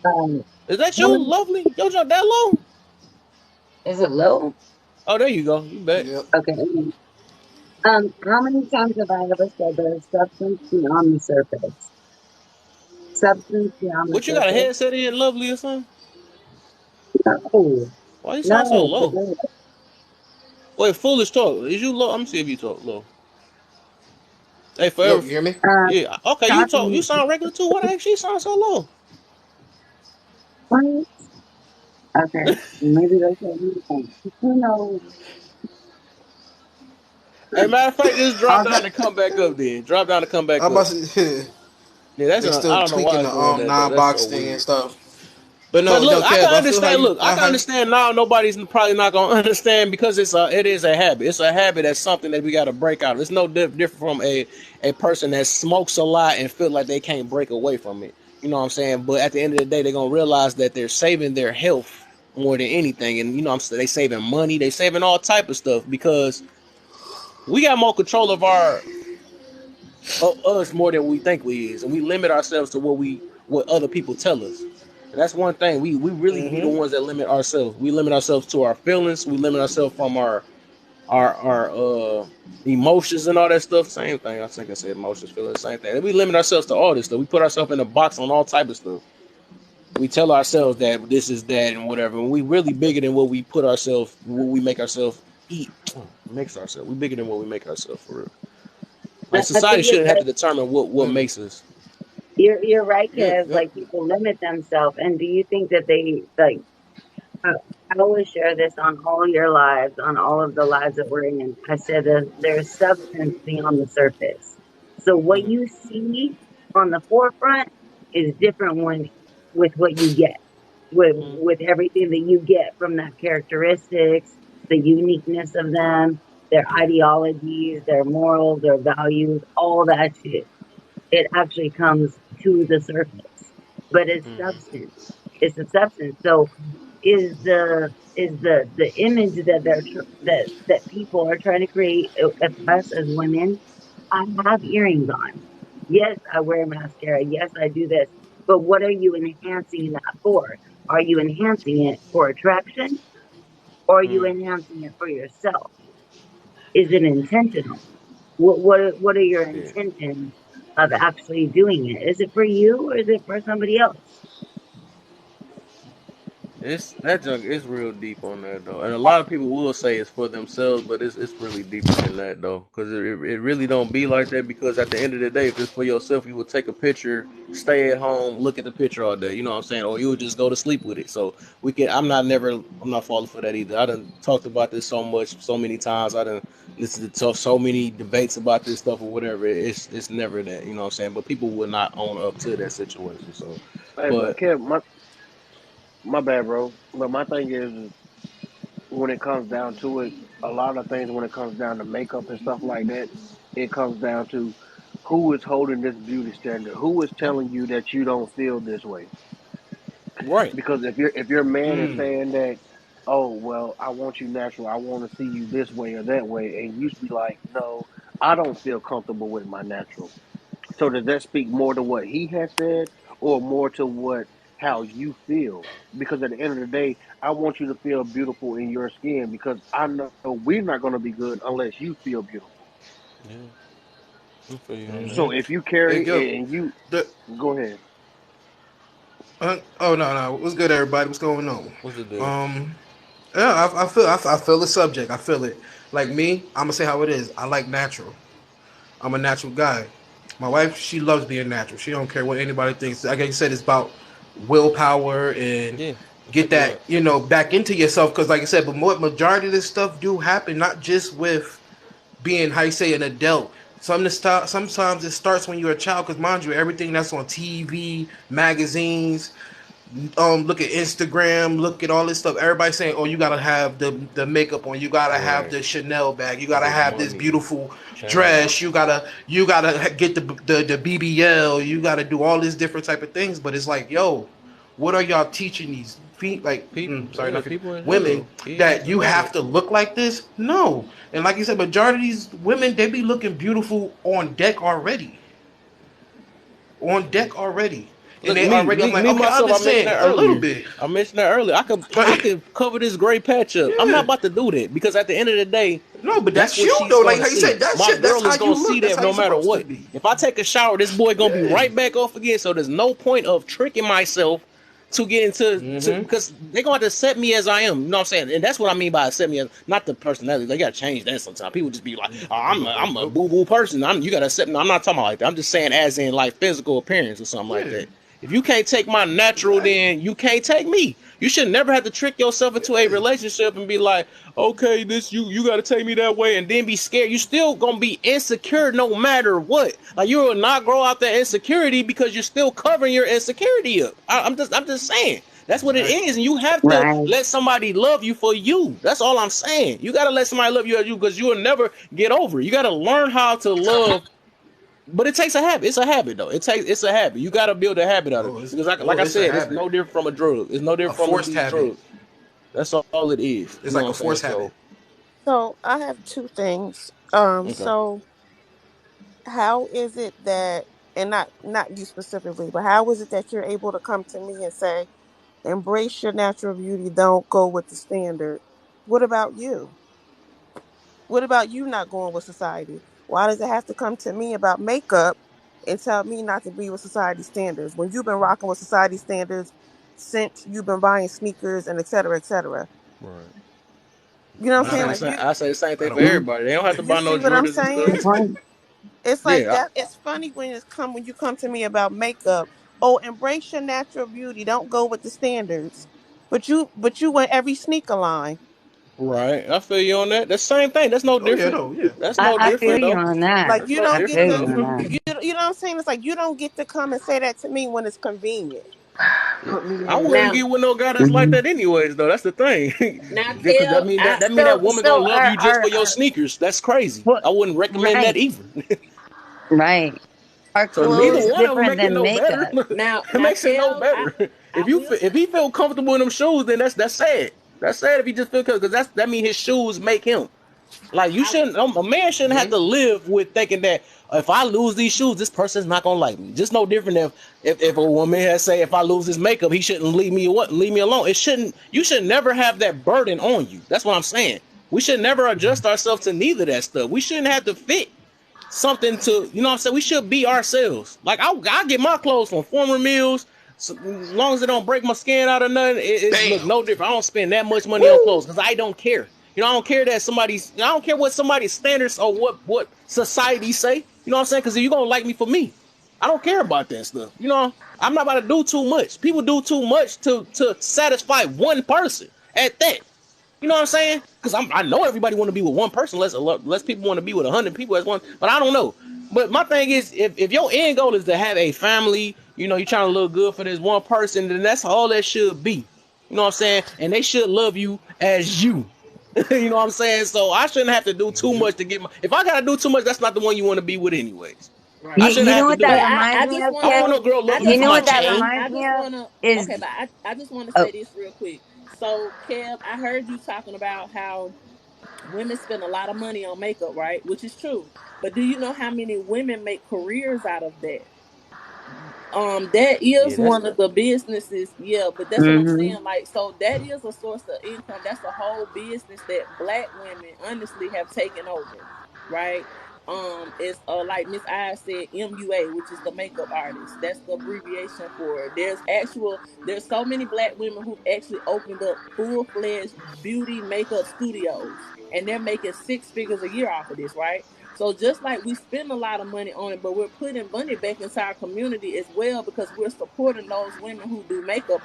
um, Is that how you, many, lovely? Yo, jump that low? is it low? Oh, there you go. You bet. Yep. Okay. How many times have I ever said there's substance beyond the surface? Substance beyond the What you got a surface? headset in, lovely or something? No, Why you sound so no, for low? real. Wait, foolish talk. Is you low? Let me see if you talk low. Hey, Yo, forever. you hear me? Um, Yeah. Okay, you talk. You talking, sound regular too. Why the heck she sound so low? what? Okay, maybe that's what you think. Who knows? Hey, matter of fact, just drop I'll down just, and come back up. Then drop down and come back I'm up. about to. Yeah, that's They still I don't know why tweaking it's the doing that though. That's non-box so thing and weird. stuff. But But no, look, no, I can Kev, I feel how understand. you. Look, I can understand now. Nobody's probably not gonna understand because it is a habit. It's a habit. That's something that we got to break out. It's no different from a person that smokes a lot and feel like they can't break away from it. You know what I'm saying? But at the end of the day, they're gonna realize that they're saving their health more than anything. And what I'm saying, they saving money. They saving all type of stuff because we got more control of us more than we think we is, and we limit ourselves to what other people tell us. And that's one thing we really be the Mm-hmm. ones that limit ourselves. We limit ourselves to our feelings. We limit ourselves from our emotions and all that stuff. Same thing. I think I said emotions, feelings, same thing. And we limit ourselves to all this stuff. We put ourselves in a box on all type of stuff. We tell ourselves that this is that and whatever. And we really bigger than what we put ourselves, what we make ourselves eat. Makes ourselves. We bigger than what we make ourselves for real. Like I society think you're shouldn't have to right. determine what Mm. makes us. You're right, Yep. Kev. Yep. Like people limit themselves, and do you think that they like? I I always share this on all your lives, on all of the lives that we're in. I said that there's substance beyond the surface. So what Mm-hmm. you see on the forefront is different with what you get, Mm, with everything that you get from that characteristics, the uniqueness of them, their Yeah. ideologies, their morals, their values, all that shit. It actually comes to the surface, but it's mm, substance. It's a substance. So is the image that that people are trying to create of us as women. I have earrings on. Yes, I wear mascara. Yes, I do this. But what are you enhancing that for? Are you enhancing it for attraction, or are you mm. enhancing it for yourself? Is it intentional? What are your Yeah. intentions of actually doing it? Is it for you or is it for somebody else? It's that junk is real deep on that though, and a lot of people will say it's for themselves, but it's really deeper than that though, because it really don't be like that. Because at the end of the day, if it's for yourself, you would take a picture, stay at home, look at the picture all day. You know what I'm saying? Or you would just go to sleep with it. So we can. I'm not falling for that either. I done talked about this so much, so many times. I done listened to so many debates about this stuff or whatever. It's never that. You know what I'm saying? But people would not own up to that situation. So, Hey, but but Kev, my bad, bro. But my thing is when it comes down to it, a lot of things when it comes down to makeup and stuff like that, it comes down to who is holding this beauty standard, who is telling you that you don't feel this way. right. Because if your man is Mm. saying that, oh well, I want you natural, I want to see you this way or that way, and you be like, no, I don't feel comfortable with my natural. So does that speak more to what he has said, or more to what how you feel? Because at the end of the day, I want you to feel beautiful in your skin because I know we're not going to be good unless you feel beautiful. Yeah, I feel you on that. Mm-hmm. So if you Hey, yo, carry and you the go ahead, oh no, what's good, everybody? What's going on? What's the deal? Um, yeah, I feel the subject. I feel it. Like me, I'm gonna say how it is. I like natural. I'm a natural guy. My wife, she loves being natural. She don't care what anybody thinks. Like I said, it's about willpower and Yeah, it get take a that lot. back into yourself. Because like I said, but more majority of this stuff do happen not just with being how you say an adult. Sometimes it starts when you're a child. Because mind you, everything that's on TV, magazines, look at Instagram, look at all this stuff. Everybody's saying, "Oh, you gotta have the makeup on. You gotta have Right. the Chanel bag. You gotta The have this money, beautiful chain. dress. You gotta get the BBL. You gotta do all these different type of things." But it's like, yo, what are y'all teaching these People, sorry, yeah, not people in women general, kids that and you all have that. to look like this? No. And like you said, majority of these women they be looking beautiful on deck already. On deck already. And Look, they already, I'm like, me okay, I myself. I mentioned understand that a little earlier. bit. I mentioned that earlier. But I could cover this gray patch up. I'm not yeah. about to do that because at the end of the day, No, but that's that's what you she's though. Like gonna how you see. said, that My shit. That's girl how is you gonna see look. That's that how no you matter supposed to what. be. If I take a shower, this boy gonna be Yeah. right back off again. So there's no point of tricking myself to get into Mm-hmm. because they're going to accept me as I am. You know what I'm saying? And that's what I mean by accept me as not the personality. They got to change that sometimes. People just be like, oh, I'm a Nope. boo boo person. You got to accept me. I'm not talking about like that. I'm just saying as in like physical appearance or something like Yeah. that. If you can't take my natural, Exactly. then you can't take me. You should never have to trick yourself into a Yeah. relationship and be like, okay, this you got to take me that way, and then be scared. You still gonna be insecure no matter what. Like you will not grow out that insecurity because you're still covering your insecurity up. I'm just saying. That's what it Exactly. is, and you have to Right. let somebody love you for you. That's all I'm saying. You gotta let somebody love you as you because you will never get over it. You gotta learn how to love, but it takes a habit. It's a habit though. It's a habit. You gotta build a habit out of it because like I It's a said, it's habit, no different from a drug. It's no a different from forced these habit. drugs. That's all it is. It's You know like what a I'm saying? forced habit. So So I have two things. okay. So how is it that, and not you specifically, but how is it that you're able to come to me and say, embrace your natural beauty, don't go with the standard? What about you? What about you not going with society? Why does it have to come to me about makeup and tell me not to be with society standards when you've been rocking with society standards since you've been buying sneakers and et cetera, et cetera? Right. You know what I'm I saying? don't. I say the same I thing for don't. Mm, everybody. They don't have to You buy no see what I'm Jordans and stuff. saying? right. It's like Yeah, that. It's funny when you come to me about makeup. Oh, embrace your natural beauty. Don't go with the standards. But you went every sneaker line. right. I feel you on that. That's the same thing. That's no Oh yeah, different. no, yeah. That's no I feel different you though. on that. Like That's you no don't I get feel different to. you though. on that. You know what I'm saying? It's like you don't get to come and say that to me when it's convenient. Put me I in. wouldn't Now, get with no guy that's like Hmm. that anyways though. That's the thing. now, Because Kev, that mean that woman gonna So love you just for your sneakers. That's crazy. what? I wouldn't recommend that Right, either. right. Are So neither clothes one of them different make it than no better. makeup? It makes it no Kev, better. I will If he feel comfortable in them shoes, then that's sad. That's sad if he just feel because that mean his shoes make him. Like you I, shouldn't, a man shouldn't have mhm. to live with thinking that if I lose these shoes, this person's not gonna like me. Just no different if a woman has say if I lose this makeup, he shouldn't leave me alone. It shouldn't. You should never have that burden on you. That's what I'm saying. We should never adjust ourselves to neither of that stuff. We shouldn't have to fit something to, you know what I'm saying? We should be ourselves. Like I get my clothes from Former Mills. So, as long as it don't break my skin out or nothing, it's look Damn. no different. I don't spend that much money on Woo! clothes because I don't care. You know, I don't care that somebody's. I don't care what somebody's standards or what society say. You know what I'm saying? Because you gonna like me for me. I don't care about that stuff. You know, I'm not about to do too much. People do too much to satisfy one person at that. You know what I'm saying? Because I know everybody want to be with one person. Less people want to be with 100 people as one. But I don't know. But my thing is, if your end goal is to have a family, you know, you're trying to look good for this one person, then that's all that should be. You know what I'm saying? And they should love you as you. You know what I'm saying? So I shouldn't have to do too much to get my. If I gotta do too much, that's not the one you want to be with, anyways. I Right. shouldn't You know have to what that do. But reminds I me just of, I don't wanna want Kev? no girl I love me You just for know my what wanna that I, chain. I reminds me just of wanna is, okay, but I just wanna oh, say this real quick. So Kev, I heard you talking about how women spend a lot of money on makeup, right? Which is true. But do you know how many women make careers out of that? That Yeah, is that's one of the businesses. Yeah, but that's what I'm hmm saying. Like, so that is a source of income. That's a whole business that black women honestly have taken over, right? It's like Miss I said, MUA, which is the makeup artist. That's the abbreviation for it. There's so many black women who've actually opened up full-fledged beauty makeup studios, and they're making six figures a year off of this, right? So just like we spend a lot of money on it, but we're putting money back into our community as well because we're supporting those women who do makeup.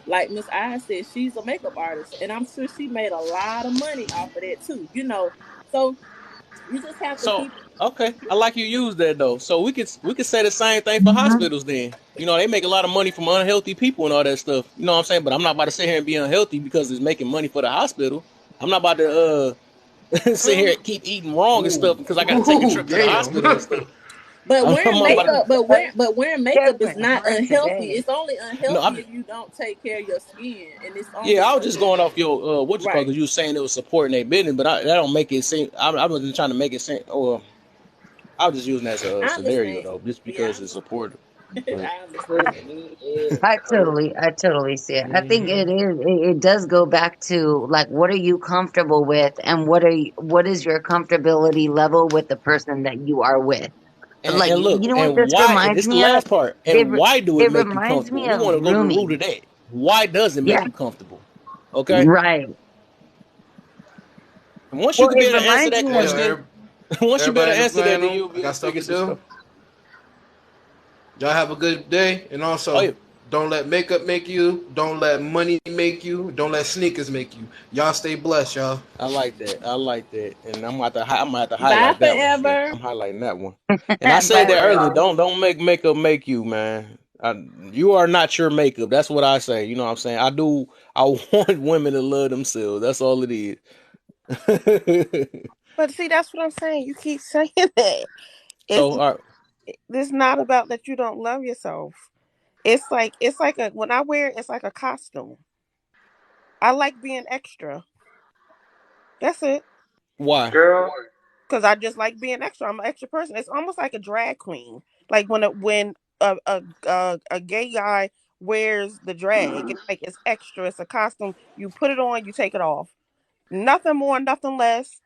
Like Miss I said, she's a makeup artist, and I'm sure she made a lot of money off of that too. So you just have to so keep. okay. I like you use that though. So we could say the same thing for hmm hospitals then. You know, they make a lot of money from unhealthy people and all that stuff. You know what I'm saying? But I'm not about to sit here and be unhealthy because it's making money for the hospital. I'm not about to sit here Mhm. and keep eating wrong and stuff Ooh. because I got to take a Ooh, trip to the damn. hospital and stuff. But I'm wearing not about Damn, to. makeup, but wearing Kev makeup is went not hard unhealthy. today. It's only No, unhealthy I'm. if you don't take care of your skin, and it's Yeah, only I was just going off your what you call right. because you were saying it was supporting their business, but that don't make it seem. I wasn't trying to make it seem. Or I was just using that as a I scenario understand. though, just Yeah, because it's supportive. But I understand. I totally see it. I think Hmm. it does go back to like, what are you comfortable with, and what is your comfortability level with the person that you are with? Like, and look you know what and this why and reminds it's the me of? last part. It And why do it it make you reminds comfortable? me We of want to go to the root of grooming. that. Why does it make Yeah, you comfortable? Okay. right. And once you Well, can be it able to answer reminds that me Hey, of yo, question, once you everybody better in the answer that, then panel, you'll I be able got to stuff figure to some stuff. do. Y'all have a good day. And Oh also, yeah, don't let makeup make you. Don't let money make you. Don't let sneakers make you. Y'all stay blessed, y'all. I like that. I like that, and I'm gonna have to Bye highlight that one. Yeah, forever. I'm highlighting that one. And I said bye that earlier. forever. Don't make makeup make you, man. You are not your makeup. That's what I say. You know what I'm saying? I do. I want women to love themselves. That's all it is. But see, that's what I'm saying. You keep saying that. It's So, it's not about that you don't love yourself. It's like a when I wear it, it's like a costume. I like being extra. That's it. why? Because I just like being extra. I'm an extra person. It's almost like a drag queen. Like when a gay guy wears the drag, it's like it's extra. It's a costume. You put it on, you take it off. Nothing more, nothing less.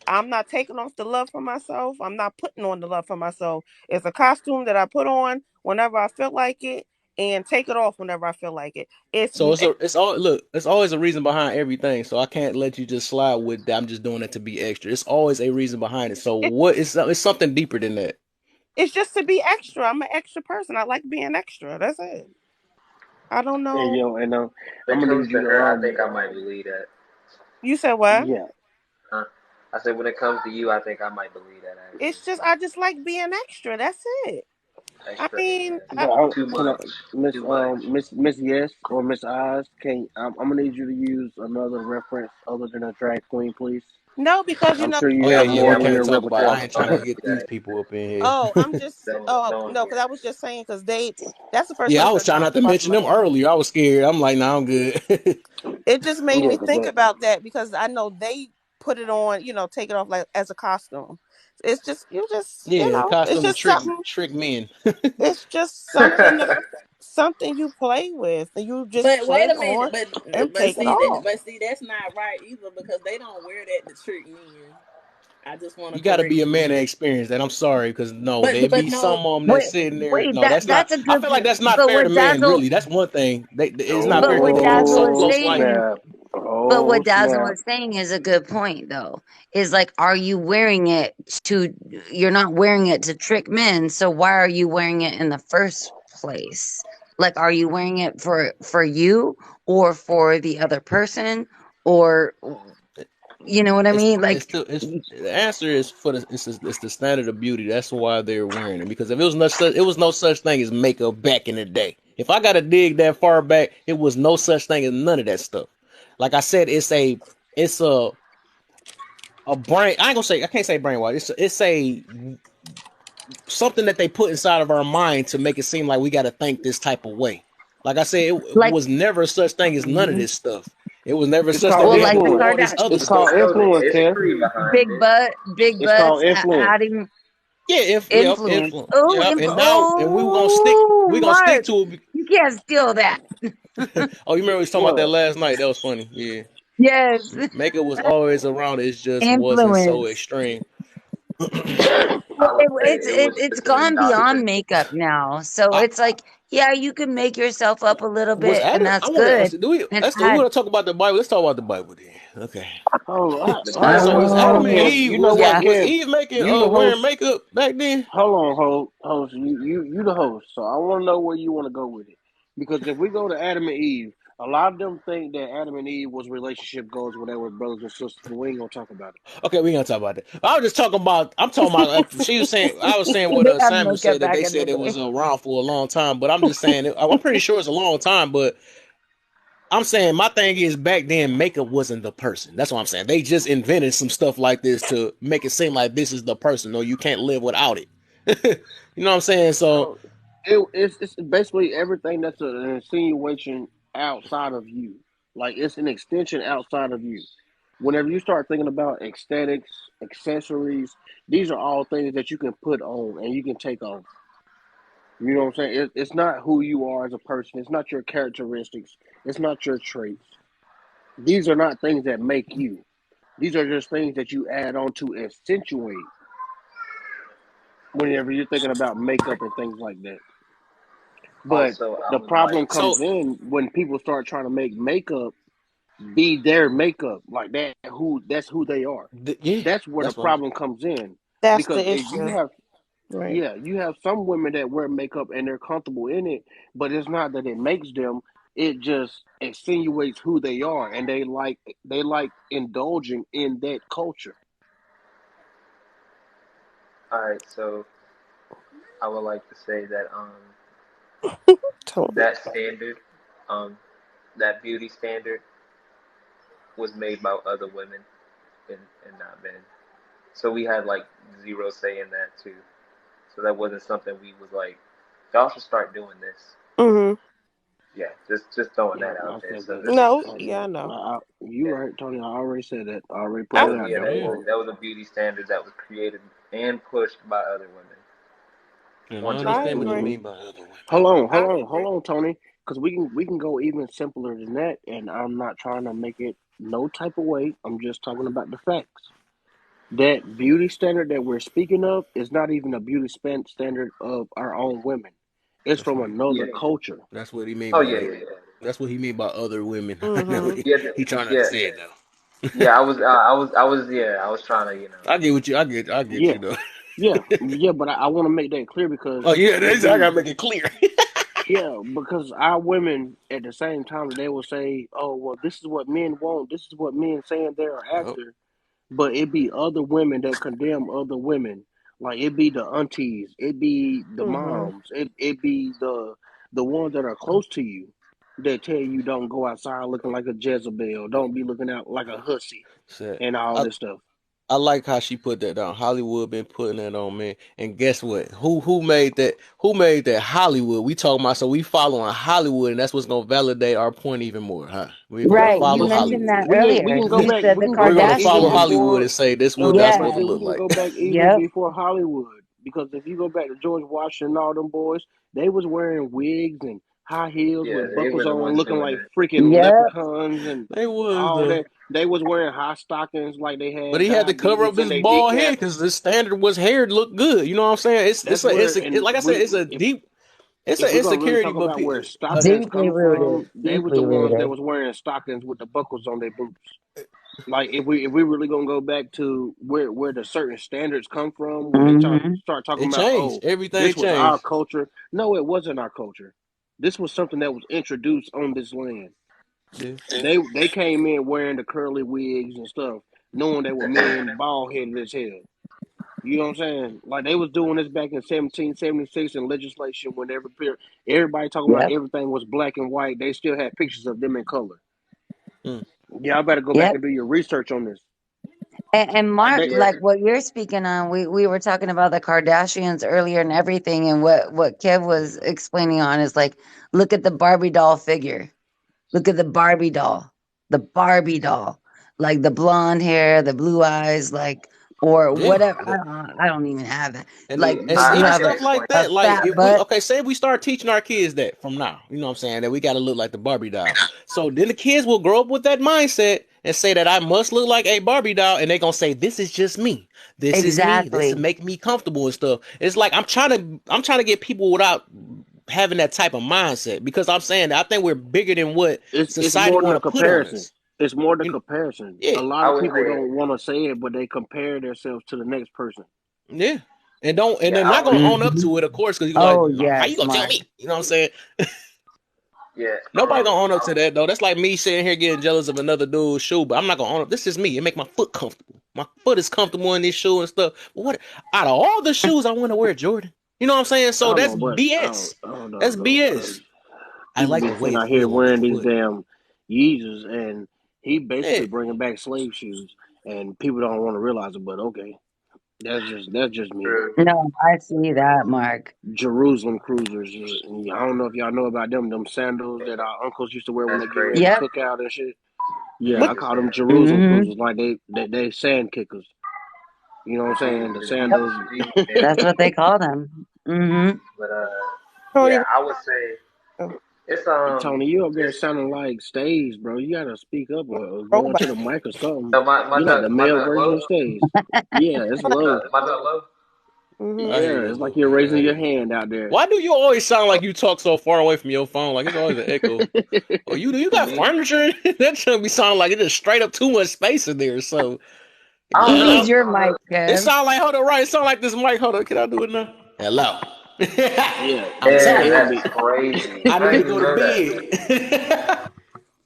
I'm not taking off the love for myself. I'm not putting on the love for myself. It's a costume that I put on whenever I feel like it and take it off whenever I feel like it. So it's all look. It's always a reason behind everything. So I can't let you just slide with that. I'm just doing it to be extra. It's always a reason behind it. So what is? It's something deeper than that. it's just to be extra. I'm an extra person. I like being extra. That's it. I don't Hey know. yo, and I'm gonna need you to You said what? yeah. It's just I just like being extra. That's it. I mean, So can I, Miss Yes or Miss Eyes? I'm gonna need you to use another reference other than a drag queen, please. no, because I'm sure Oh you yeah, have yeah. We more in can't your talk about it. I repertoire. ain't trying to get these people up in here. oh, I'm just no, because I was just saying because that's the first Yeah, I person was that trying dropped not to across mention my them mind. earlier. I was scared. I'm like, nah, I'm good. It just made Yeah, me because think about that because I know they put it on, take it off like as a costume. It's just Yeah, it's costume to just trick something. trick men. It's just something you play with and you just But put wait it a minute, on but and but take it see that off. but see that's not right either because they don't wear that to trick men. I just want to You got to be correct a you. man and experience that. I'm sorry, because no, there But be no, some of them that's Wait, sitting there. wait, No, that's not. that's a I good feel like point. that's not But fair to what men. Dazzle, Really, that's one thing. It's not but fair because what they get Dazzle so is Oh close. Like, saying, snap! but Oh what Dazzle snap! is saying is a good point, though. Is like, are you wearing it to? You're not wearing it to trick men, so why are you wearing it in the first place? Like, are you wearing it for you or for the other person, or you know what I mean? it's Like, still it's the answer is for the it's the standard of beauty. That's why they're wearing it. Because if it was no such thing as makeup back in the day. If I gotta dig that far back, it was no such thing as none of that stuff. Like I said, it's a brain. I can't say brainwash. It's a something that they put inside of our mind to make it seem like we got to think this type of way. Like I said, it like, was never such thing as none of Mhm. this stuff. It was never It's such thing. called We well, had to like the do influence. all this Kardashians, other It's stuff. called There's no influence, Kev. history behind big it. butt, big It's called butts, influence. adding Yeah, influence. influence. Oh, Yeah, and we oh, gonna stick Mark, to you can't steal that. it. Oh, you remember we was talking about that What? last night? That was funny. Yeah, Yes, makeup was always around. It just wasn't so influence. extreme. Well, I would say it was it's just an gone beyond indoctrination. makeup now. So I, it's like, yeah, you can make yourself up a little was bit, and Adam? that's I want good. to. Do we? And We add, want to talk about the Bible. Let's talk about the Bible then. Okay. Hold on, The All right. So Bible was itself Adam hold on, and is Kev. Eve You know what, yeah. was Kev? Eve making You the wearing host. makeup back then? Hold on, host. You the host. So I want to know where you want to go with it. Because if we go to Adam and Eve, a lot of them think that Adam and Eve was relationship goals when they were brothers and sisters. And we ain't gonna talk about it. Okay, we gonna talk about that. I was just talking about. I'm talking about. She was saying. I was saying They what did have Samuel makeup said that back they in the said it day. was around for a long time. But I'm just saying. I'm pretty sure it's a long time. But I'm saying my thing is back then makeup wasn't the person. That's what I'm saying. They just invented some stuff like this to make it seem like this is the person, or you can't live without it. You know what I'm saying? So Oh, it's basically everything that's an insinuation outside of you. Like it's an extension outside of you. Whenever you start thinking about aesthetics, accessories, these are all things that you can put on and you can take off. You know what I'm saying? It's not who you are as a person. It's not your characteristics. It's not your traits. These are not things that make you. These are just things that you add on to accentuate whenever you're thinking about makeup and things like that. But also the like problem so comes in when people start trying to make makeup be their makeup, like that's who they are. yeah, That's where the that's what. problem comes in. That's Because the if you issue. have Right. yeah, you have some women that wear makeup and they're comfortable in it, but it's not that it makes them, it just insinuates who they are and they like indulging in that culture. all right, so I would like to say that Totally. that standard, um that beauty standard was made by other women and not men. So we had like zero say in that too. So that wasn't something we was like, y'all should start doing this. Mhm. Yeah, just throwing Yeah, that I out there. said So that. that No. Yeah, Yeah, I know. you yeah, right, Tony. I already said that. I already put I. that that out yeah, there Yeah, for him. that was a beauty standard that was created and pushed by other women and I onto men. I understand what you agree. mean by other women. I agree. Hold on, Tony. Because we can go even simpler than that, and I'm not trying to make it no type of way. I'm just talking about the facts. That beauty standard that we're speaking of is not even a standard of our own women. It's That's from what Yeah. another culture. that's what he mean Oh by yeah, that. yeah, yeah. That's what he mean by other women. I know Mhm. Yeah, he trying not to yeah, say it though. yeah. I was trying to, I get what you. I get Yeah, you though. yeah. But I want to make that clear because Oh yeah, it I be gotta make it clear. yeah because our women at the same time they will say, oh well, this is what men want. This is what men saying they are Yep. after. But it be other women that condemn other women. Like it be the aunties, it be the Mhm. moms, it be the ones that are close to you that tell you don't go outside looking like a Jezebel, don't be looking out like a hussy, Sad. and all I this stuff. I like how she put that down. Hollywood been putting that on, man. And guess what? Who made that? Who made that? Hollywood. We talking about, so we following Hollywood, and that's what's gonna validate our point even more, huh? We're gonna Right. You follow mentioned Hollywood. that earlier. You said We the can go We're back gonna even follow Kardashians. Hollywood before and say this and what that's like I supposed Yeah. to said, we look can like. go back even Yep. before Hollywood because if you go back to George Washington and all them boys, they was wearing wigs and high heels Yeah, with they were buckles the on, ones looking doing like that. freaking Yep. leprechauns and They was all the, that. They was wearing high stockings like they but had he had to cover diabetes up in his their bald head kneecaps. because the standard was hair to look good. You know what I'm saying? That's where, and Like I said, it's a deep, it's if an we're gonna really insecurity, talk but about where uh, stockings Deeply come rooted. from, they was the Deeply ones that rooted. was wearing stockings with the buckles on their boots. Like if we really gonna go back to where the certain standards come from when they Hmm. start talking it about, changed. oh, Everything this was our changed. culture. No, it wasn't our culture. This was something that was introduced on this land. Yeah. They came in wearing the curly wigs and stuff, knowing they were men bald headed as hell. You know what I'm saying? Like they was doing this back in 1776 in legislation when everybody talking about Yep. everything was black and white. They still had pictures of them in color. Mm. Yeah, I better go back Yep. and do your research on this. And Like Mark, they, Yeah, like what you're speaking on, we were talking about the Kardashians earlier and everything, and what Kev was explaining on is like, look at the Barbie doll figure. Look at the Barbie doll. The Barbie doll. Like the blonde hair, the blue eyes, like or Yeah. whatever. The- I don't even have that. and Like see, and you even I have can stuff explain. like a that. Like fat if we butt. okay, say we start teaching our kids that from now. You know what I'm saying? That we got to look like the Barbie doll. So then the kids will grow up with that mindset and say that I must look like a Barbie doll, and they're gonna say this is just me. This is me. This will Exactly. make me comfortable and stuff. It's like I'm trying to get people without having that type of mindset because I'm saying that I think we're bigger than what it's society more than want a to put on comparison. us. It's more than You know, comparison. yeah, A lot I of would people say, don't want to say it, but they compare themselves to the next person. yeah. And yeah, they're I not would, gonna own up Hmm. to it, of course, because you're like, Oh how you yes, gonna tell Mark. me? You know what I'm saying? yeah, Nobody gonna own up to that though. That's like me sitting here getting jealous of another dude's shoe, but I'm not gonna own up. This is me. It make my foot comfortable. My foot is comfortable in this shoe and stuff. But what out of all the shoes I want to wear, Jordan? You know what I'm saying? So Hold that's on, but BS. hold That's on though, BS. because I people like be the way sitting it out here feel on my wearing these foot. damn Yeezys, and he Yeah. basically bringing back slave shoes, and people don't want to realize it. But okay, that's just me. true. No, I see that, Mark. Jerusalem cruisers. I don't know if y'all know about them sandals that our uncles used to wear when That's they get ready to crazy. Yep. cook out and shit. I Yeah, But I call them understand. Jerusalem Hmm. cruisers, like they sand kickers. You know what I'm saying? The Yep. sandals. Jesus That's damn. what they call them. Hmm. But Don't yeah, even. I would say Oh, it's Tony, you up there it's sounding like stage, bro. You gotta speak up or go throwback. into the mic or something. no, my You like the my male nut version low. of stage. Yeah, it's low. My nut low. I hear Yeah, you a it's like little you're bit. I raising hear your you. hand out there. Why do you always sound like you talk so far away from your phone? Like it's always an echo. Oh, you got Me, furniture? That should be sounding like it just straight up too much space in there. So I don't going know. Use out. your I don't mic, know. It Kev. sound like hold on, right? It sound like this mic. Hold on, can I do it now? Hello. Yeah, I'm Damn, telling you, it'll that's be. crazy. I I need to didn't go even to know that. bed.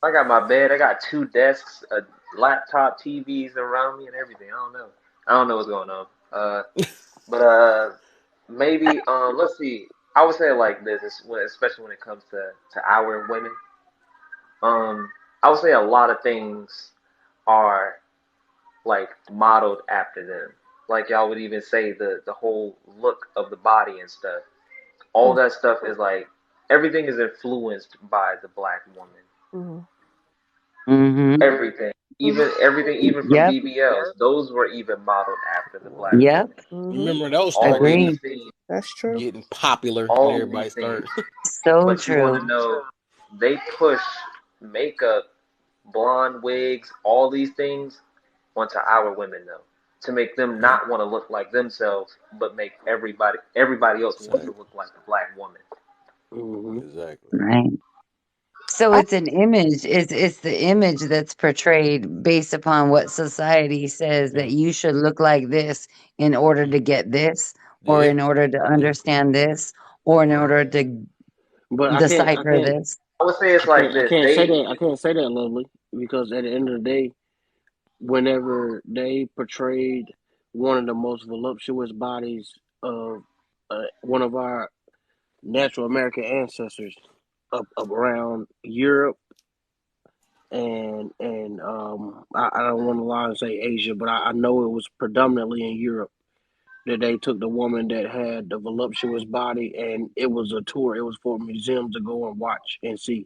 I got my bed. I got two desks, a laptop, TVs around me, and everything. I don't know. I don't know what's going on. But maybe let's see. I would say it like this, especially when it comes to our women. Um, I would say a lot of things are like modeled after them. Like y'all would even say the whole look of the body and stuff. All that stuff is like everything is influenced by the black woman. Mm-hmm. Hmm. Everything, even from Yep. BBLs, those were even modeled after the black Yep. woman. Mm-hmm. Remember those All start of getting these Agree. things, That's true. popular when all of everybody these things. start. So But you want true. to know, they push makeup, blonde wigs, all these things onto our women though, to make them Yeah, not want to look like themselves, but make everybody else want to exactly, look like the black woman. Hmm. exactly. Right. So I it's an image. It's the image that's portrayed based upon what society says that Yeah, you should look like this in order to get this, or yeah, in order to yeah. understand this, or in order to But I can't, I decipher can't, this. I would say it's I like can't, I this. can't say They that. I can't say that, Lovely, because at the end of the day, whenever they portrayed one of the most voluptuous bodies of one of our natural American ancestors up around Europe and I don't want to lie and say Asia, but I know it was predominantly in Europe that they took the woman that had the voluptuous body, and it was a tour. It was for museums to go and watch and see,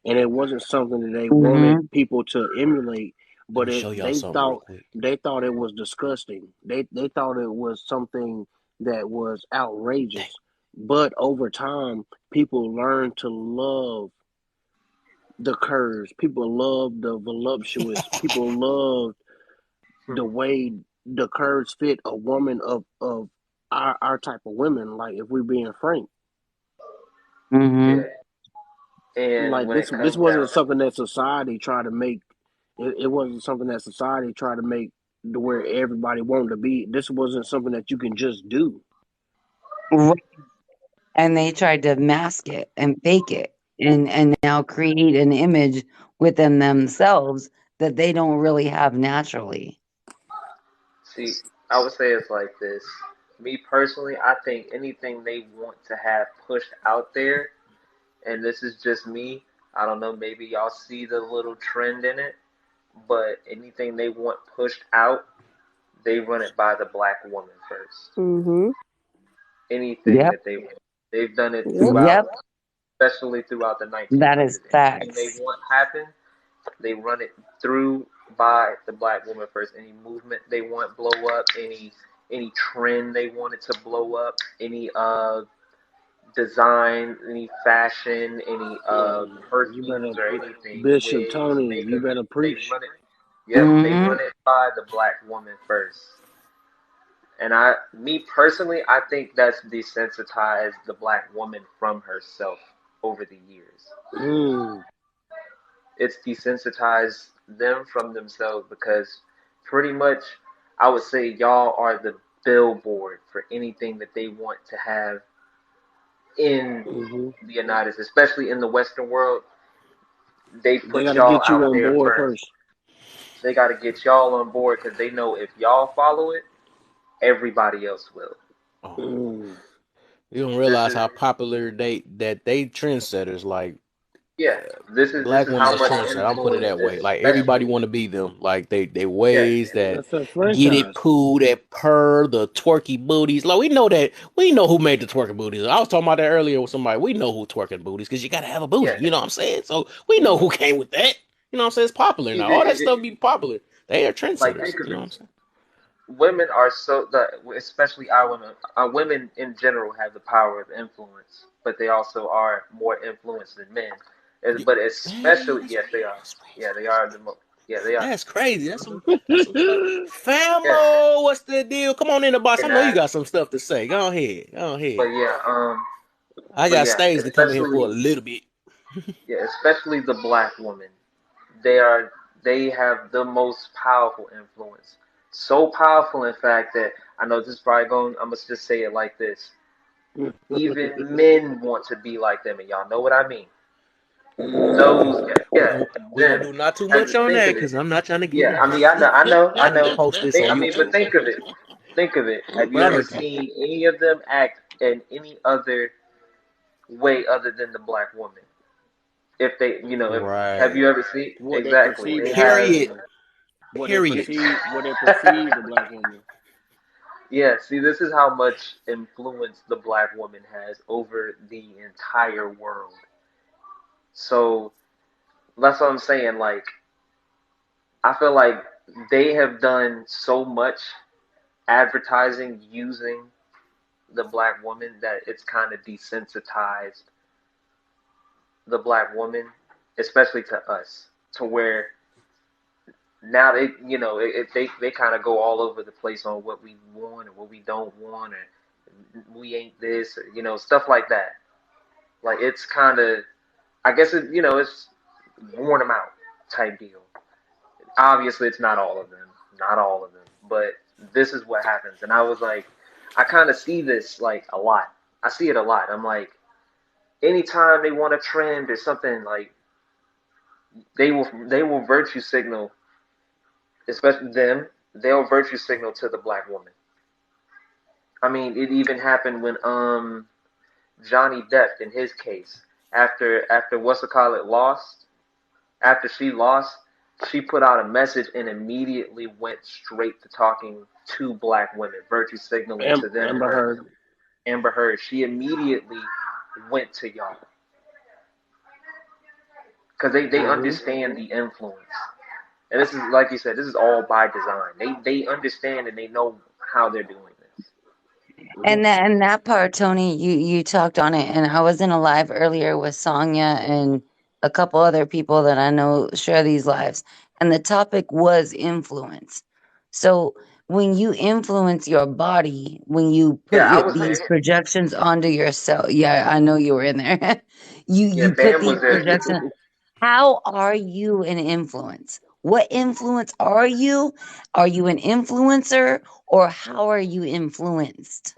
and it wasn't something that they wanted Hmm. people to emulate, Let but me it show y'all something real quick. they thought it was disgusting. They thought it was something that was Dang. outrageous. But over time, people learn to love the curves. People love the voluptuous. People love the way the curves fit a woman of our type of women. Like if we're being frank, Mm-hmm. Yeah, and like when it this comes down, wasn't something that society tried to make. It wasn't something that society tried to make to where everybody wanted to be. This wasn't something that you can just do. Right. And they tried to mask it and fake it and now create an image within themselves that they don't really have naturally. see, I would say it's like this. Me personally, I think anything they want to have pushed out there, and this is just me. I don't know, maybe y'all see the little trend in it, but anything they want pushed out, they run it by the black woman first. Mhm. Anything Yep. that they want. They've done it Yep. throughout, Yep. especially throughout the That is 1900s. Anything they facts. want happen, they run it through by the black woman first. Any movement they want blow up, any trend they want it to blow up, any design, any fashion, any You better, perfumes or anything, Bishop wigs, Tony. You makeup, better they preach. run it. Yep, they Mm-hmm. run it by the black woman first. And me personally, I think that's desensitized the black woman from herself over the years. Mm. It's desensitized them from themselves because pretty much I would say y'all are the billboard for anything that they want to have in Hmm. the United States, especially in the Western world. They They put got to y'all get you out on there board first. first. They got to get y'all on board because they know if y'all follow it, everybody else will. Oh, Mm. you don't This realize is how popular they trendsetters. Like yeah. This black is women how is much trendsetter. I'm put it influence, that way. Like everybody especially want to be them. Like they yeah. ways that That's a get it franchise. cool, that purr, the twerky booties. Like we know that we know who made the twerking booties. I was talking about that earlier with somebody. We know who twerking booties because you gotta have a booty. Yeah, You know what I'm saying? So we know who came with that. You know what I'm saying? It's popular see, now. All that stuff be popular. They are like trendsetters. think of You know it. what I'm saying? Women are so the especially our women. Women in general have the power of influence, but they also are more influenced than men. Yeah. But Man, especially that's yes, they crazy. are. That's crazy. Yeah, they are the most. Yeah, they are. That's crazy. That's some Yeah, famo. What's the deal? Come on in the box. I and know you got some stuff to say. Go ahead. Go but ahead. yeah, I but got yeah, stage to come in here for a little bit. especially the black woman. They are they have the most powerful influence. So powerful, in fact, that I know this is probably going. I'm gonna just say it like this: even men want to be like them, and y'all know what I mean. Those, yeah, We gonna them. do not too And much on think that of it. because I'm not trying to get Yeah, in. I mean, I I'm gonna know. post this on But YouTube. think of it. Think of it. Have But you I ever get you. seen any of them act in any other way other than the black woman? If they, if have Right. you ever seen What they exactly? perceive They the black have. Period. woman. Period. What they perceive the black woman. Yeah, see, this is how much influence the black woman has over the entire world. So that's what I'm saying. Like, I feel like they have done so much advertising using the black woman that it's kind of desensitized the black woman, especially to us, to where now they kind of go all over the place on what we want or what we don't want or we ain't this or stuff like that. Like it's kind of I guess it's worn them out type deal. Obviously, it's not all of them, but this is what happens. And I was like, I kind of see this like a lot. I see it a lot. I'm like, anytime they want a trend or something, like they will virtue signal, especially them. They'll virtue signal to the black woman. I mean, it even happened when Johnny Depp in his case after what's it call it lost after she lost, she put out a message and immediately went straight to talking to black women, virtue signaling to them. Amber Her Heard. Amber Heard. She immediately went to y'all because they Hmm. understand the influence. And this is like you said, this is all by design. They understand and they know how they're doing this. Mhm. And that part, Tony, you talked on it, and I was in a live earlier with Sonya and a couple other people that I know share these lives, and the topic was influence. So when you influence your body, when you put Yeah, I was these there. projections onto yourself, yeah, I know you were in there. Yeah, You put Bam these was there too. projections. How are you an influence? What influence are you? Are you an influencer, or how are you influenced?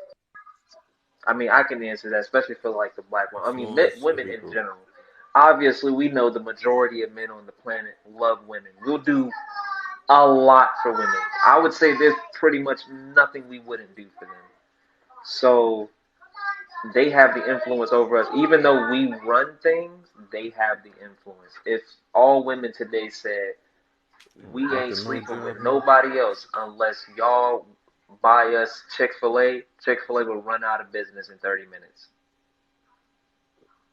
I mean, I can answer that, especially for like the black one. I mean, Influence women in people. general. Obviously, we know the majority of men on the planet love women. We'll do a lot for women. I would say there's pretty much nothing we wouldn't do for them. So they have the influence over us. Even though we run things, they have the influence. If all women today said, we Back ain't in my sleeping with job, man. nobody else unless y'all buy us Chick-fil-A, Chick-fil-A will run out of business in 30 minutes.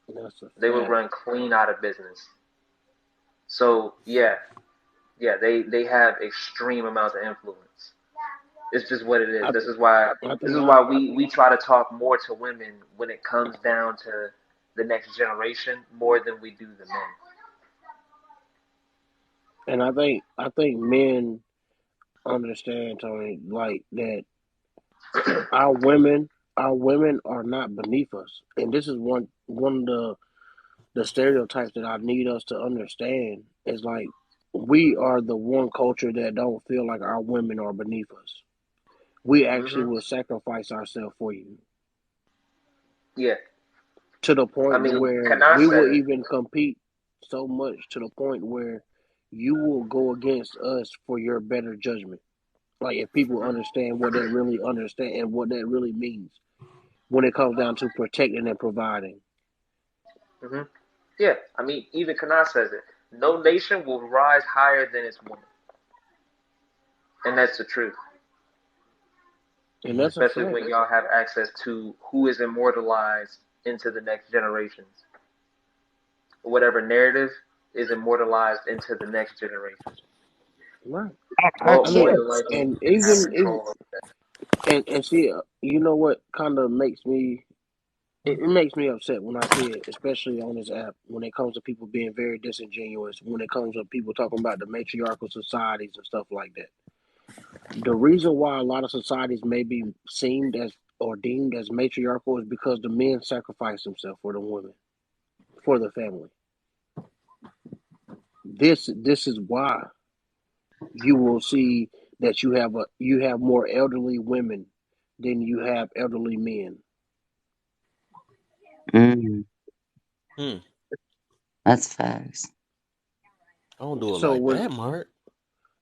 That's a They would fact. run clean out of business. So yeah, they have extreme amounts of influence. It's just what it is. I I This think is why we try to talk more to women when it comes down to the next generation more than we do the men. and I think men understand, Tony, like that our women our women are not beneath us. And this is one of the stereotypes that I need us to understand is like we are the one culture that don't feel like our women are beneath us. We actually Hmm. will sacrifice ourselves for you Yeah, to the I point mean, where Kana we will said it. even compete so much to the point where you will go against us for your better judgment. Like if people understand what that really understand and what that really means when it comes down to protecting and providing. Hmm. Yeah, I mean, even Kana says it. No nation will rise higher than its woman, and that's the truth. And that's a Especially fact. when y'all have access to who is immortalized into the next generations. Whatever narrative is immortalized into the next generation. Right. Our More I more mean, than kids. likely, and you have even control of that. and see, you know what kind of makes me it makes me upset when I see it, especially on this app, when it comes to people being very disingenuous, when it comes to people talking about the matriarchal societies and stuff like that. The reason why a lot of societies may be seen as or deemed as matriarchal is because the men sacrifice themselves for the women, for the family. This is why you will see that you have more elderly women than you have elderly men. Mm, Hmm. that's facts. I don't do it So like when that, Mark.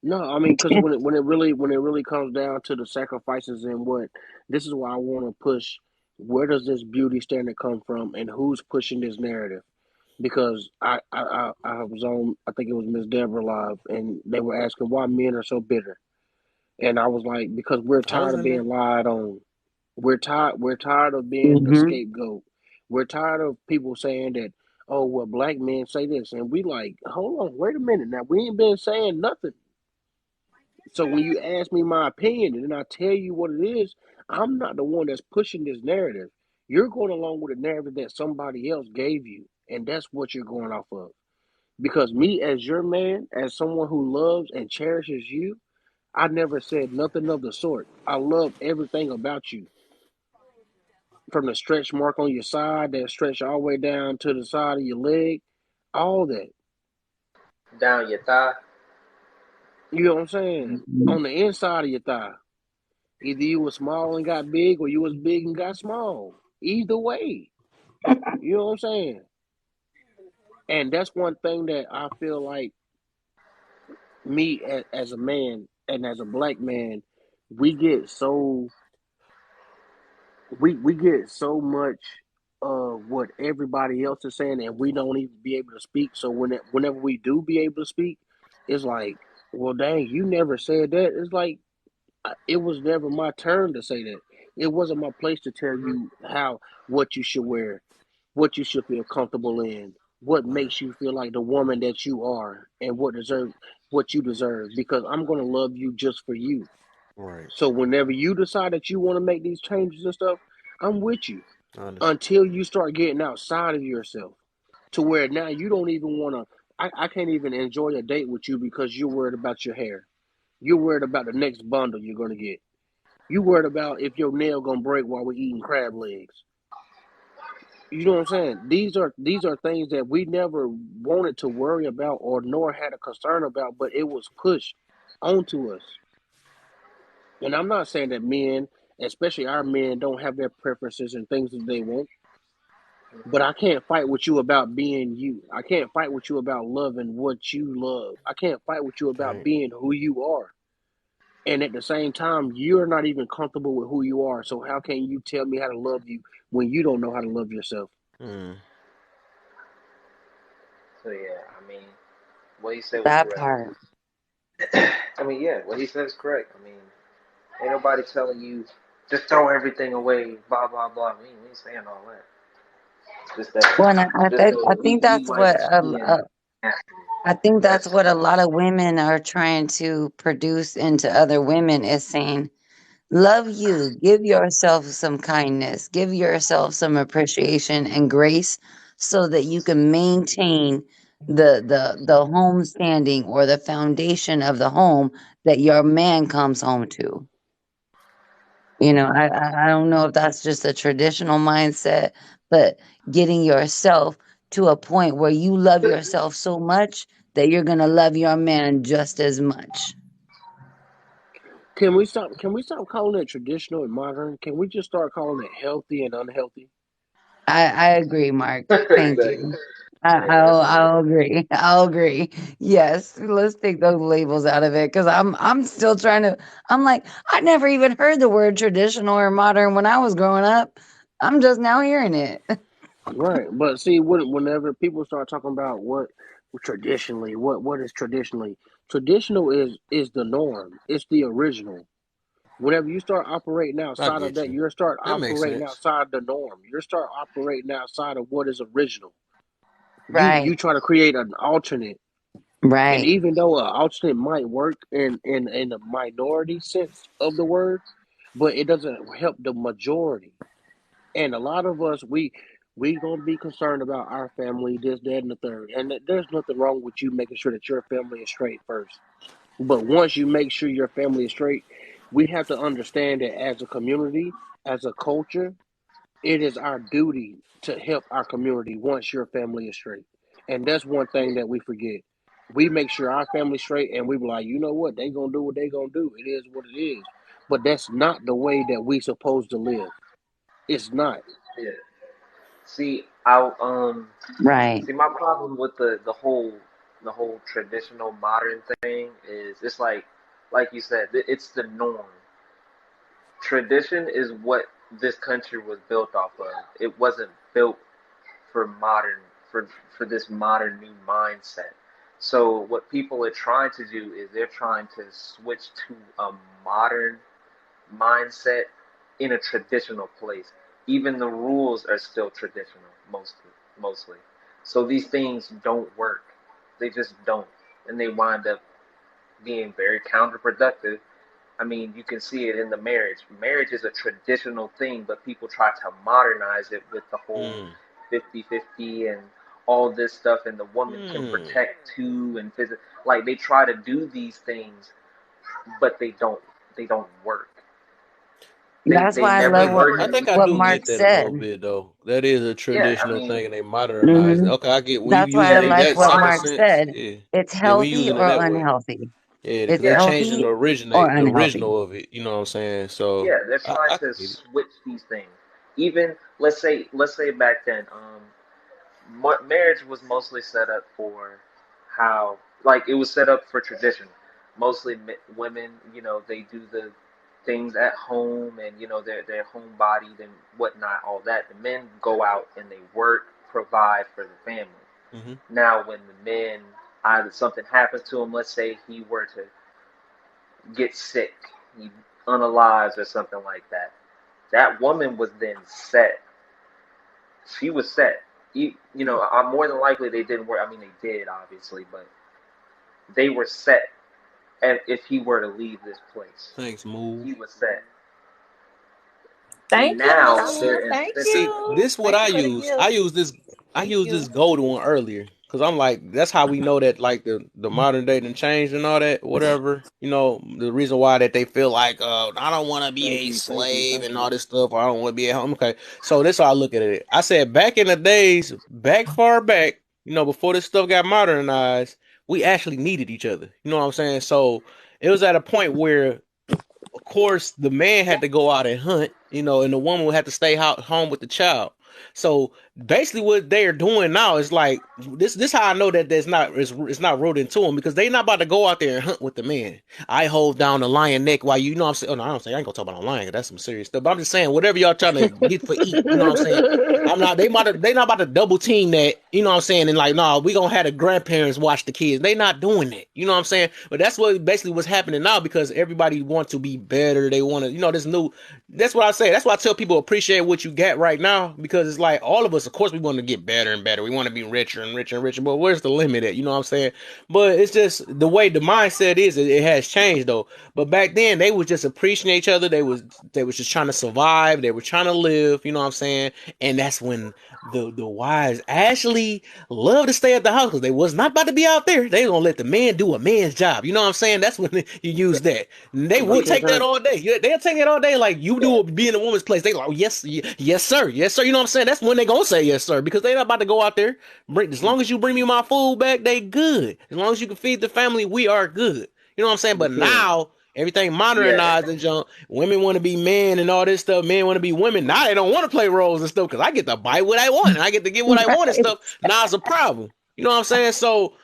no, I mean, because when it really comes down to the sacrifices and what this is why I want to push. Where does this beauty standard come from, and who's pushing this narrative? Because I was on, I think it was Miss Deborah live, and they were asking why men are so bitter, and I was like, because we're I was tired of in there. being lied on. We're tired of being the Hmm. scapegoat. We're tired of people saying that, oh well, black men say this, and we like, hold on, wait a minute, now we ain't been saying nothing. So when you ask me my opinion and then I tell you what it is, I'm not the one that's pushing this narrative. You're going along with a narrative that somebody else gave you, and that's what you're going off of. Because me, as your man, as someone who loves and cherishes you, I never said nothing of the sort. I love everything about you, from the stretch mark on your side that stretch all the way down to the side of your leg, all that. Down your thigh. You know what I'm saying? On the inside of your thigh. Either you was small and got big, or you was big and got small. Either way, you know what I'm saying. And that's one thing that I feel like me as a man and as a black man, we get so we get so much of what everybody else is saying, and we don't even be able to speak. So whenever we do be able to speak, it's like, well, dang, you never said that. It's like it was never my turn to say that. It wasn't my place to tell Hmm. you how what you should wear, what you should feel comfortable in, what Right. makes you feel like the woman that you are, and what you deserve. Because I'm gonna love you just for you. Right. So whenever you decide that you want to make these changes and stuff, I'm with you I understand. until you start getting outside of yourself to where now you don't even want to. I can't even enjoy a date with you because you're worried about your hair. You're worried about the next bundle you're gonna get. You worried about if your nail gonna break while we're eating crab legs. You know what I'm saying? These are things that we never wanted to worry about or nor had a concern about, but it was pushed onto us. And I'm not saying that men, especially our men, don't have their preferences and things that they want. But I can't fight with you about being you. I can't fight with you about loving what you love. I can't fight with you about Right. being who you are. And at the same time, you're not even comfortable with who you are. So how can you tell me how to love you when you don't know how to love yourself? Mm. So yeah, I mean, what he said was That correct. part. I mean, yeah, what he said is correct. I mean, ain't nobody telling you just throw everything away, blah blah blah. We ain't saying all that. Just that, Well, and just I that think we that's might what be being nasty. I think that's That's what a lot of women are trying to produce into other women is saying, love you, give yourself some kindness, give yourself some appreciation and grace so that you can maintain the home standing or the foundation of the home that your man comes home to. You know, I don't know if that's just a traditional mindset, but getting yourself to a point where you love yourself so much that you're gonna love your man just as much. Can we stop? Can we stop calling it traditional and modern? Can we just start calling it healthy and unhealthy? I agree, Mark. Thank exactly. you. Yeah, that's a good. I'll agree. I'll agree. Yes, let's take those labels out of it because I'm still trying to. I'm like I never even heard the word traditional or modern when I was growing up. I'm just now hearing it. Right. But see, whenever people start talking about what traditionally, what is traditionally, traditional is the norm. It's the original. Whenever you start operating I outside of get that, you. you start That makes operating sense. outside the norm. You start operating outside of what is original. You Right. try to create an alternate, and Right. even though an alternate might work in the minority sense of the word, but it doesn't help the majority. And a lot of us, we gonna be concerned about our family, this, that, and the third. And there's nothing wrong with you making sure that your family is straight first. But once you make sure your family is straight, we have to understand that as a community, as a culture, it is our duty to help our community once your family is straight. And that's one thing that we forget. We make sure our family's straight and we be like, you know what, they gonna do what they gonna do. It is what it is. But that's not the way that we supposed to live. It's not. Yeah. See, I Right. see my problem with the whole traditional modern thing is it's like you said, it's the norm. Tradition is what this country was built off of. It wasn't built for modern for for this modern new mindset. So what people are trying to do is they're trying to switch to a modern mindset in a traditional place. Even the rules are still traditional mostly. So these things don't work. They just don't. And they wind up being very counterproductive. I mean, you can see it in the marriage. Marriage is a traditional thing, but people try to modernize it with the whole Mm. 50-50 and all this stuff, and the woman can Mm. protect too, and like they try to do these things, but they don't work. They That's they why I never love I, work I in think I what do Mark get that a little said. bit though. That is a yeah, I traditional mean, thing, and they modernize it. Hmm. Okay, I get when you That's why use I yeah, it in they like that what simple define Mark sense. said. Yeah, It's yeah. When you healthy using it or that way, unhealthy. yeah, It's because they yeah, changing healthy the or originate, the unhealthy. original of it. You know what I'm saying? So yeah, they're trying I to can get it. switch these things. Even let's say back then, marriage was mostly set up for how, like, it was set up for tradition. Mostly women, they do the things at home, and they're homebodied and whatnot, all that. The men go out and they work, provide for the family. Hmm. Now, when the men, either something happens to him, let's say he were to get sick, he unalives or something like that. That woman was then set. She was set. More than likely they didn't work. I mean, they did obviously, but they were set and if he were to leave this place, Thanks, move. he was set. Thank you, Now Moo. they're in Thank See, Centerville. you. this what Thank I you for the use. gift. I Thank used you. this golden one earlier because I'm like, that's how we know that like the modern day done changed and all that, whatever. You know, the reason why that they feel like, I don't want to be Thank a you, thank you, slave thank and you. all this stuff, or I don't want to be at home. Okay, so this how I look at it. I said back in the days, back far back, before this stuff got modernized, we actually needed each other. You know what I'm saying? So it was at a point where of course, the man had to go out and hunt, and the woman would have to stay home with the child. So basically, what they are doing now is like this. This how I know that there's not it's not rooted into them because they not about to go out there and hunt with the man. I hold down the lion neck while you know what I'm saying. Oh no, I don't say I ain't gonna talk about a lion. That's some serious stuff. But I'm just saying whatever y'all trying to get for eat. You know what I'm saying. I'm not. They not about to double team that. You know what I'm saying. And like, no, we gonna have the grandparents watch the kids. They not doing that. You know what I'm saying. But that's what basically what's happening now because everybody wants to be better. They want to. This new. That's what I say. That's why I tell people appreciate what you got right now because it's like all of us. Of course, we want to get better and better. We want to be richer and richer and richer. But where's the limit at? You know what I'm saying. But it's just the way the mindset is. It has changed though. But back then they was just appreciating each other. They was just trying to survive. They were trying to live. You know what I'm saying. And that's when the wives actually love to stay at the house because they was not about to be out there. They gonna let the man do a man's job. You know what I'm saying? That's when you use that. And they But will can take that I? all day. Yeah, they'll take it all day. Like you do be in a woman's place. They like, oh, yes, yes, sir, yes, sir. You know what I'm saying? That's when they gonna say yes, sir, because they not about to go out there. As long as you bring me my food back, they good. As long as you can feed the family, we are good. You know what I'm saying? But But can now everything Yeah, modernized and junk. Women want to be men and all this stuff. Men want to be women. Now they don't want to play roles and stuff because I get to buy what I want and I get to get what I want and Right. stuff. Now it's a problem. You know what I'm saying? So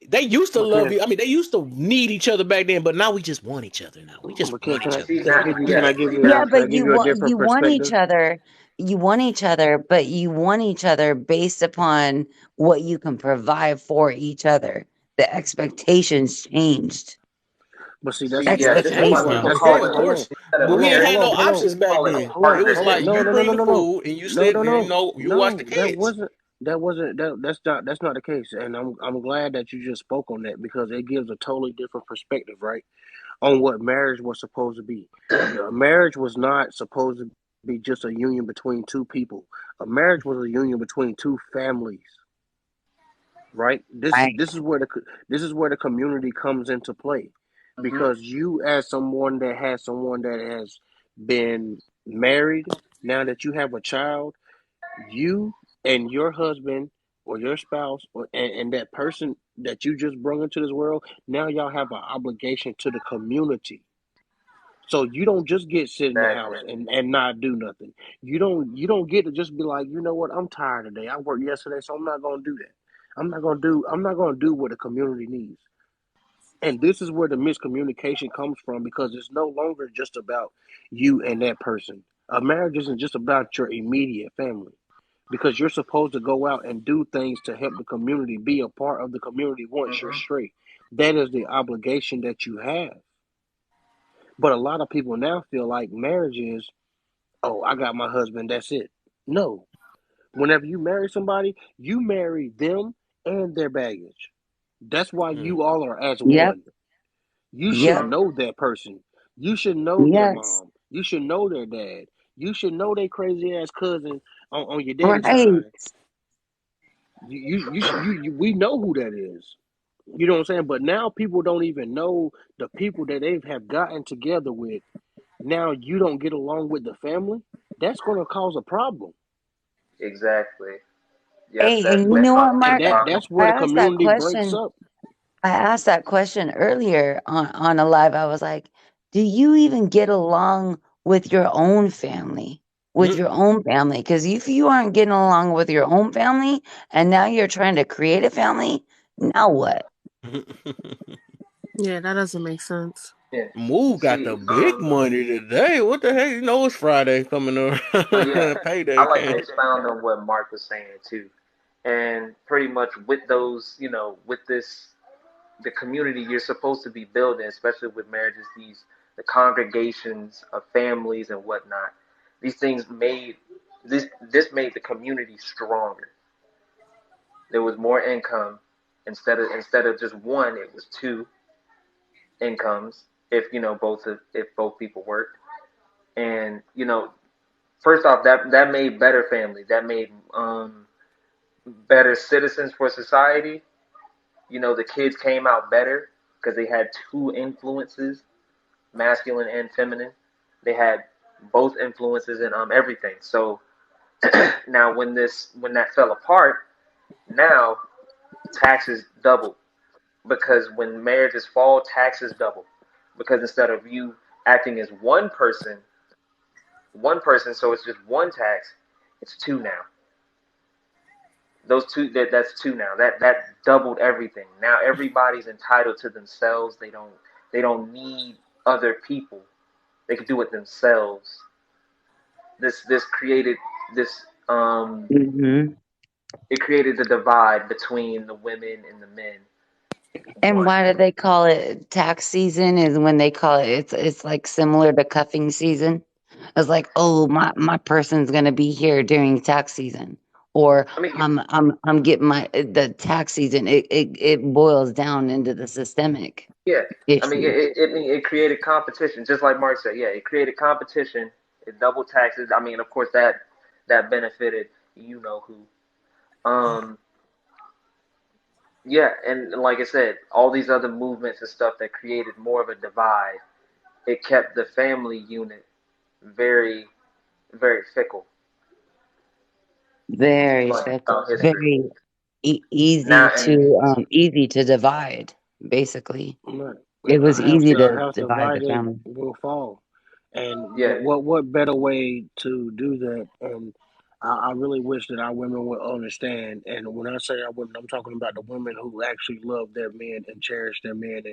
they used to but love can you. I mean, they used to need each other back then, but now we just want each other. Now we just but want each other. see can I now, give you yeah, see Yeah, now, can I but give you a different you want each perspective? other. You want each other, but you want each other based upon what you can provide for each other. The expectations changed. But see, see, yeah, this is why Yeah, people but Expectations. okay, call can of it hold course. on, instead of But hold we on, ain't hold had no on, marriage, hold on, options people back call it then. hold on, It was hold like on. partnership. No, you no, no, bring no, the no, no, food and you no, stay, no, and no, you watch no. the kids. That's not the case, and I'm glad that you just spoke on that because it gives a totally different perspective, right, on what marriage was supposed to be. Marriage was not supposed to be just a union between two people. A marriage was a union between two families, right? Right. This is where the community comes into play, Hmm. because you as someone that has been married, now that you have a child, you and your husband or your spouse and that person that you just brought into this world, now y'all have an obligation to the community. So you don't just get sit in the Exactly. house and not do nothing. You don't get to just be like, you know what, I'm tired today. I worked yesterday, so I'm not gonna do that. I'm not gonna do what the community needs. And this is where the miscommunication comes from because it's no longer just about you and that person. A marriage isn't just about your immediate family because you're supposed to go out and do things to help the community, be a part of the community once you're Hmm. straight. That is the obligation that you have. But a lot of people now feel like marriage is, oh, I got my husband, that's it. No. Whenever you marry somebody, you marry them and their baggage. That's why Mm. you all are as Yep. one. You should Yep. Hmm. know that person. You should know their Yes. mom. You should know their dad. You should know their crazy ass cousin on your daddy's Right. side. We know who that is. You know what I'm saying? But now people don't even know the people that they have gotten together with. Now you don't get along with the family. That's going to cause a problem, Exactly. Yep, Hey, that's and you been know what, causing a and Mark? problem. that's I where the asked that community breaks question. up. I asked that question earlier on a live. I was like, do you even get along with your own family? With Mm. your own family? Because if you aren't getting along with your own family and now you're trying to create a family, now what? Yeah, that doesn't make sense. Yeah. Moo got See, the big money today. What the heck? It's Friday coming but yeah, up. I Payday like to came. expound on what Mark was saying too. And pretty much with those, with this, the community you're supposed to be building, especially with marriages, the congregations of families and whatnot. These things made this made the community stronger. There was more income instead of just one, it was two. incomes if if both people worked, and first off, that made better families, that made better citizens for society. The kids came out better because they had two influences, masculine and feminine. They had both influences in everything. So now when that fell apart, now taxes doubled because when marriages fall, taxes double because instead of you acting as one person, so it's just one tax, it's two now. Those two that's two now. That doubled everything. Now everybody's entitled to themselves. They don't need other people. They can do it themselves. This created this Hmm. it created the divide between the women and the men. And One. why do they call it tax season? Is when they call it, it's like similar to cuffing season. It's like, oh, my person's gonna be here during tax season, or I mean, I'm getting my the tax season. It boils down into the systemic yeah. I mean, issue. it created competition, just like Mark said. Yeah, it created competition. It doubled taxes. I mean, of course that benefited you know who. Um, yeah, and like I said, all these other movements and stuff that created more of a divide. It kept the family unit very, very fickle. Very Like fickle, throughout history. very Now and easy to divide. Basically, Right. it A was house, easy a to house divide the divided family. will fall. And yeah, what better way to do that? And I really wish that our women would understand. And when I say our women, I'm talking about the women who actually love their men and cherish their men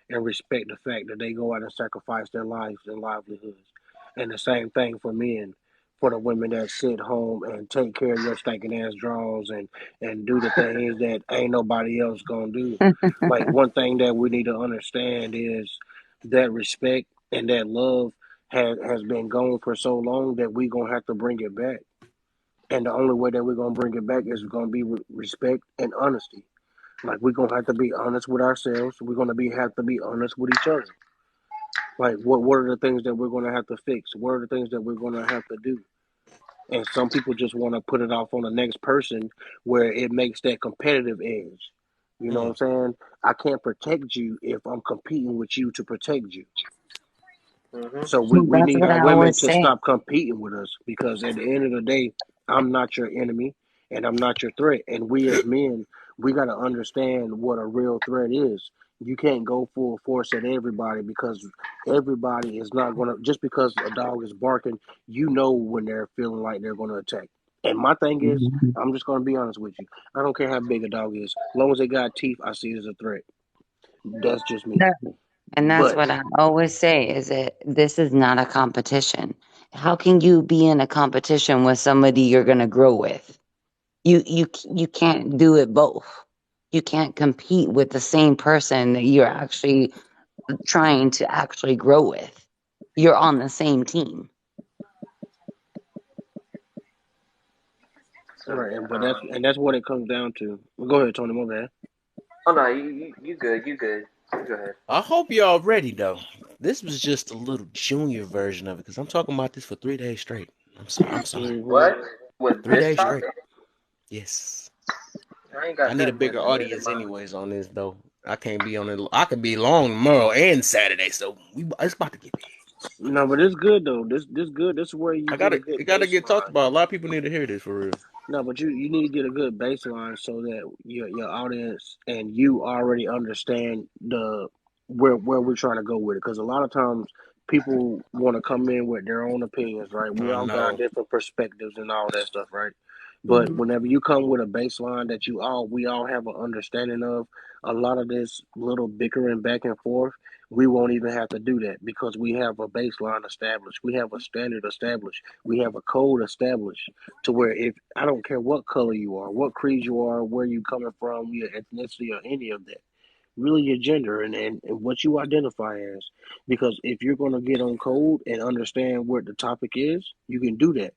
and respect the fact that they go out and sacrifice their lives and livelihoods. And the same thing for men, for the women that sit home and take care of your stinking ass drawers and do the things that ain't nobody else gonna do. Like one thing that we need to understand is that respect and that love has been gone for so long that we're gonna have to bring it back. And the only way that we're gonna bring it back is gonna be respect and honesty. Like we're gonna have to be honest with ourselves. We're gonna be have to be honest with each other. Like what are the things that we're gonna have to fix? What are the things that we're gonna have to do? And some people just want to put it off on the next person where it makes that competitive edge. You know what Mm. I'm saying? I can't protect you if I'm competing with you to protect you. hmm So we That's need what our I women always to say. stop competing with us because at the end of the day, I'm not your enemy and I'm not your threat. And we as men, we got to understand what a real threat is. You can't go full force at everybody because everybody is not going to, just because a dog is barking, you know when they're feeling like they're going to attack. And my thing is, Mhm. I'm just going to be honest with you. I don't care how big a dog is. As long as they got teeth, I see it as a threat. That's just me. That, and that's But what I always say is that this is not a competition. How can you be in a competition with somebody you're going to grow with? You can't do it both. You can't compete with the same person that you're actually trying to actually grow with. You're on the same team. so right, yeah. but that's what it comes down to. Go ahead, Tony. My bad. Oh no, you good, you good. You go ahead. I hope y'all ready though. This was just a little junior version of it because I'm talking about this for 3 days straight. I'm sorry. I'm sorry. Hmm. What with Three this days straight. topic? Yes. I ain't I got need a nothing bigger much to add in audience my. anyways on this though. I can't be on it. I could be long tomorrow and Saturday, so it's about to get big. No, but it's good though. This good. This is where you I get a gotta it good gotta get talked baseline. about. A lot of people need to hear this for real. No, but you need to get a good baseline so that your audience and you already understand the where we're trying to go with it. Because a lot of times people want to come in with their own opinions, right? We I all got our know. different perspectives and all that stuff, right? But Hmm. whenever you come with a baseline that we all have an understanding of, a lot of this little bickering back and forth, we won't even have to do that because we have a baseline established. We have a standard established. We have a code established to where if I don't care what color you are, what creed you are, where you coming from, your ethnicity or any of that, really your gender and what you identify as. Because if you're going to get on code and understand what the topic is, you can do that.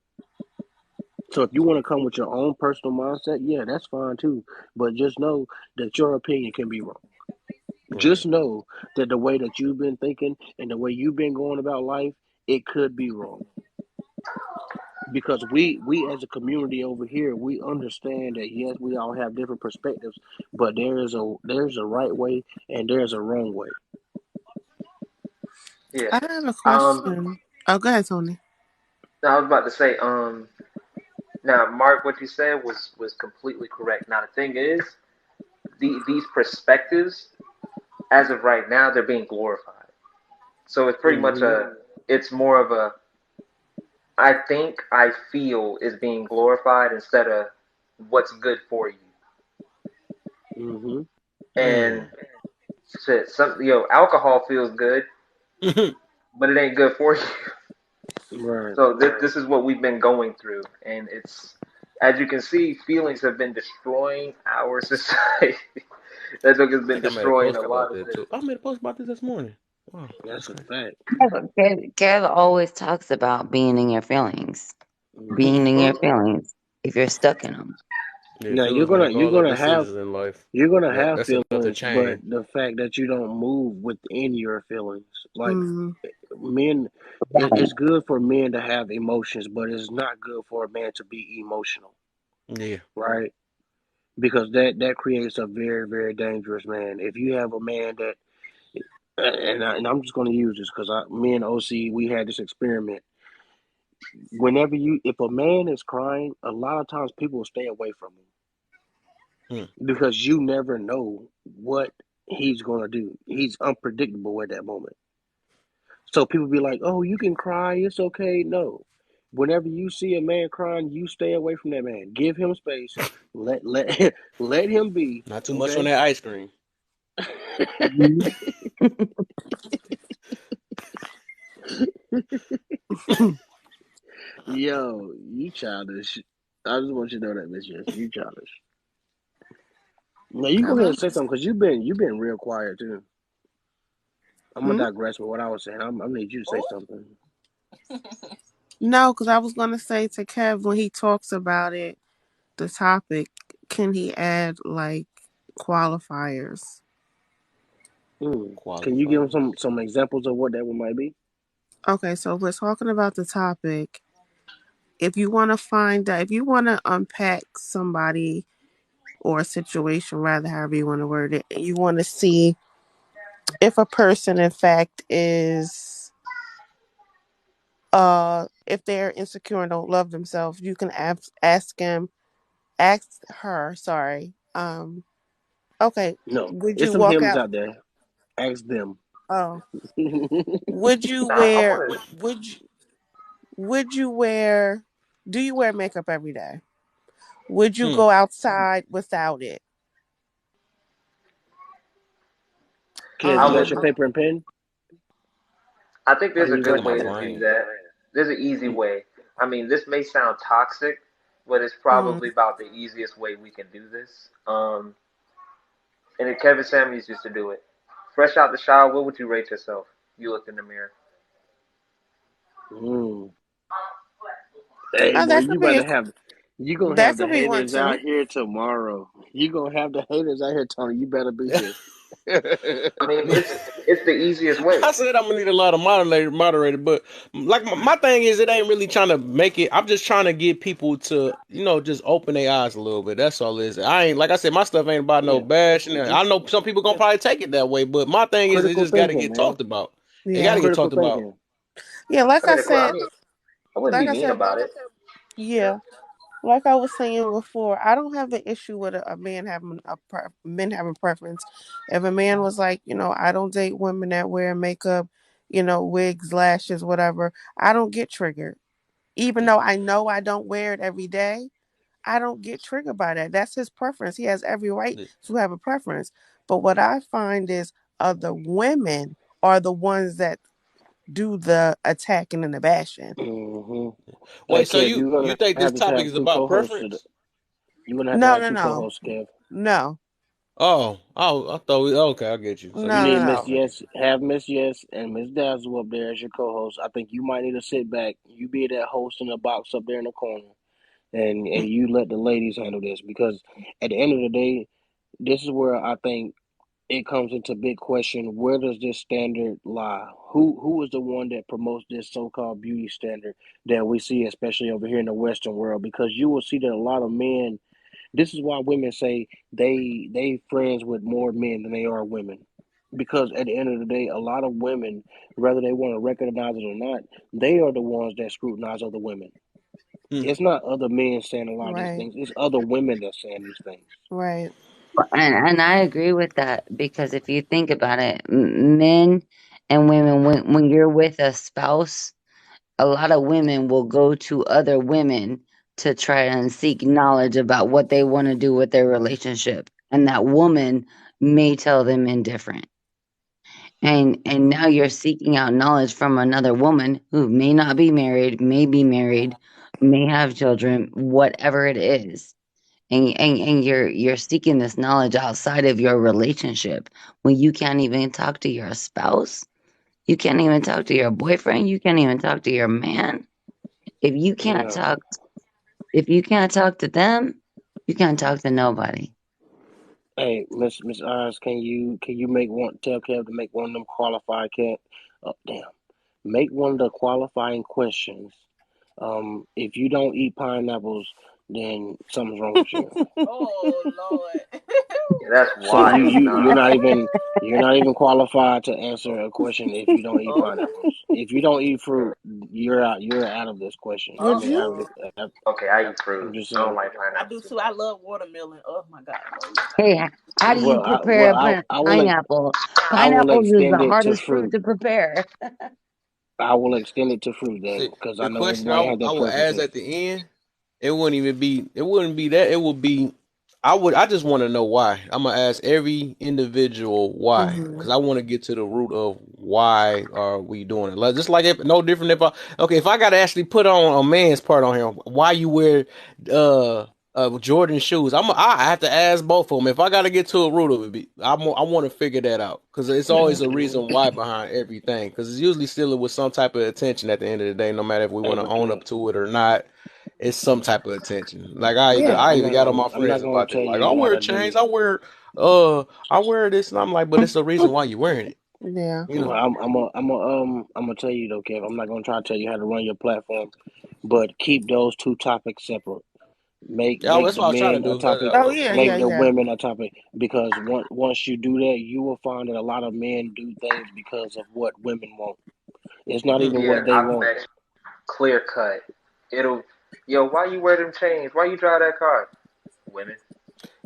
So if you want to come with your own personal mindset, yeah, that's fine too. But just know that your opinion can be wrong. Right. Just know that the way that you've been thinking and the way you've been going about life, it could be wrong. Because we as a community over here, we understand that yes, we all have different perspectives, but there's a right way and there's a wrong way. Yeah. I have a Um. question. Oh, go ahead, Tony. No, I was about to say. Now, Mark, what you said was completely correct. Now, the thing is, these perspectives, as of right now, they're being glorified. So it's pretty much Hmm. it's more of a, I think, I feel is being glorified instead of what's good for you. Hmm. And Mm. shit, alcohol feels good, but it ain't good for you. Right. So this is what we've been going through, and it's, as you can see, feelings have been destroying our society. That book has I been think I made a destroying a post about lot of that things. too. I made a post about this morning. Wow, That's that's a crazy. fact. Kev always talks about being in your feelings, Hmm. being in your feelings if you're stuck in them. Yeah, Now feelings make you're all the gonna have decisions in life. you're gonna have That's enough to feelings, but change. the fact that you don't move within your feelings, like Mm-hmm. men, Right. it's good for men to have emotions, but it's not good for a man to be emotional, Yeah. right? Because that creates a very very dangerous man. If you have a man that, and I'm just going to use this because me and OC, we had this experiment. If a man is crying, a lot of times people will stay away from him Hmm. because you never know what he's going to do. He's unpredictable at that moment. So people be like, "Oh, you can cry, it's okay." No, whenever you see a man crying, you stay away from that man. Give him space. Let let him be. Not too much on Okay. that ice cream. Mhm. Yo, you childish. I just want you to know that, Miss Yes, you childish. Now you go ahead Hello. and say something because you've been real quiet too. I'm gonna Hmm? digress with what I was saying. I need you to say something. No, because I was gonna say to Kev when he talks about it, the topic, can he add like qualifiers? Can you give them Qualifiers. some examples of what that one might be? Okay, so if we're talking about the topic, if you want to find out, if you want to unpack somebody or a situation, rather, however you want to word it, you want to see if a person, in fact, is if they're insecure and don't love themselves, you can ask her, sorry, okay, No, would it's you some walk hymns out? out there. Ask them. Oh, would you Now, I wear? want to. Would you wear? Do you wear makeup every day? Would you Hmm. go outside without it? Kev, I you got would. your Um, paper and pen? I think Are there's a you Think good of my way ready? to do flame. that. There's an easy way. I mean, this may sound toxic, but it's mm, probably about the easiest way we can do this. And then Kevin Samuels used to do it. Fresh out the shower, what would you rate yourself? You looked in the mirror. Mm. Hey, oh, boy, you better have. You gonna that have the could be one haters out too. here tomorrow. You gonna have the haters out here, Tony. You better be here. I mean, it's the easiest way. I said I'm gonna need a lot of moderator, but like my thing is, it ain't really trying to make it. I'm just trying to get people to, just open their eyes a little bit. That's all it is. I ain't, like I said, my stuff ain't about no Yeah, bashing. I just know some people gonna probably take it that way, but my thing is, it critical just got to thinking, get man. talked about. It got Yeah, to get Critical talked about. thinking. yeah. I mean, I wouldn't Like be I mean said, about it. Yeah. yeah. Like I was saying before, I don't have an issue with a man having men having preference. If a man was like, I don't date women that wear makeup, wigs, lashes, whatever, I don't get triggered. Even Yeah. though I know I don't wear it every day, I don't get triggered by that. That's his preference. He has every right Yeah. to have a preference. But what I find is other women are the ones that do the attacking and the bashing. Hmm. Hey, Wait, so Kev, you you're you gonna think this have to topic have is two about co-hosts today. preference? You're gonna have to No, have no, two no, co-hosts, Kev. no, Oh, I thought okay, I get you. So You no, you, no, need Miss no. okay. Yes, have Miss Yes and Miss Dazzle up there as your co-host. I think you might need to sit back. You be that host in the box up there in the corner, and you let the ladies handle this because at the end of the day, this is where I think it comes into big question: where does this standard lie? Who is the one that promotes this so-called beauty standard that we see, especially over here in the Western world? Because you will see that a lot of men. This is why women say they friends with more men than they are women. Because at the end of the day, a lot of women, whether they want to recognize it or not, they are the ones that scrutinize other women. Hmm. It's not other men saying a lot of these Right. things. It's other women that's saying these things. Right. And I agree with that because if you think about it, men and women, when you're with a spouse, a lot of women will go to other women to try and seek knowledge about what they want to do with their relationship. And that woman may tell them indifferent. And now you're seeking out knowledge from another woman who may not be married, may have children, whatever it is. And you're seeking this knowledge outside of your relationship when you can't even talk to your spouse, you can't even talk to your boyfriend, you can't even talk to your man. If you can't Yeah. talk if you can't talk to them, you can't talk to nobody. Hey, Miss Irons, can you make one tell Kev to make one of them qualified cat damn. Make one of the qualifying questions. If you don't eat pineapples, then something's wrong with you. Oh Lord. Yeah, that's So you wild. you Nah. you're not even qualified to answer a question if you don't eat Oh, pineapples. If you don't eat fruit, you're out of this question. I Would mean, out of you? the, Okay, I eat fruit. I'm just I don't saying. like I do pineapple too too. I much. love watermelon. Oh my God, Lord, stop. Hey, how do you Well, prepare a I will pineapple? I will Pineapples is the extend it to hardest fruit fruit. to prepare. I will extend it to fruit then, See, because I the know question everybody has I their would ask preferences. at the end, it wouldn't be that. It would be I just want to know why. I'm gonna ask every individual why, Mm-hmm. because I want to get to the root of why are we doing it. Like, just like if no different if I okay if I got to actually put on a man's part on here, why you wear uh Jordan shoes. I have to ask both of them. If I got to get to a root of it, I want to figure that out because it's always a Hmm. reason why behind everything. Because it's usually still with some type of attention at the end of the day, no matter if we Hey, want to but own up to it or not. It's some type of attention. Like Yeah. I even got on my I'm not friends gonna about this. tell Like you I you wear gotta chains, do. I wear this, and I'm like, but it's the reason why you wearing it. Yeah. You Well, know. I'm gonna tell you though, Kev. I'm not gonna try to tell you how to run your platform, but keep those two topics separate. Make Yeah, make that's the what I was trying to men a do. topic. Oh yeah, Make yeah, the yeah. women a topic, because once you do that, you will find that a lot of men do things because of what women want. It's not Mm. even Yeah, what they I want. bet you clear cut. It'll, yo, why you wear them chains? Why you drive that car? Women.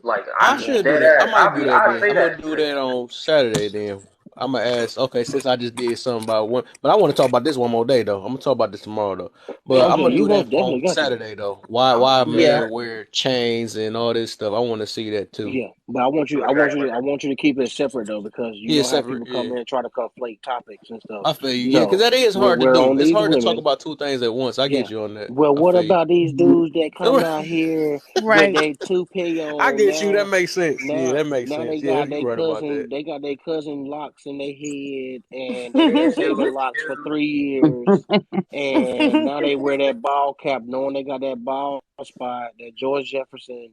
Like I I Yeah. should do dead that. I ass. might do that I then. say I'm gonna that do shit. that on Saturday then. I'm gonna ask. Okay, since I just did something about one, but I want to talk about this one more day though. I'm gonna talk about this tomorrow though. But Oh I'm yeah, gonna you do most that definitely on got to. Saturday though. I'm Why yeah. men wear chains and all this stuff? I want to see that too. Yeah, but I want you, To I want attract you to, I women. want you to keep it separate though, because you Yeah, know how separate. people come Yeah, in and try to conflate topics and stuff. I feel you. Yeah, because No, that is hard to we're do. on It's these hard to talk women. about two things at once. I Yeah. get you on that. Well, I what feel you. about these dudes that come out here with Right. their 2 P I on get you. That now? makes sense. Yeah, Now, that makes now they sense. Yeah, got you their right about that. cousin. They got their cousin locks in their head, and they've been Yeah, saving dude. locks for Dude. 3 years. And now they wear that ball cap, knowing they got that ball spot, that George Jefferson,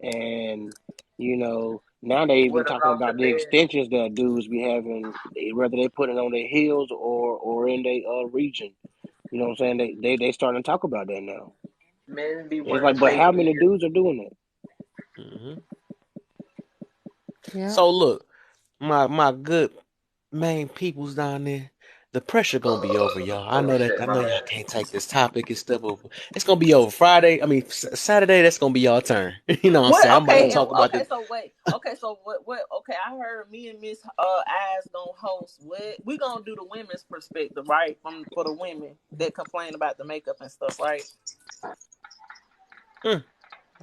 and now they even What talking about the about the men? extensions that dudes be having, whether they put it on their heels or in their region. You know what I'm saying? They starting to talk about that now. Men be It's wearing like, but fake how many beards. dudes are doing that? Hmm. Yeah. So look, my good main peoples down there. The pressure gonna be over, y'all. I Oh know that. shit, I my know y'all bad. can't take this topic and stuff over. It's gonna be over Friday. I mean Saturday. That's gonna be y'all turn. You know what I'm What? saying? I'm about to Okay, Hey, and talk about okay. the. So wait. Okay, so what? Okay, I heard me and Miss Eyes gonna host. What we gonna do the women's perspective, right? From for the women that complain about the makeup and stuff, right? Hmm,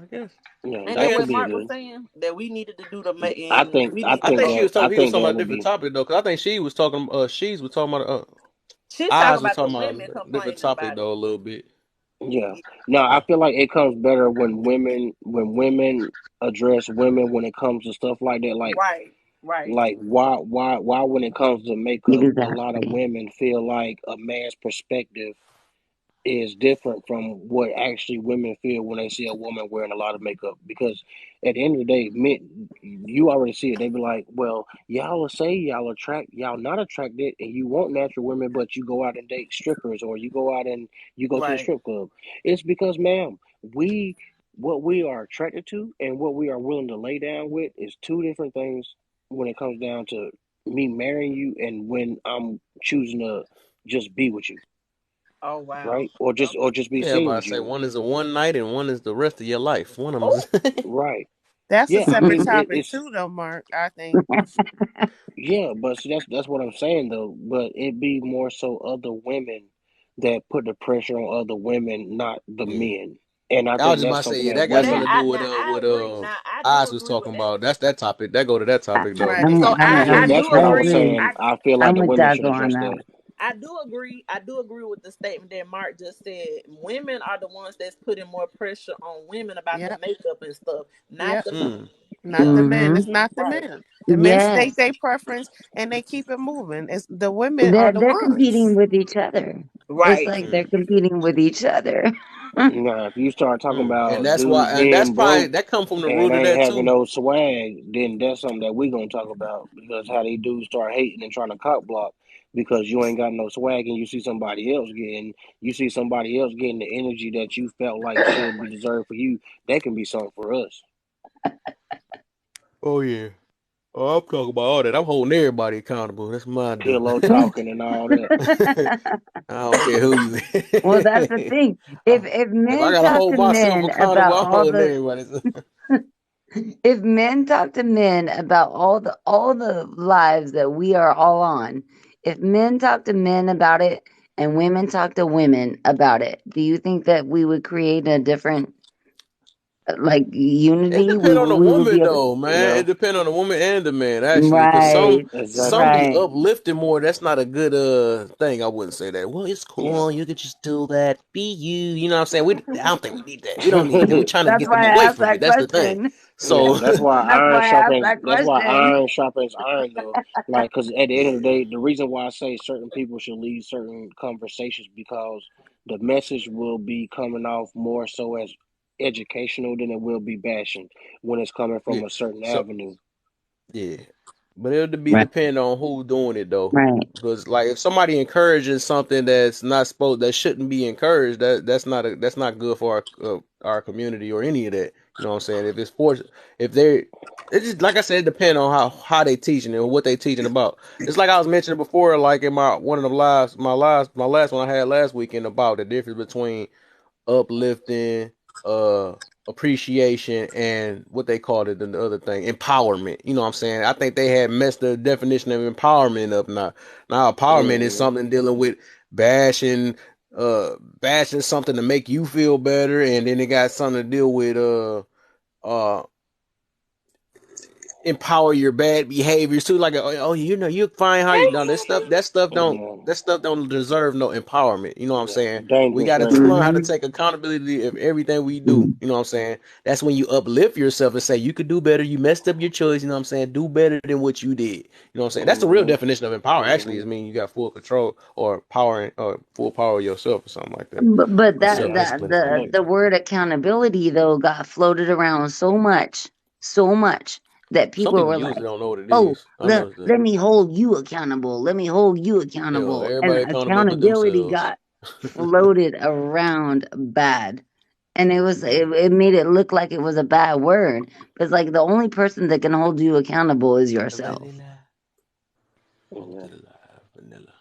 I guess. yeah, Ain't I that that what could guess. be Mark was good. saying? That we needed to do the I and think we I need. I think think that I he was think talking that about a would different be. topic though, because I think she was talking. She's was talking about. She's talking Eyes was about the talking women about a different complaining topic about it. though a little bit. Yeah. No, I feel like it comes better when women address women when it comes to stuff like that. Right, right. Like why when it comes to makeup, a lot of Exactly. women feel like a man's perspective is different from what actually women feel when they see a woman wearing a lot of makeup. Because at the end of the day, men, you already see it. They be like, "Well, y'all will say y'all not attracted, and you want natural women, but you go out and date strippers, or you go out and you go to the Right. strip club." It's because, ma'am, we what we are attracted to and what we are willing to lay down with is two different things when it comes down to me marrying you and when I'm choosing to just be with you, Oh wow. right? Or Okay. just be Yeah, but seen I with say you, one is a one night and one is the rest of your life. One of them Oh, is. right? that's a Yeah, I separate mean topic it's too, though, Mark. I think. yeah, but see, that's what I'm saying though. But it be more so other women that put the pressure on other women, not the Yeah. men. And I I was think just about that's to say, something yeah, that that Well, got that something women. to do now I with agree. Now I do Oz was agree with talking that. about. That's that topic. That go to that topic though. Right. So Yeah, I that's do what I I was agree. agree. saying. I feel like I'm the with women should Dazzle on address that. that. I do agree. I do agree with the statement that Mark just said. Women are the ones that's putting more pressure on women about the Yep. makeup and stuff, not Yep. the men. Mm. Yeah. Not the men. Hmm. It's not the Right. men. The men state Yes, their preference and they keep it moving. It's the women are the they're competing ones. with each other. It's Right. like they're Mm. competing with each other. Now, if you start talking Mm. And about that's why, dudes and that's being probably broke that come from the and root of ain't that having too. no swag, then that's something that we gonna talk about because how they dudes start hating and trying to cock block because you ain't got no swag and you see somebody else getting the energy that you felt like should be deserved for you. That can be something for us. Oh yeah. Oh, I'm talking about all that. I'm holding everybody accountable. That's my do. Pillow talking and all that. I don't care who you. Well, that's the thing. Uh, If if I men gotta talk hold to myself men accountable, about I'm all holding the everybody. if men talk to men about all the lives that we are all on, if men talk to men about it and women talk to women about it, do you think that we would create a different like It unity? depends on the We would be woman able though, man. Yeah, It depends on the woman and the man actually, because right, some exactly. be right. uplifting more. That's not a good thing. I wouldn't say that. Well, it's Yeah. cool. You could just do that. Be you. You know what I'm saying? I don't think we need that. We don't need that. We're trying to That's get them why away I asked from you. that That's the thing. question. So Yeah, that's why That's iron why I asked sharpens. that That's why question. iron sharpens iron, though. Like, because at the end of the yeah, day, the reason why I say certain people should lead certain conversations because the message will be coming off more so as educational than it will be bashing when it's coming yeah. from a certain So avenue. yeah, but it'll be Right, depend on who doing it though. right. Because like if somebody encourages something that's not supposed that shouldn't be encouraged, that's not good for our community or any of that. You know what I'm saying? If it's forced, if they it's just like I said, it depends on how they teaching and what they teaching about. It's like I was mentioning before, like in my one of the lives, my last one I had last weekend about the difference between uplifting, appreciation, and what they called it, the other thing, empowerment. You know what I'm saying? I think they had messed the definition of empowerment up now. Now empowerment is Hmm. something dealing with bashing, bashing something to make you feel better, and then it got something to deal with uh empower your bad behaviors too. Like, oh, you know, you find how you know Yeah, that stuff don't deserve no empowerment. You know what I'm yeah, saying? We dangerous got to range. learn how to Hmm. take accountability of everything we do. You know what I'm saying? That's when you uplift yourself and say you could do better. You messed up your choice. You know what I'm saying? Do better than what you did. You know what I'm saying? That's the real Hmm. definition of empower. Actually, Hmm. is mean you got full control or power or full power of yourself or something like that, But or that self Yeah, that discipline or something the like like the that. word accountability though got floated around so much that Some people people were use like, it, don't know what it "Oh, is. I know it's let me hold you accountable. Let me hold you hell. accountable." And Everybody accountable but accountability themselves. got floated around bad. And Yeah. it made it look like it was a bad word. But it's like the only person that can hold you accountable is yourself. Vanilla. I'm yeah. still alive. Vanilla.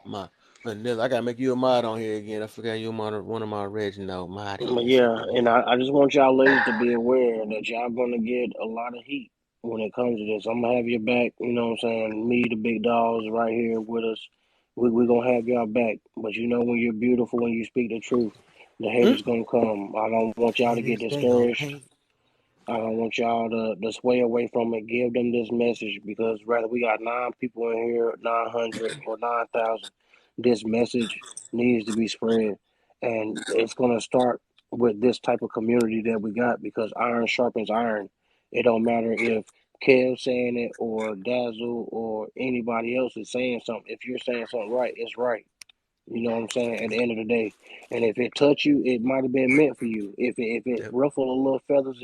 My vanilla. I gotta make you a mod on here again. I forgot you one of my original But moddies. yeah, and I just want y'all ladies to be aware that y'all gonna get a lot of heat when it comes to this. I'm gonna have your back, you know what I'm saying? Me, the big dogs right here with us. We gonna have y'all back. But you know when you're beautiful, when you speak the truth, the Hmm? haters gonna come. I don't want y'all to get Haters, they gon' discouraged. hate. I don't want y'all to sway away from it. Give them this message because rather we got 9 people in here, 900 or 9,000. This message needs to be spread, and it's gonna start with this type of community that we got because iron sharpens iron. It don't matter if Kev saying it or Dazzle or anybody else is saying something. If you're saying something right, it's right. You know what I'm saying? At the end of the day, and if it touch you, it might have been meant for you. If it Yep. ruffle a little feathers,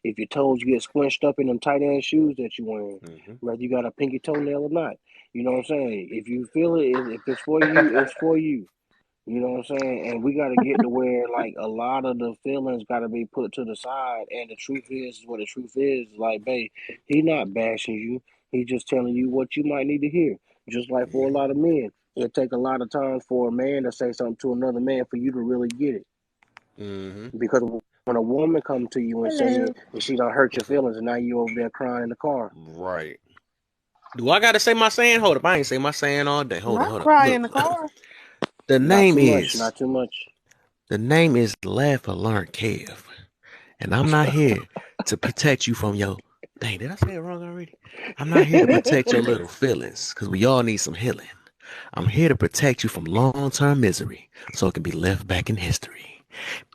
if your toes get squinched up in them tight ass shoes that you wearing, Mm-hmm. whether you got a pinky toenail or not, you know what I'm saying? If you feel it, if it's for you, it's for you. You know what I'm saying? And we got to get to where like a lot of the feelings got to be put to the side. And the truth is what the truth is. Like, babe, he not bashing you. He just telling you what you might need to hear. Just like for a lot of men, it take a lot of time for a man to say something to another man for you to really get it. Mm-hmm. Because when a woman come to you and say Hello. it, and she don't hurt your What's up? feelings, and now you over there crying in the car. Right. Do I gotta say my saying? Hold up, I ain't say my saying all day. Hold it, Not hold up. cry in Look, the car. the Not name too much. is Not too much. Laugh or Learn Kev, and I'm not here to protect you from your. Dang, did I say it wrong already? I'm not here to protect your little feelings, cause we all need some healing. I'm here to protect you from long-term misery, so it can be left back in history.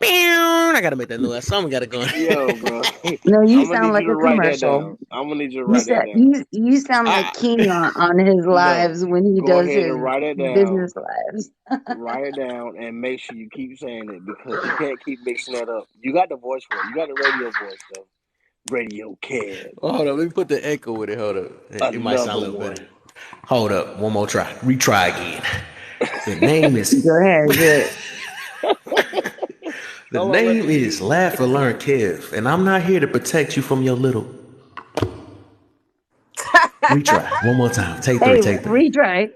I gotta make that noise. Something gotta go. Yo, bro. No, you I'm gonna sound need you like to a write that commercial. down. I'm gonna need you to You write that said down. you sound like I, King on his No, lives when he go does ahead his and write it down. business lives. Write it down and make sure you keep saying it because you can't keep mixing that up. You got the voice for it. You got the radio voice though. Radio Cab. oh, hold up. Let me put the echo with it. Hold up. It might sound Another a little better. one. Hold up. One more try. Retry again. The name is Go ahead, do it. the Hold on, let name me is mute. Laugh or Learn Kev, and I'm not here to protect you from your little. Retry. One more time. Take three. Hey, Take three.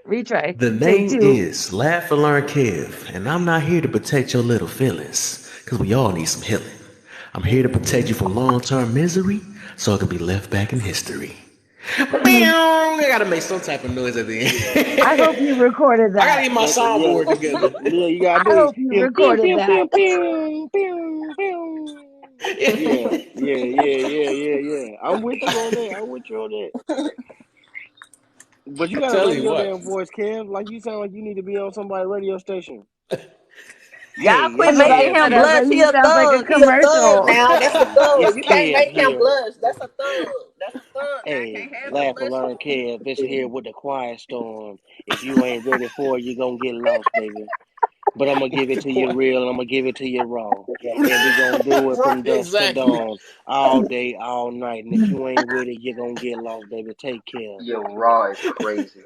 retry. The Take name two. is Laugh or Learn Kev, and I'm not here to protect your little feelings, because we all need some healing. I'm here to protect you from long-term misery, so it can be left back in history. I gotta make some type of noise at the Yeah. I end. hope you recorded I gotta that. get my Yeah, soundboard together. yeah, you gotta I do hope you it. Pew, recorded pew, that. pew, pew, pew, pew. Yeah, yeah. I'm with you on that. I'm with you on that. But you I'm gotta telling raise you your what. damn voice, Kev. Like you sound like you need to be on somebody's radio station. Y'all Hey, quit it's That's what I making Kev him said. I was here. blush. like, He he a sounds like a thug. He a thug commercial. now. That's a thug. It's You can't Kev make him here. blush. That's a thug. That's a thug. Now I Hey, can't have him laugh and blushing. learn, Kev. It's here with the quiet storm. If you ain't ready for it, you're gonna get lost, baby. But I'm gonna give it The to you quiet. real, and I'm gonna give it to you raw. And we gonna do it Right, from dusk to exactly. dawn, all day, all night. And if you ain't with it, you're gonna get lost, baby. Take care. Yo, Raw is crazy.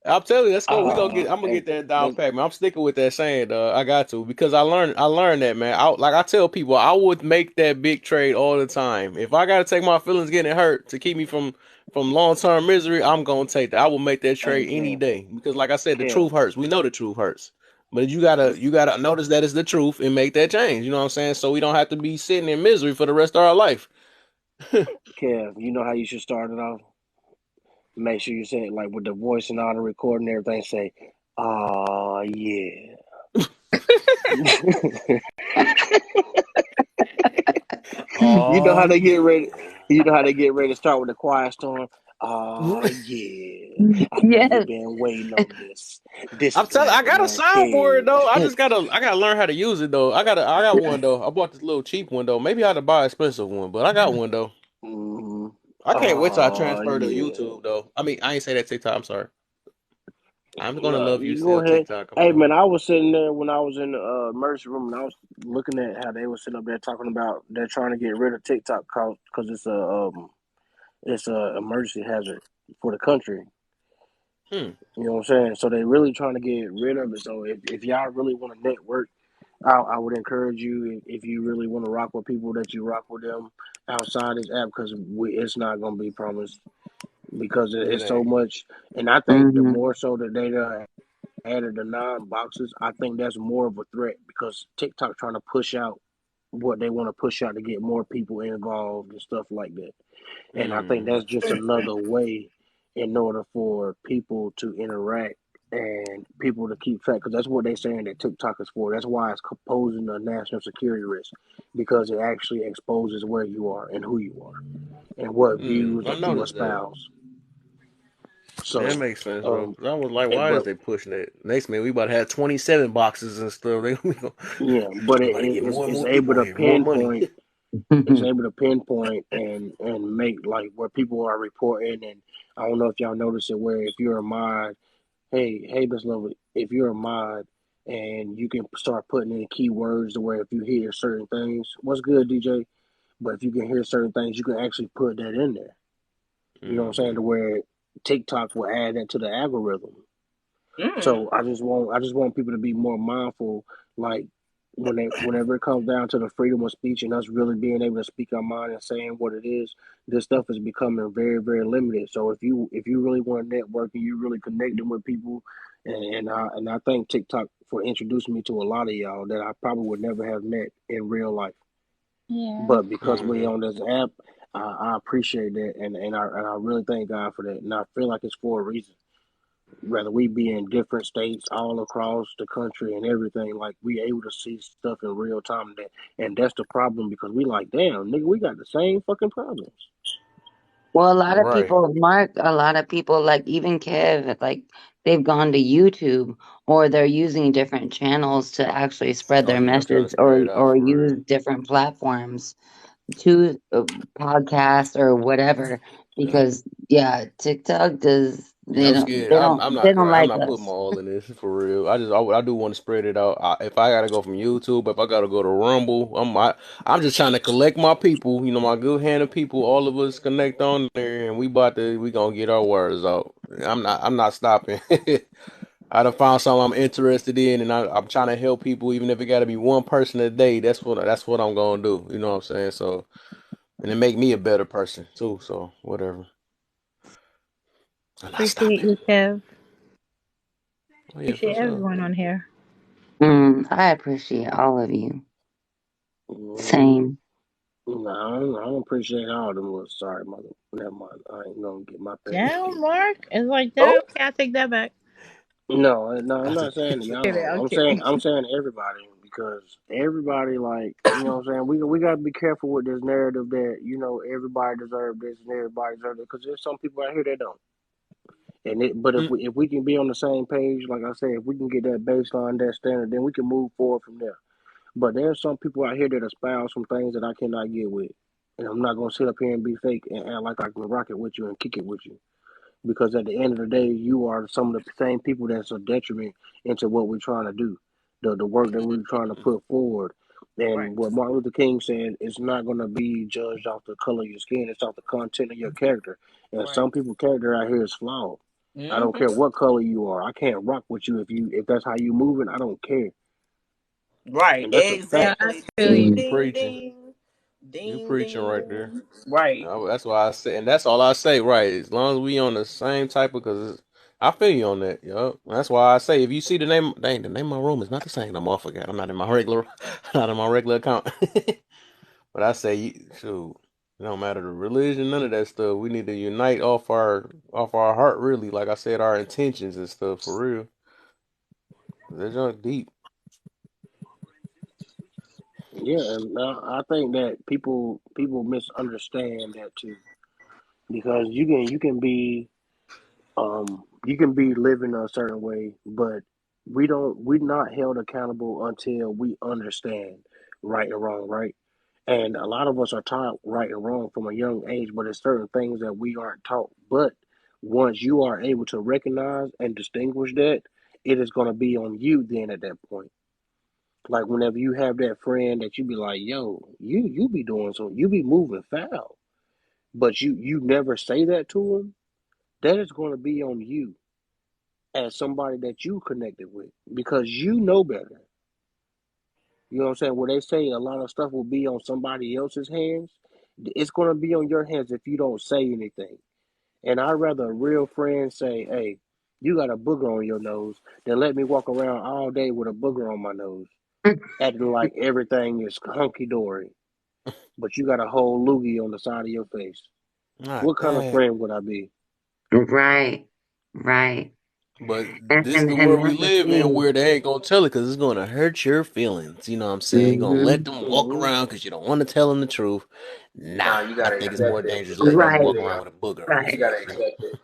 I'm telling you, let's go. We gonna get. I'm gonna And get that down that, pat, man. I'm sticking with that saying, dog. I got to because I learned. I learned that, man. Like I tell people, I would make that big trade all the time. If I gotta take my feelings getting hurt to keep me from long term misery, I'm gonna take that. I will make that hey, trade any Kev, day because, like I said, the Kev, truth hurts. We know the truth hurts, but you gotta notice that it's the truth and make that change. You know what I'm saying? So we don't have to be sitting in misery for the rest of our life. Kev. You know how you should start it off? Make sure you say it like with the voice and all the recording and everything. Say, "Ah, yeah." You know Oh how they get ready. yeah. You know how they get ready to start with the quiet storm. Oh yeah, I know you've Yes. been waiting on this. This I'm is telling. I Laugh and got a Learn soundboard Kid. though. I gotta learn how to use it though. I got one though. I bought this little cheap one though. Maybe I had to buy an expensive one, but I got one though. hmm I can't wait till I Oh transfer to yeah. YouTube though. I mean, I ain't say that TikTok. I'm sorry. I'm gonna No, love you you go still ahead. TikTok. Come Hey on. man, I was sitting there when I was in the emergency room and I was looking at how they were sitting up there talking about they're trying to get rid of TikTok because it's a emergency hazard for the country. Hmm. You know what I'm saying? So they really trying to get rid of it. So if y'all really want to network, I would encourage you if you really want to rock with people that you rock with them outside this app because it's not gonna be promised because It it's so ain't. much. And I think the Hmm. more so that they done added the non boxes, I think that's more of a threat because TikTok trying to push out what they want to push out to get more people involved and stuff like that. And I think Hmm. that's just another way in order for people to interact and people to keep track because that's what they're saying that TikTok is for. That's why it's posing a national security risk because it actually exposes where you are and who you are and what views I that you noticed that. espouse. That So, makes sense, bro. 'Cause I was like, why is but they pushing that? Next man, we about to have 27 boxes and stuff. yeah, but We about to get more and it's more able people on to here, more money. pinpoint. It's able to pinpoint and make like where people are reporting. And I don't know if y'all notice it, where if you're a mod, hey, Miss Lovely, if you're a mod and you can start putting in keywords to where if you hear certain things, what's good, DJ? But if you can hear certain things, you can actually put that in there. You know what I'm saying? To where TikTok will add that to the algorithm. Mm. So I just want people to be more mindful, like whenever it comes down to the freedom of speech and us really being able to speak our mind and saying what it is, this stuff is becoming very, very limited. So if you really want to network and you really connecting with people, and I thank TikTok for introducing me to a lot of y'all that I probably would never have met in real life. Yeah. But because we're on this app, I appreciate that, and I really thank God for that, and I feel like it's for a reason. Whether we be in different states all across the country and everything, like we able to see stuff in real time. And that's the problem, because we like, damn, nigga, we got the same fucking problems. Well, a lot of Right. people, Mark, a lot of people, like even Kev, like they've gone to YouTube or they're using different channels to actually spread Oh their yeah, I'm trying to message spread it out or for use real. different platforms to podcasts or whatever. Because yeah, TikTok does Yeah, I'm scared. they don't I'm like not putting my us. all in this for real. I do want to spread it out. If I gotta go from YouTube, if I gotta go to Rumble, I'm just trying to collect my people. You know, my good hand of people. All of us connect on there, and we gonna get our words out. I'm not stopping. I done found something I'm interested in, and I'm trying to help people, even if it gotta be one person a day. That's what I'm gonna do. You know what I'm saying? So, and it make me a better person too. So whatever. I'm not Appreciate stopping. you, Kev. Oh yeah, for Appreciate sure. everyone on here. I appreciate all of you. Mm, Same. no, I don't appreciate all of them. Sorry, mother. Never mind. I ain't gonna get my pay. Damn, Mark. It's like that. Oh, Okay, I take that back. No, I'm I not saying Kidding, y'all. I'm I'm saying kidding. I'm saying everybody, because everybody, like, you know what I'm saying. We gotta be careful with this narrative that, everybody deserves this and everybody deserves it, because there's some people out here that don't. But if Mm, we can be on the same page, like I said, if we can get that baseline, that standard, then we can move forward from there. But there's some people out here that espouse some things that I cannot get with, and I'm not gonna sit up here and be fake and act like I can rock it with you and kick it with you, because at the end of the day, you are some of the same people that's a detriment into what we're trying to do, the work that we're trying to put forward. Right. And what Martin Luther King said, it's not going to be judged off the color of your skin; it's off the content of your character. And Right. some people's character out here is flawed. I don't care Mm-hmm. what color you are. I can't rock with you if that's how you moving. I don't care, Right. and that's a Yeah, fact. I Exactly. feel Ding, you. you ding, preaching. ding. You Ding, preaching right there. ding. Right. That's why I say, and that's all I say. Right, as long as we on the same type of, because I feel you on that. Yup. That's why I say, if you see the name, dang, the name of my room is not the same no more. I forgot. I'm not in my regular, not in my regular account. But I say, shoot, it don't matter the religion, none of that stuff. We need to unite off our heart, really. Like I said, our intentions and stuff for real. They're junk deep. Yeah, and I think that people misunderstand that too, because you can be living a certain way, but we're not held accountable until we understand right and wrong, right? And a lot of us are taught right and wrong from a young age, but there's certain things that we aren't taught. But once you are able to recognize and distinguish that, it is going to be on you then at that point. Like whenever you have that friend that you be like, yo, you be doing so, you be moving foul, but you never say that to them, that is going to be on you as somebody that you connected with, because you know better. You know what I'm saying? Where they say a lot of stuff will be on somebody else's hands, it's going to be on your hands if you don't say anything. And I'd rather a real friend say, hey, you got a booger on your nose, than let me walk around all day with a booger on my nose, acting like everything is hunky dory, but you got a whole loogie on the side of your face. Not What kind of that. friend would I be? right, right. But And this is and, the and world we that's the live in, thing. where they ain't gonna tell it because it's gonna hurt your feelings. You know what I'm saying? You're gonna let Hmm. them walk Hmm. around because you don't want to tell them the truth. Nah, Nah, you I gotta think it's more accept it. dangerous Just letting like them Right, walk anything around else. with a booger on You right. their gotta face. accept it.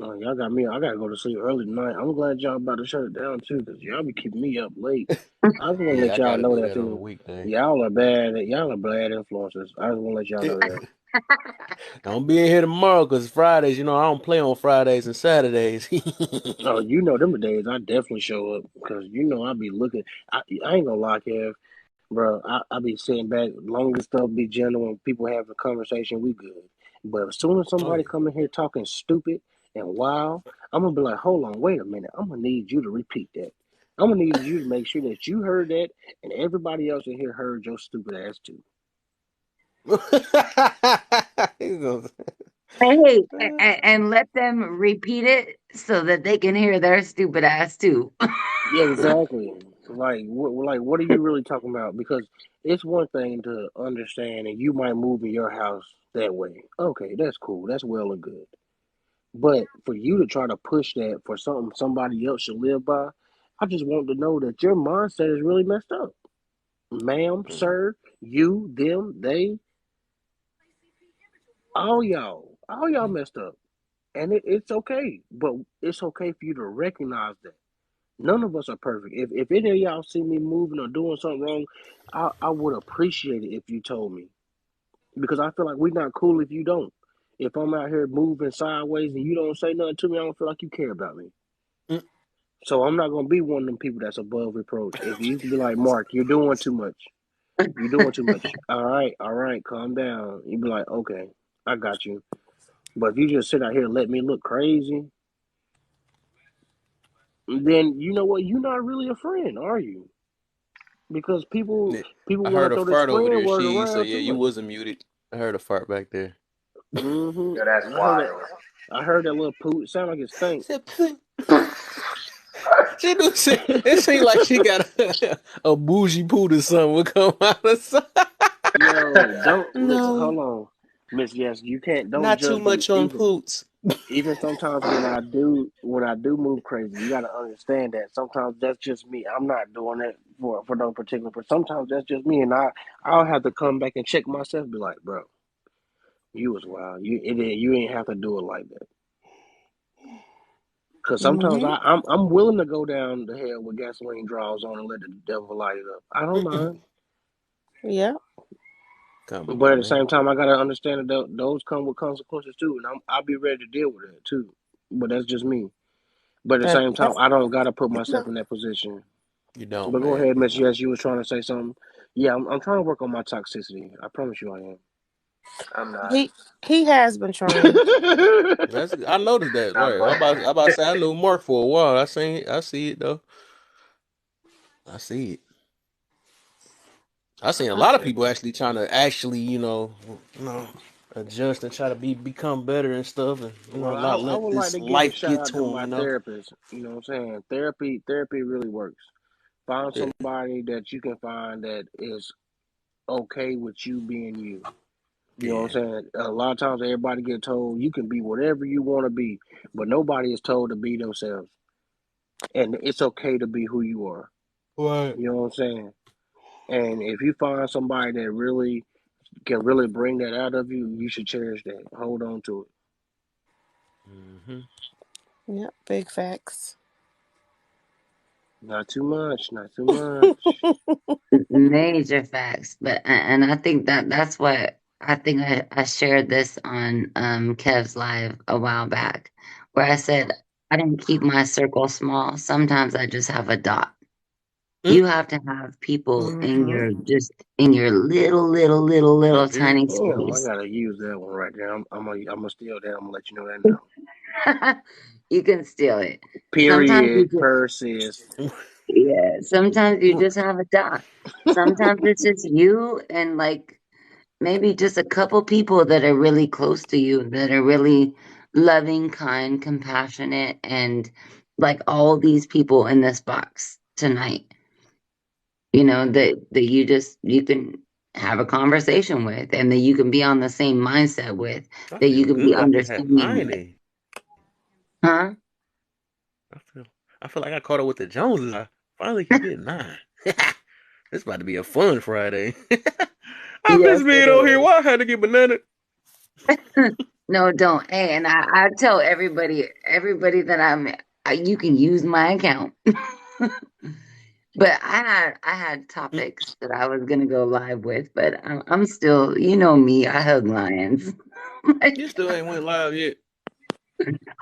Oh, y'all got me. I gotta go to sleep early tonight. I'm glad y'all about to shut it down too, cause y'all be keeping me up late. I just want to Yeah, let I y'all gotta know do that that on a too. weekday. Y'all are bad. Y'all are bad influences. I just want to let y'all know that. Don't be in here tomorrow because Fridays, I don't play on Fridays and Saturdays. Oh, you know them days. I definitely show up because you know I be looking. I ain't gonna lie, Kev, bro. I be sitting back, long as stuff be genuine. People have a conversation. We good. But as soon as Oh somebody yeah. come in here talking stupid and wild, I'm gonna be like, hold on, wait a minute. I'm gonna need you to repeat that. I'm gonna need you to make sure that you heard that and everybody else in here heard your stupid ass too. He's gonna- Hey, and let them repeat it so that they can hear their stupid ass too. Yeah, exactly. Like, what are you really talking about? Because it's one thing to understand, and you might move in your house that way. Okay, that's cool. That's well and good. But for you to try to push that for something somebody else should live by, I just want to know that your mindset is really messed up, ma'am, sir. You, them, they, all y'all messed up, and it's okay. But it's okay for you to recognize that. None of us are perfect. If any of y'all see me moving or doing something wrong, I would appreciate it if you told me. Because I feel like we're not cool if you don't. If I'm out here moving sideways and you don't say nothing to me, I don't feel like you care about me. So I'm not gonna be one of them people that's above reproach. If you can be like, Mark, you're doing too much. You're doing too much. All right, calm down. You be like, okay, I got you. But if you just sit out here and let me look crazy, then you know what? You're not really a friend, are you? Because people Yeah. people I want heard to a throw this fart over friend there, word she. So around yeah, too you much. wasn't muted. I heard a fart back there. Yo, that's I heard that. wild. I heard that little poo. It sounded like it stank. Said, she do say it seemed like she got a bougie poot or something would come out of something. Yo, don't listen. No, Hold on, Miss. Yes, you can't. Don't not too judge me. much on poots. Even sometimes when I do move crazy, you got to understand that sometimes that's just me. I'm not doing it for no particular. But sometimes that's just me, and I'll have to come back and check myself. Be like, bro, you was wild. You ain't have to do it like that. Cause sometimes Hmm. I'm willing to go down the hill with gasoline draws on and let the devil light it up. I don't mind, Yeah. Come but at on, the man. same time, I gotta understand that those come with consequences too, and I'll be ready to deal with it too. But that's just me. But at the That, same time, that's I don't gotta put you myself know. in that position. You don't, But go man. ahead, You Miss. don't. Yes, you was trying to say something. Yeah, I'm trying to work on my toxicity. I promise you, I am. I'm not. He has been trying. That's I noticed that. I'm Right. playing. I about to say I knew Mark for a while. I see it though. I see it. I seen a lot of people actually trying to you know, adjust and try to become better and stuff, and Well, not I let would like this to give a life shout get out to to them. my therapist. You know what I'm saying? Therapy really works. Find Yeah, somebody that you can find that is okay with you being you. You know yeah, what I'm saying? A lot of times everybody get told you can be whatever you want to be, but nobody is told to be themselves. And it's okay to be who you are. right. You know what I'm saying? And if you find somebody that really can really bring that out of you, you should cherish that. Hold on to it. Hmm. Yep. Big facts. Not too much, not too much. Major facts, but and I think that's what I think I shared this on Kev's live a while back, where I said I don't keep my circle small. Sometimes I just have a dot. You have to have people in Hmm. your just in your little tiny Damn, I space. gotta use that one right there. I'm gonna steal that. I'm gonna let you know that now. You can steal it. Sometimes you Period. just Persist. yeah. Sometimes you just have a dot. Sometimes it's just you and like maybe just a couple people that are really close to you, that are really loving, kind, compassionate, and like all these people in this box tonight, that you can have a conversation with and that you can be on the same mindset with, I that you feel can be good after having understanding with. 90. Huh? I feel I feel like I caught up with the Joneses. I finally can get 9. This about to be a fun Friday. I miss Yes, it being on here. is. Why I had to get banana? No, don't. Hey, and I tell everybody that you can use my account. But I had topics that I was gonna go live with, but I'm still, you know me, I hug lions. You still ain't went live yet.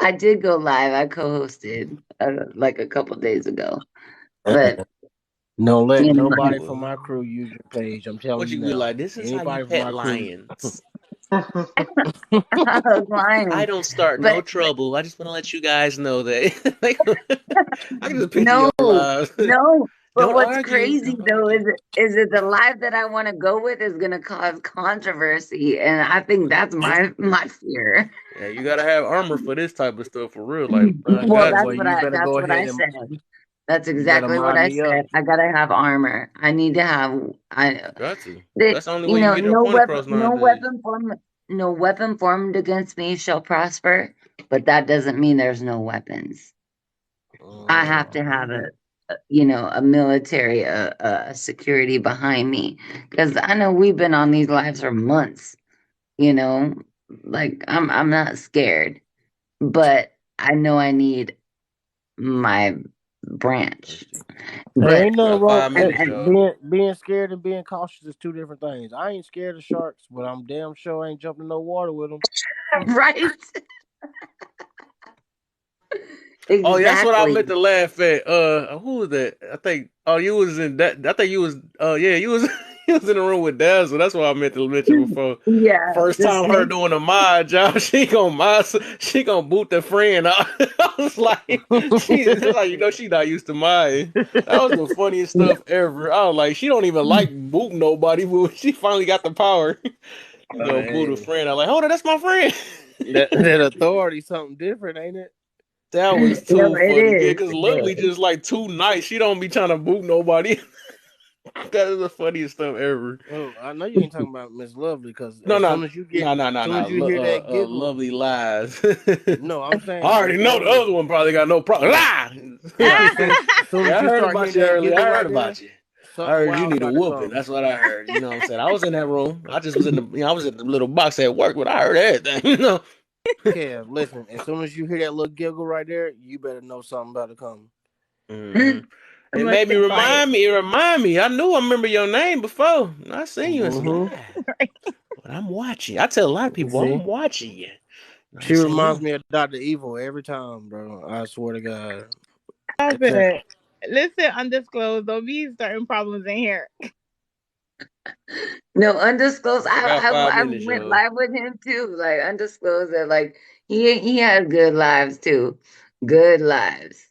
I did go live. I co-hosted like a couple days ago, but Don't let you know, nobody from my Well, crew use your page. I'm what telling you you be now. like? This is how you Anybody from pet my crew. lions. I hug I lions. don't start no But trouble. I just want to let you guys know that. I can just picture no, your lives. no. But Don't what's argue. crazy Don't though argue. is that the live that I want to go with is gonna cause controversy, and I think that's my fear. Yeah, you gotta have armor for this type of stuff for real. Like you Well, got Well, to. you better that's go what ahead I and said. That's you better exactly what mod I me up. said. I gotta have armor. I need to have Got to. that. That's the only You way you know, get your point across nowadays. no weapon formed against me shall prosper. But that doesn't mean there's no weapons. I have to have Mhm. a military, security behind me, because I know we've been on these lives for months. You know, like I'm not scared, but I know I need my branch. Let's see. There But ain't We nothing got wrong. 5 minutes, y'all. Being scared and being cautious is two different things. I ain't scared of sharks, but I'm damn sure I ain't jumping in no water with them. right, Oh, yeah, that's what I exactly. meant to laugh at. Who was that? I think. Oh, you was in that. I think you was. Yeah, you was. You was in the room with Dazzle. That's what I meant to mention before. Yeah, First the time her snake. doing a mod job, she gonna mod. She gonna boot the friend out. I was like, Jesus, that's how you know she not used to mine. That was the funniest stuff ever. I was like, she don't even like boot nobody, but she finally got the power. She gonna boot a Hey, friend. I'm like, hold on, that's my friend. that authority something different, ain't it? That was No, too it funny. Yeah, is. because It Lovely is. just like too nice. She don't be trying to boot nobody. That is the funniest stuff ever. Oh, I know you ain't talking about Miss Lovely because No, no, as soon as you hear that giggle, Lovely lies. no, I'm I saying already Miss know the Lovely. other one probably got no problem. Yeah, Lie. yeah. As soon as Yeah, I you heard start hearing about you that earlier. I giggle heard right there, about you. I something heard you wild need a about to whooping. come. That's what I heard. You know what I'm saying? I was in that room. I just was in the, I was in the little box at work, but I heard everything. You know. Kev, listen. As soon as you hear that little giggle right there, you better know something about to come. Hmm. I It must made me stay quiet. remind me. It remind me. I knew I remember your name before. I seen you in some Mm-hmm. live. But I'm watching. I tell a lot of You people see, I'm watching you. You know what I'm she saying? reminds me of Doctor Evil every time, bro. I swear to God. Stop It's a it. Listen, undisclosed. Don't be starting problems in here. No, undisclosed. We got five I minutes, went y'all. live with him too. Like undisclosed, that like he has good lives too. Good lives.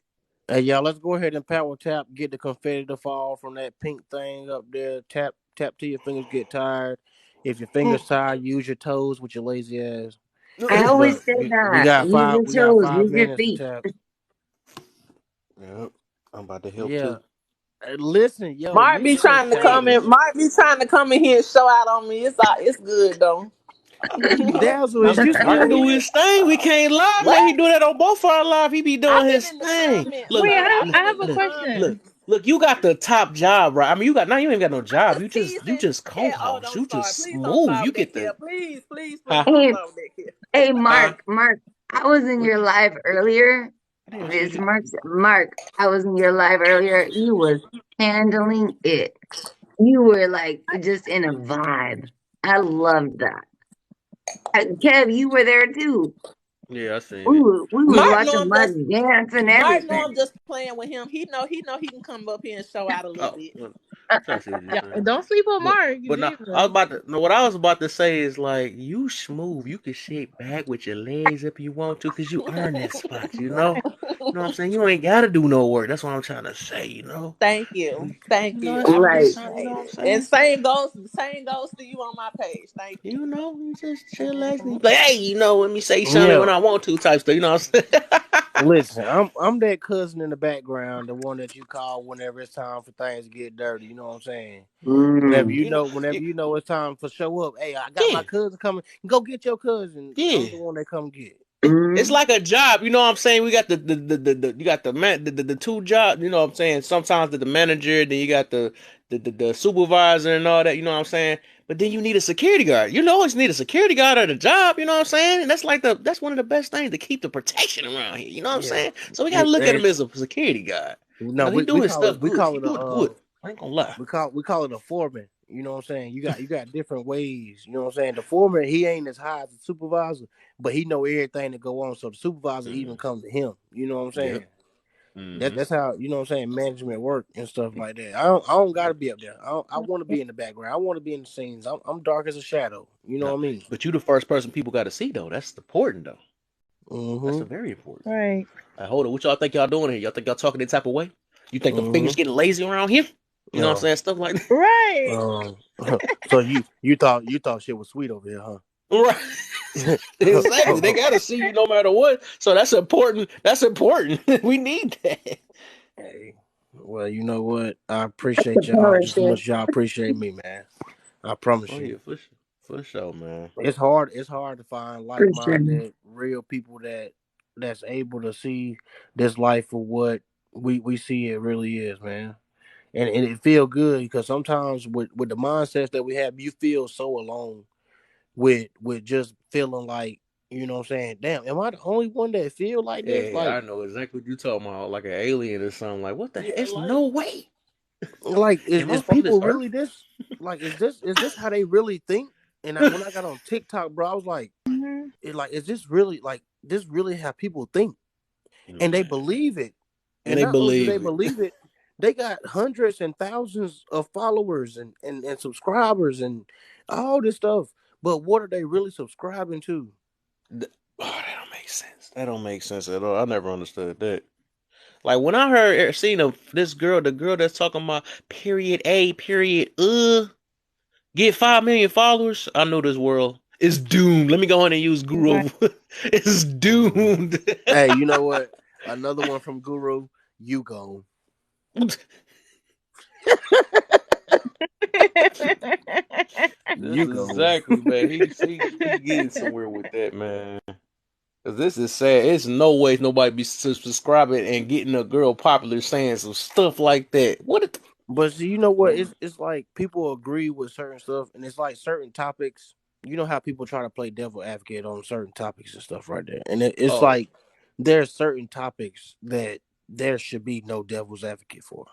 Hey, y'all, let's go ahead and power tap, get the confetti to fall from that pink thing up there. Tap, tap till your fingers get tired. If your fingers tired, use your toes with your lazy ass. I always But say we that. got Use five. your We got toes. 5 minutes to Feet. tap. Yep. I'm about to help Yeah. too. Listen, yo, Might you be so trying to come in. childish. Might be trying to come in here and show out on me. It's good though. Dazzle, is I'm you still Mark do here? his thing. We can't lie, What? man. He do that on both our live. He be I've doing been his in the thing. comments, Look, Wait, sir. I've look, I been have in a the look, look, question. comments. look. You got the top job, right? I mean, you got now. You ain't got no job. Cause You Steve said, just "Cat, oh, co-host. don't You start. just Please don't smooth. start You with that, get the Cat. Please, please, please huh don't Hey, start with that, Cat." hey, huh. Mark. I was in What? your live earlier. I didn't see It's you. Mark. I was in your live earlier. You was handling it. You were like just in a vibe. I loved that. Kev, you were there too. Yeah, I seen We it. was Mark know watching I'm Mark just dance and Mark know everything. I'm just playing with him. He know he can come up here and show out a little Oh, bit. well, try to see what you're Yeah, saying. don't sleep on But Mark, but no, I was Jesus. about to. No, what I was about to say is like you smooth. You can shake back with your legs if you want to, cause you earn that spot. You know. You know what I'm saying? You ain't gotta do no work. That's what I'm trying to say. You know. Thank you, thank You know. you. I I'm just Right. trying. You know appreciate what I'm it. And saying? same goes to you on my page. Thank you. You know, you just chillax and you be like, hey, you know, let me say something when Yo, I want to, type stuff. You know what I'm saying? listen, I'm that cousin in the background, the one that you call whenever it's time for things to get dirty. You know what I'm saying? Mm. you know, Whenever you, you know it's time for show up. Hey, I got yeah, my cousin coming. Go get your cousin. I'm yeah. the one they come get. It's Mm. like a job, you know what I'm saying? We got the you got the man the two jobs, you know what I'm saying? Sometimes the manager, then you got the the supervisor and all that. You know what I'm saying? But then you need a security guard. You always need a security guard at a job. You know what I'm saying? And that's one of the best things to keep the protection around here. You know what I'm Yeah. saying? So we gotta look at And him as a security guard. You no, know, he we do his call it stuff we good. call He it do it good. a I ain't gonna lie. we call it a foreman. You know what I'm saying? You got different ways. You know what I'm saying? The foreman, he ain't as high as the supervisor, but he know everything that go on. So the supervisor even Mm-hmm. comes to him. You know what I'm saying? Yep. Mm-hmm. That's how, you know what I'm saying, management work and stuff like that. I don't gotta be up there. I want to be in the background. I want to be in the scenes. I'm dark as a shadow. You know No, what I mean? but you the first person people got to see though. That's important though. That's a Mm-hmm. very important. Right. Hold on, what y'all think y'all doing here? Y'all think y'all talking that type of way? You think the fingers Mm-hmm. getting lazy around here? You know what I'm No. saying? Stuff like that. Right. Um. So you thought shit was sweet over here, Right. Exactly. They huh? gotta see you no matter what. So that's important. That's important. We need that. Hey, well, you know what? I The appreciate y'all just as partnership. much as y'all appreciate me, man. I promise Oh you. yeah, for sure, man. It's hard. It's hard to find For sure. like-minded, real people that's able to see this life for what we see it really is, man. And it feel good because sometimes with the mindsets that we have, you feel so alone with just feeling like, you know what I'm saying, damn, am I the only one that feel like this? Yeah, Like, I know exactly what you're talking about, like an alien or something. Like, what the yeah, heck? It's no way. is Am I is from this people earth? really this? Like, is this how they really think? And when I got on TikTok, bro, I was like, Hmm. is this really like this really how people think? And they Man. believe it. And And they not only do they believe it. believe it, they got hundreds and thousands of followers and subscribers and all this stuff. But what are they really subscribing to? Oh, that don't make sense. That don't make sense at all. I never understood that. Like when I heard seen this girl, the girl that's talking about period A, period get 5 million followers, I know this world is doomed. Let me go on and use Right. Guru. It's Mhm. doomed. Hey, you know what? Another one from Guru, you go. That's You go. exactly, man. He getting somewhere with that, man. Cause this is sad. It's no way nobody be subscribing and getting a girl popular saying some stuff like that. What? But see, you know what? It's like people agree with certain stuff, and it's like certain topics. You know how people try to play devil advocate on certain topics and stuff right there, and it's Oh, like there's certain topics that there should be no devil's advocate for.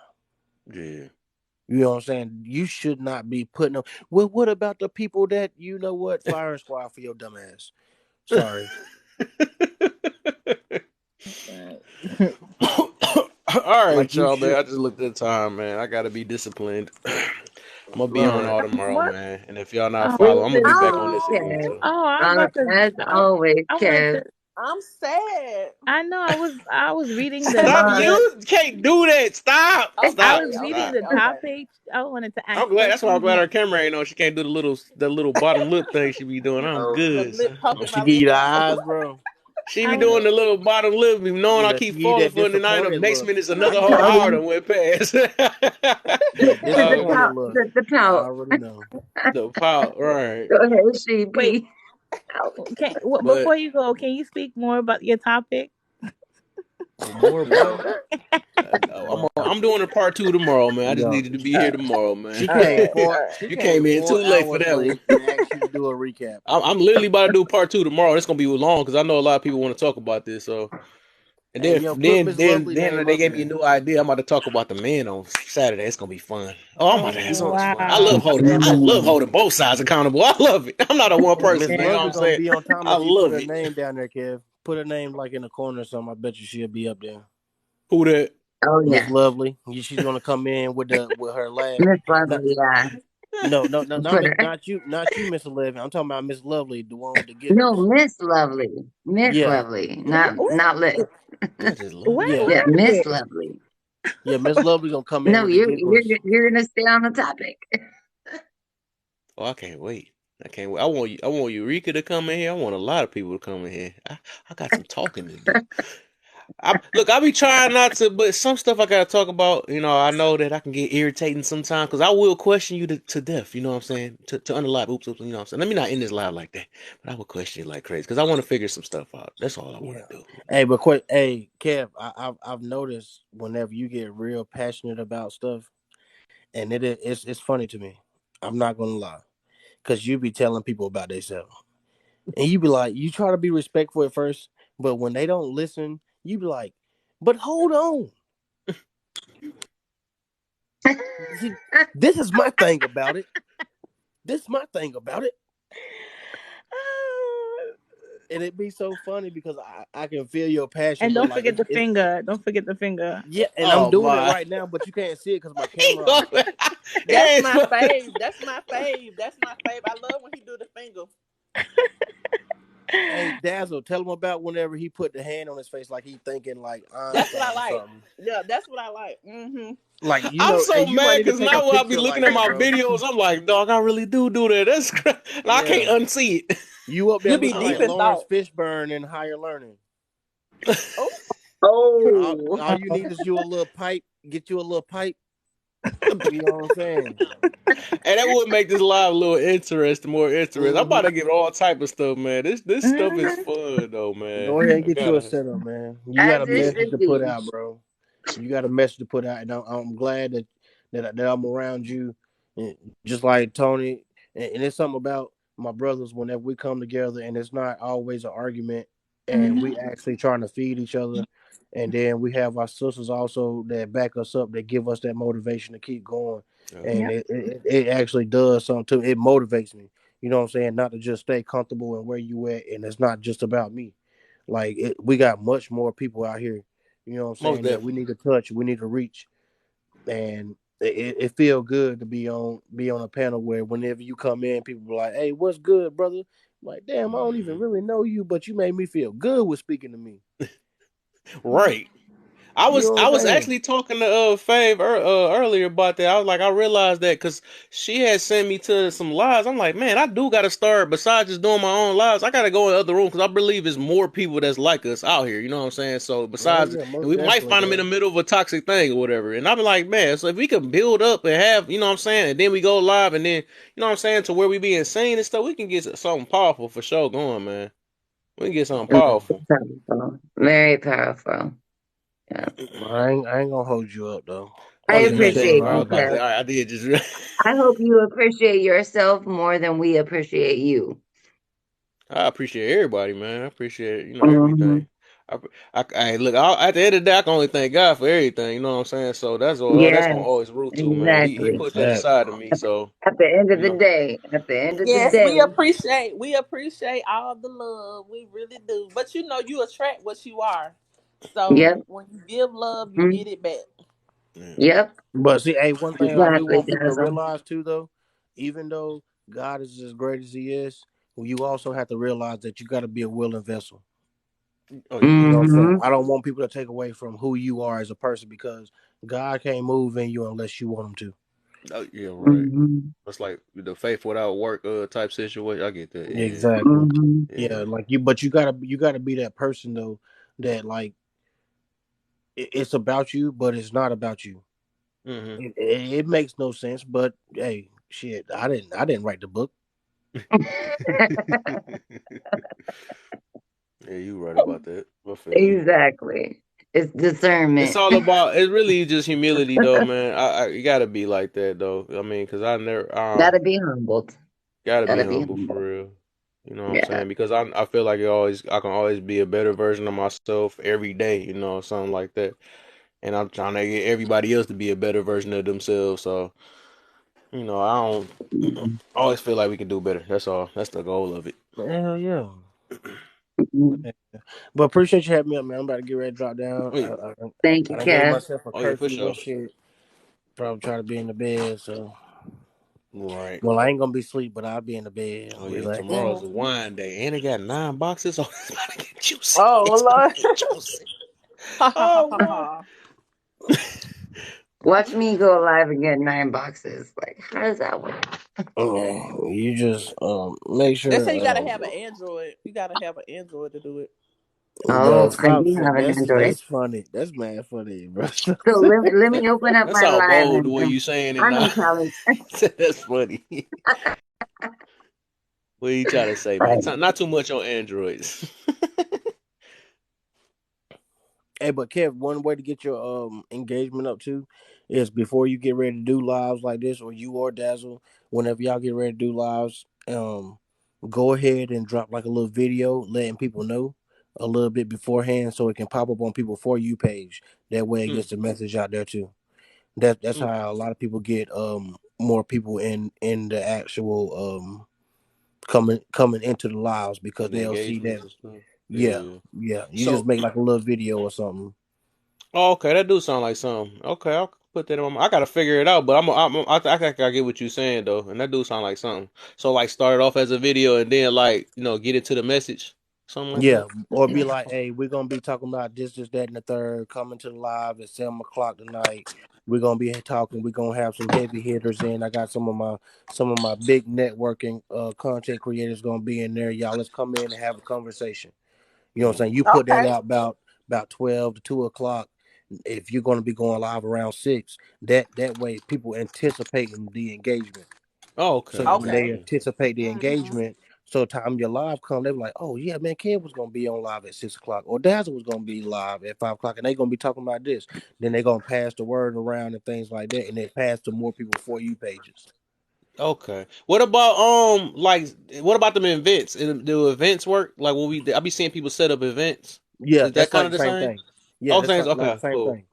yeah. You know what I'm saying? You should not be putting them. Well, what about the people that you know what firing squad for your dumb ass? Sorry. All right, Like you y'all, man. should. I just looked at the time, man. I gotta be disciplined. I'm gonna be All on right. all tomorrow, What? man. And if y'all not Oh, follow, I'm gonna be back on this Oh, again Okay. too. I'm about to. As always, I wanted Kev. to. I'm sad. I know. I was reading Stop! the. You can't do that. Stop! I Stop! Okay, was reading Stop! the okay, okay. topic. I wanted to ask I'm glad. That's why I'm questions. glad our camera ain't on. She can't do the little bottom lip thing she be doing. I'm Oh, The good. lip Son. Oh, poking she my give lip you the out. eyes, bro. She I be was. doing the little bottom lip, knowing I Yeah, she keep give you falling that for it, and I disappointed next look. minute's I another whole told hour him that went past. That the Oh, disappointed pout, look. the I pout. already know. the pout, right? Go ahead, Wait. CP. But Before you go, can you speak more about your topic? More what? no. I'm doing a part two tomorrow, man. I just No. needed to be Uh, here tomorrow, man. She all came right. four All right. she You came came in too four late for hours that one. late and asked you to do a recap. I'm literally about to do part two tomorrow. It's gonna be long because I know a lot of people want to talk about this. So, and Hey, then yo, put then Miss then Lovely then name they up gave me a there. new idea. I'm about to talk about the men on Saturday. It's gonna be fun. Oh, I'm about Oh to have We so gonna much fun. I love wow. holding. I love holding both sides accountable. I love it. I'm not a one person. Miss You know what Lovely I'm gonna saying? be on time I if you put love her it. name down there, Kev. Put her name like in the corner or something. I bet you she'll be up there. Who that? Oh Miss yeah, Lovely. She's gonna come in with her laugh. Miss Not, Lovely. Yeah, no, put her. not you, Miss Eleven. I'm talking about Miss Lovely, the one with the No, giggles. Miss Lovely. Miss Yeah, Lovely. Wh- Not Liz. I just love Where it. yeah, Yeah, where is Miss it? Lovely. yeah. Miss Lovely gonna come in No, with the giggles. you're gonna stay on the topic. Oh, I can't wait. I can't wait. I want Eureka to come in here. I want a lot of people to come in here. I got some talking to do. I be trying not to, but some stuff I gotta talk about. You know, I know that I can get irritating sometimes because I will question you to death. You know what I'm saying? To unalive. Oops. You know what I'm saying? Let me not end this live like that, but I will question you like crazy because I want to figure some stuff out. That's all I want Yeah. to do. Hey, but quick, hey, Kev, I've noticed whenever you get real passionate about stuff, and it's funny to me. I'm not gonna lie, because you be telling people about themselves, and you be like, you try to be respectful at first, but when they don't listen, you be like, but hold on. See, this is my thing about it. This is my thing about it. And it be so funny because I can feel your passion, And bro. don't Like forget the finger. Don't forget the finger. yeah, and I'm Oh doing it my. right now, but you can't see it because my camera off. That's Hey, my fave. That's my fave. That's my fave. I love when he do the finger. Hey, Dazzle, tell him about whenever he put the hand on his face like he thinking like That's what I Einstein or like. something. Yeah, that's what I like. Mm-hmm. Like you I'm know, hey, so you might mad need to because take a now when I be picture looking like at that, my bro. videos, I'm like, dog, I really do that. That's I can't Yeah, unsee it. you up there You be I'm looking like deep like, in Lawrence thought. Fishburne in Higher Learning. Oh, Oh. All you need is you a little pipe. Get you a little pipe. You know what I'm saying? and that would make this live a little interesting, more interesting. I'm about Hmm. to get all type of stuff, man. This stuff is Mhm. fun though, man. Go ahead and I get you a gotta, setup, man. You got As a it yeah. message should to put be. out, bro. You got a message to put out, and I'm glad that I'm around you, and just like Tony. And it's something about my brothers whenever we come together, and it's not always an argument, and we Mhm. actually trying to feed each other, and then we have our sisters also that back us up, that give us that motivation to keep going, and Yep. it actually does something too. It motivates me. You know what I'm saying? Not to just stay comfortable and where you at, and it's not just about me. Like we got much more people out here. You know what I'm Most saying? That we definitely. need to touch, we need to reach, and it feel good to be on a panel where whenever you come in, people be like, "Hey, what's good, brother?" I'm like, damn, I don't even Mhm. really know you, but you made me feel good with speaking to me. Right. You know what I I'm was saying? actually talking to Fave earlier about that. I was like, I realized that because she had sent me to some lives. I'm like, man, I do got to start. Besides just doing my own lives, I got to go in other rooms because I believe it's more people that's like us out here. You know what I'm saying? So Oh besides, yeah, and most we might definitely, find them in the bro. middle of a toxic thing or whatever. And I'm like, man, so if we can build up and have, you know what I'm saying, and then we go live, and then you know what I'm saying, to where we be insane and stuff, we can get something powerful for sure going, man. We can get something powerful. Powerful. Very powerful. Yeah. I ain't gonna hold you up though. Oh I I'm yeah, finna no, tell you appreciate I was all you, about day. to. Kev. I did just. I hope you appreciate yourself more than we appreciate you. I appreciate everybody, man. I appreciate Hmm. everything. Look. At the end of the day, I can only thank God for everything. You know what I'm saying? So that's Yes, gonna always root to, man. He exactly. put that Exactly. aside to me. So At the end of you the know, day, at the end of the yes, day, we appreciate all the love. We really do. But you know, you attract what you are. So yep, when you give love, you mhm, get it back. yeah. yep, But see, hey, one thing I do exactly, want people to Dazzle. realize too, though, even though God is as great as He is, you also have to realize that you got to be a willing vessel. Oh yeah, You know what I'm saying? Hmm. I don't want people to take away from who you are as a person because God can't move in you unless you want Him to. oh yeah, right. Hmm. It's like the faith without work type situation. I get that. Yeah, Exactly. Hmm. Yeah, yeah. like but you gotta be that person though that like it's about you, but it's not about you. Hmm. It makes no sense, but hey, shit, I didn't write the book. Yeah, you right about that. I feel you. Exactly. It's It's discernment. all about. It's really just humility, though, man. You gotta be like that, though. I mean, because I never. Gotta be humbled. Gotta be Gotta be humble for humbled. real. You know what I'm Yeah. saying? Because I feel like I can always be a better version of myself every day, something like that. And I'm trying to get everybody else to be a better version of themselves. So, I don't Mhm. I always feel like we can do better. That's all. That's the goal of it. Hell yeah. Mhm. But appreciate you having me up, man. I'm about to get ready to drop down. Oh yeah. Thank I you, done gave Kev. myself a Oh yeah, for curfew and sure. shit. Probably try to be in the bed. So, Right. well, I ain't gonna be asleep, but I'll be in the bed, Oh yeah, relaxing. tomorrow's a Mhm. wine day. And it got 9 boxes. Oh, it's about to get juicy. Oh It's about to Lord. get juicy. Oh Watch me go live and get 9 boxes. Like, how does that work? Yeah, you just make They sure say you gotta have an Android. You gotta have an Android to do it. Oh, bro. because I Stop. do have an Android. That's funny. That's mad funny, bro. So let me open up that's my all live bold the way and you saying it I'm now. gonna challenge. That's funny. What are you trying to say, man? Like, Not too much on androids. Hey, but Kev, one way to get your engagement up too is before you get ready to do lives like this, or you or Dazzle, whenever y'all get ready to do lives, go ahead and drop like a little video letting people know a little bit beforehand so it can pop up on people for you page. That way it Mm, gets the message out there too. That's okay. how a lot of people get more people in the actual coming into the lives because And the they'll see that. engagements and stuff. Yeah, Yeah. yeah. You just So, make like a little video or something. oh, okay, that do sound like something. Okay, I'll put that on. I gotta figure it out, but I think I get what you're saying though, and that do sound like something. So like, start it off as a video, and then like get into the message, something like Yeah, that. or be like, hey, we're gonna be talking about this, that, and the third. Coming to the live at 7 o'clock tonight. We're gonna be talking. We're gonna have some heavy hitters in. I got some of my big networking content creators gonna be in there. Y'all, let's come in and have a conversation. You know what I'm Mm. saying? You put that Okay. out about 12 to 2 o'clock. If you're gonna be going live around 6, that way people anticipating the engagement. Oh, okay, So when okay, they Okay. okay. anticipate the Hmm. engagement, so time your live come, they be like, oh yeah, man, Ken was gonna be on live at 6 o'clock, or Dazzle was gonna be live at 5 o'clock, and they gonna be talking about this. Then they gonna pass the word around and things like that, and it pass to more people for you pages. Okay. What about like what about them events? Do events work? Like when I be seeing people set up events. Yeah, Is that that's kind like of the the same same? thing. Yeah, Oh, that's things. like the Okay, same cool. thing.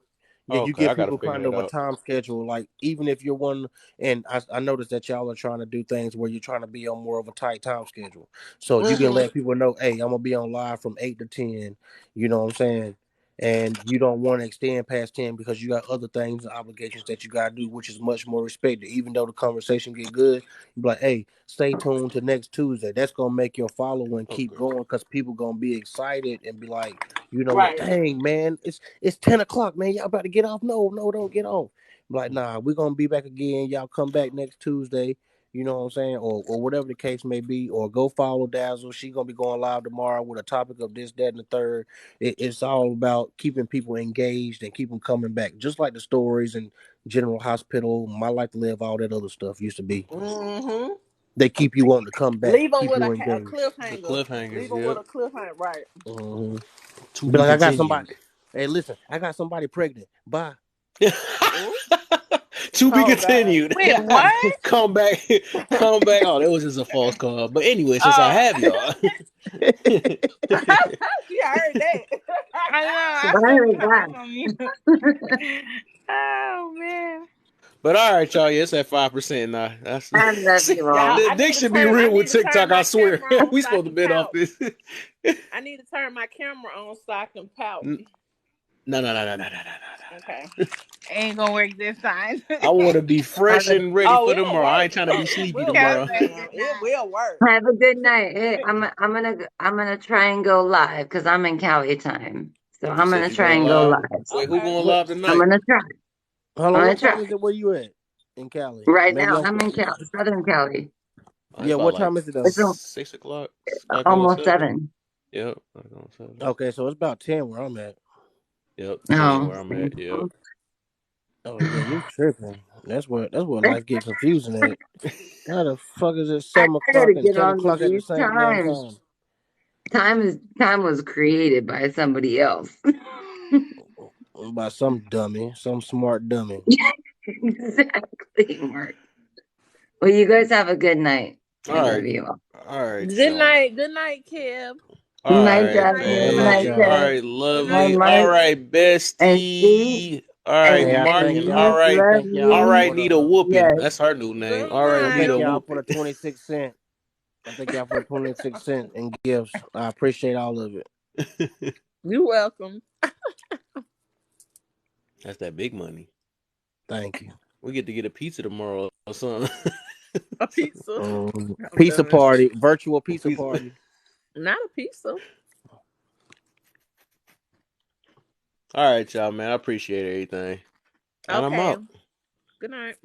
Yeah, you Okay, I give gotta people figure kind that of a out. time schedule. Like even if you're one, and I noticed that y'all are trying to do things where you're trying to be on more of a tight time schedule. So you can Hmm. let people know, hey, I'm gonna be on live from 8 to 10. You know what I'm saying? And you don't want to extend past 10 because you got other things and obligations that you gotta do, which is much more respected. Even though the conversation get good, you be like, hey, stay tuned to next Tuesday. That's gonna make your following keep Okay. going because people gonna be excited and be like, you know what? Right. Dang, man, it's 10 o'clock, man. Y'all about to get off? No, no, don't get off. I'm like, nah, we're gonna be back again. Y'all come back next Tuesday. You know what I'm saying, or whatever the case may be, or go follow Dazzle. She gonna be going live tomorrow with a topic of this, that, and the third. It's all about keeping people engaged and keep them coming back, just like the stories and General Hospital, My Life to Live, all that other stuff used to be. Hmm. They keep you wanting to come back, Leave them keep with you a engaged. The cliffhanger. Leave cliffhangers. them with Yep. a cliffhanger. Right. hmm To Be be like, I got somebody. continued. Hey, listen, I got somebody pregnant. Bye. Ooh. To be Oh God. continued. Wait, what? Come back. Come back. Oh, that was just a false call. But anyway, since I Oh, have y'all. She heard that. I know. I I supposed to heard come that. off on mute. Oh man. But all right, y'all. Yeah, it's at 5% now. That's I love see, you Y'all, all. the addiction be I real with need to turn TikTok. I my swear. camera on We so I supposed to can bid off pout. this. I need to turn my camera on so I can pout. No, no, no, no, no, no, no, no. Okay. Ain't gonna work this time. I want to be Have fresh a and ready Oh, for it'll tomorrow. I work. ain't trying to be It sleepy will Cal work, tomorrow. said ma'am. good It night. will work. have a good night. Hey, I'm gonna try and go live because I'm in Cali time. So You I'm said gonna you try going and go live? live. Wait, who Okay. going What? live I'm tonight? gonna try. Hold I'm on. gonna What try. time is it? Where you at in Cali? Right Maybe now I'm. I'm in Cali, Southern Cali. Oh, it's Yeah. about What like time is it though? It's 6 o'clock. It's like almost almost 7. 7. Yep. Like almost 7. Okay, so it's about 10 where I'm at. Yep. 10 Oh, where I'm see. at. Yep. Oh yeah, you tripping? That's where life get confusing at. How the fuck is it I, seven I gotta o'clock and get ten on with o'clock at the these same damn times. time? Time was created by somebody else. By some dummy, some smart dummy. Exactly, Mark. Well, you guys have a good night. All I love right. you all. All right, Good y'all. night. Good night, Kev. All Night, right, Good night, Jasmine. Good night, Night, babe. everybody. All y'all. Kev. right, Night, lovely. All Mark. right, And Steve. bestie. All right, Hey, I And thank Marky. All y'all. Nick, right. I love thank All y'all right, you. for the. need a whooping. Yes. That's her new name. Good All I right, need thank a night. y'all for the whooping. 26 cents. I thank y'all for the 26 cents in gifts. I appreciate all of it. You welcome. That's that big money. Thank you. We get a pizza tomorrow or something. A pizza. I'm Pizza done. party, virtual A pizza pizza. party. Not a pizza. All right, y'all, man. I appreciate everything. And I'm Okay. out. Good night.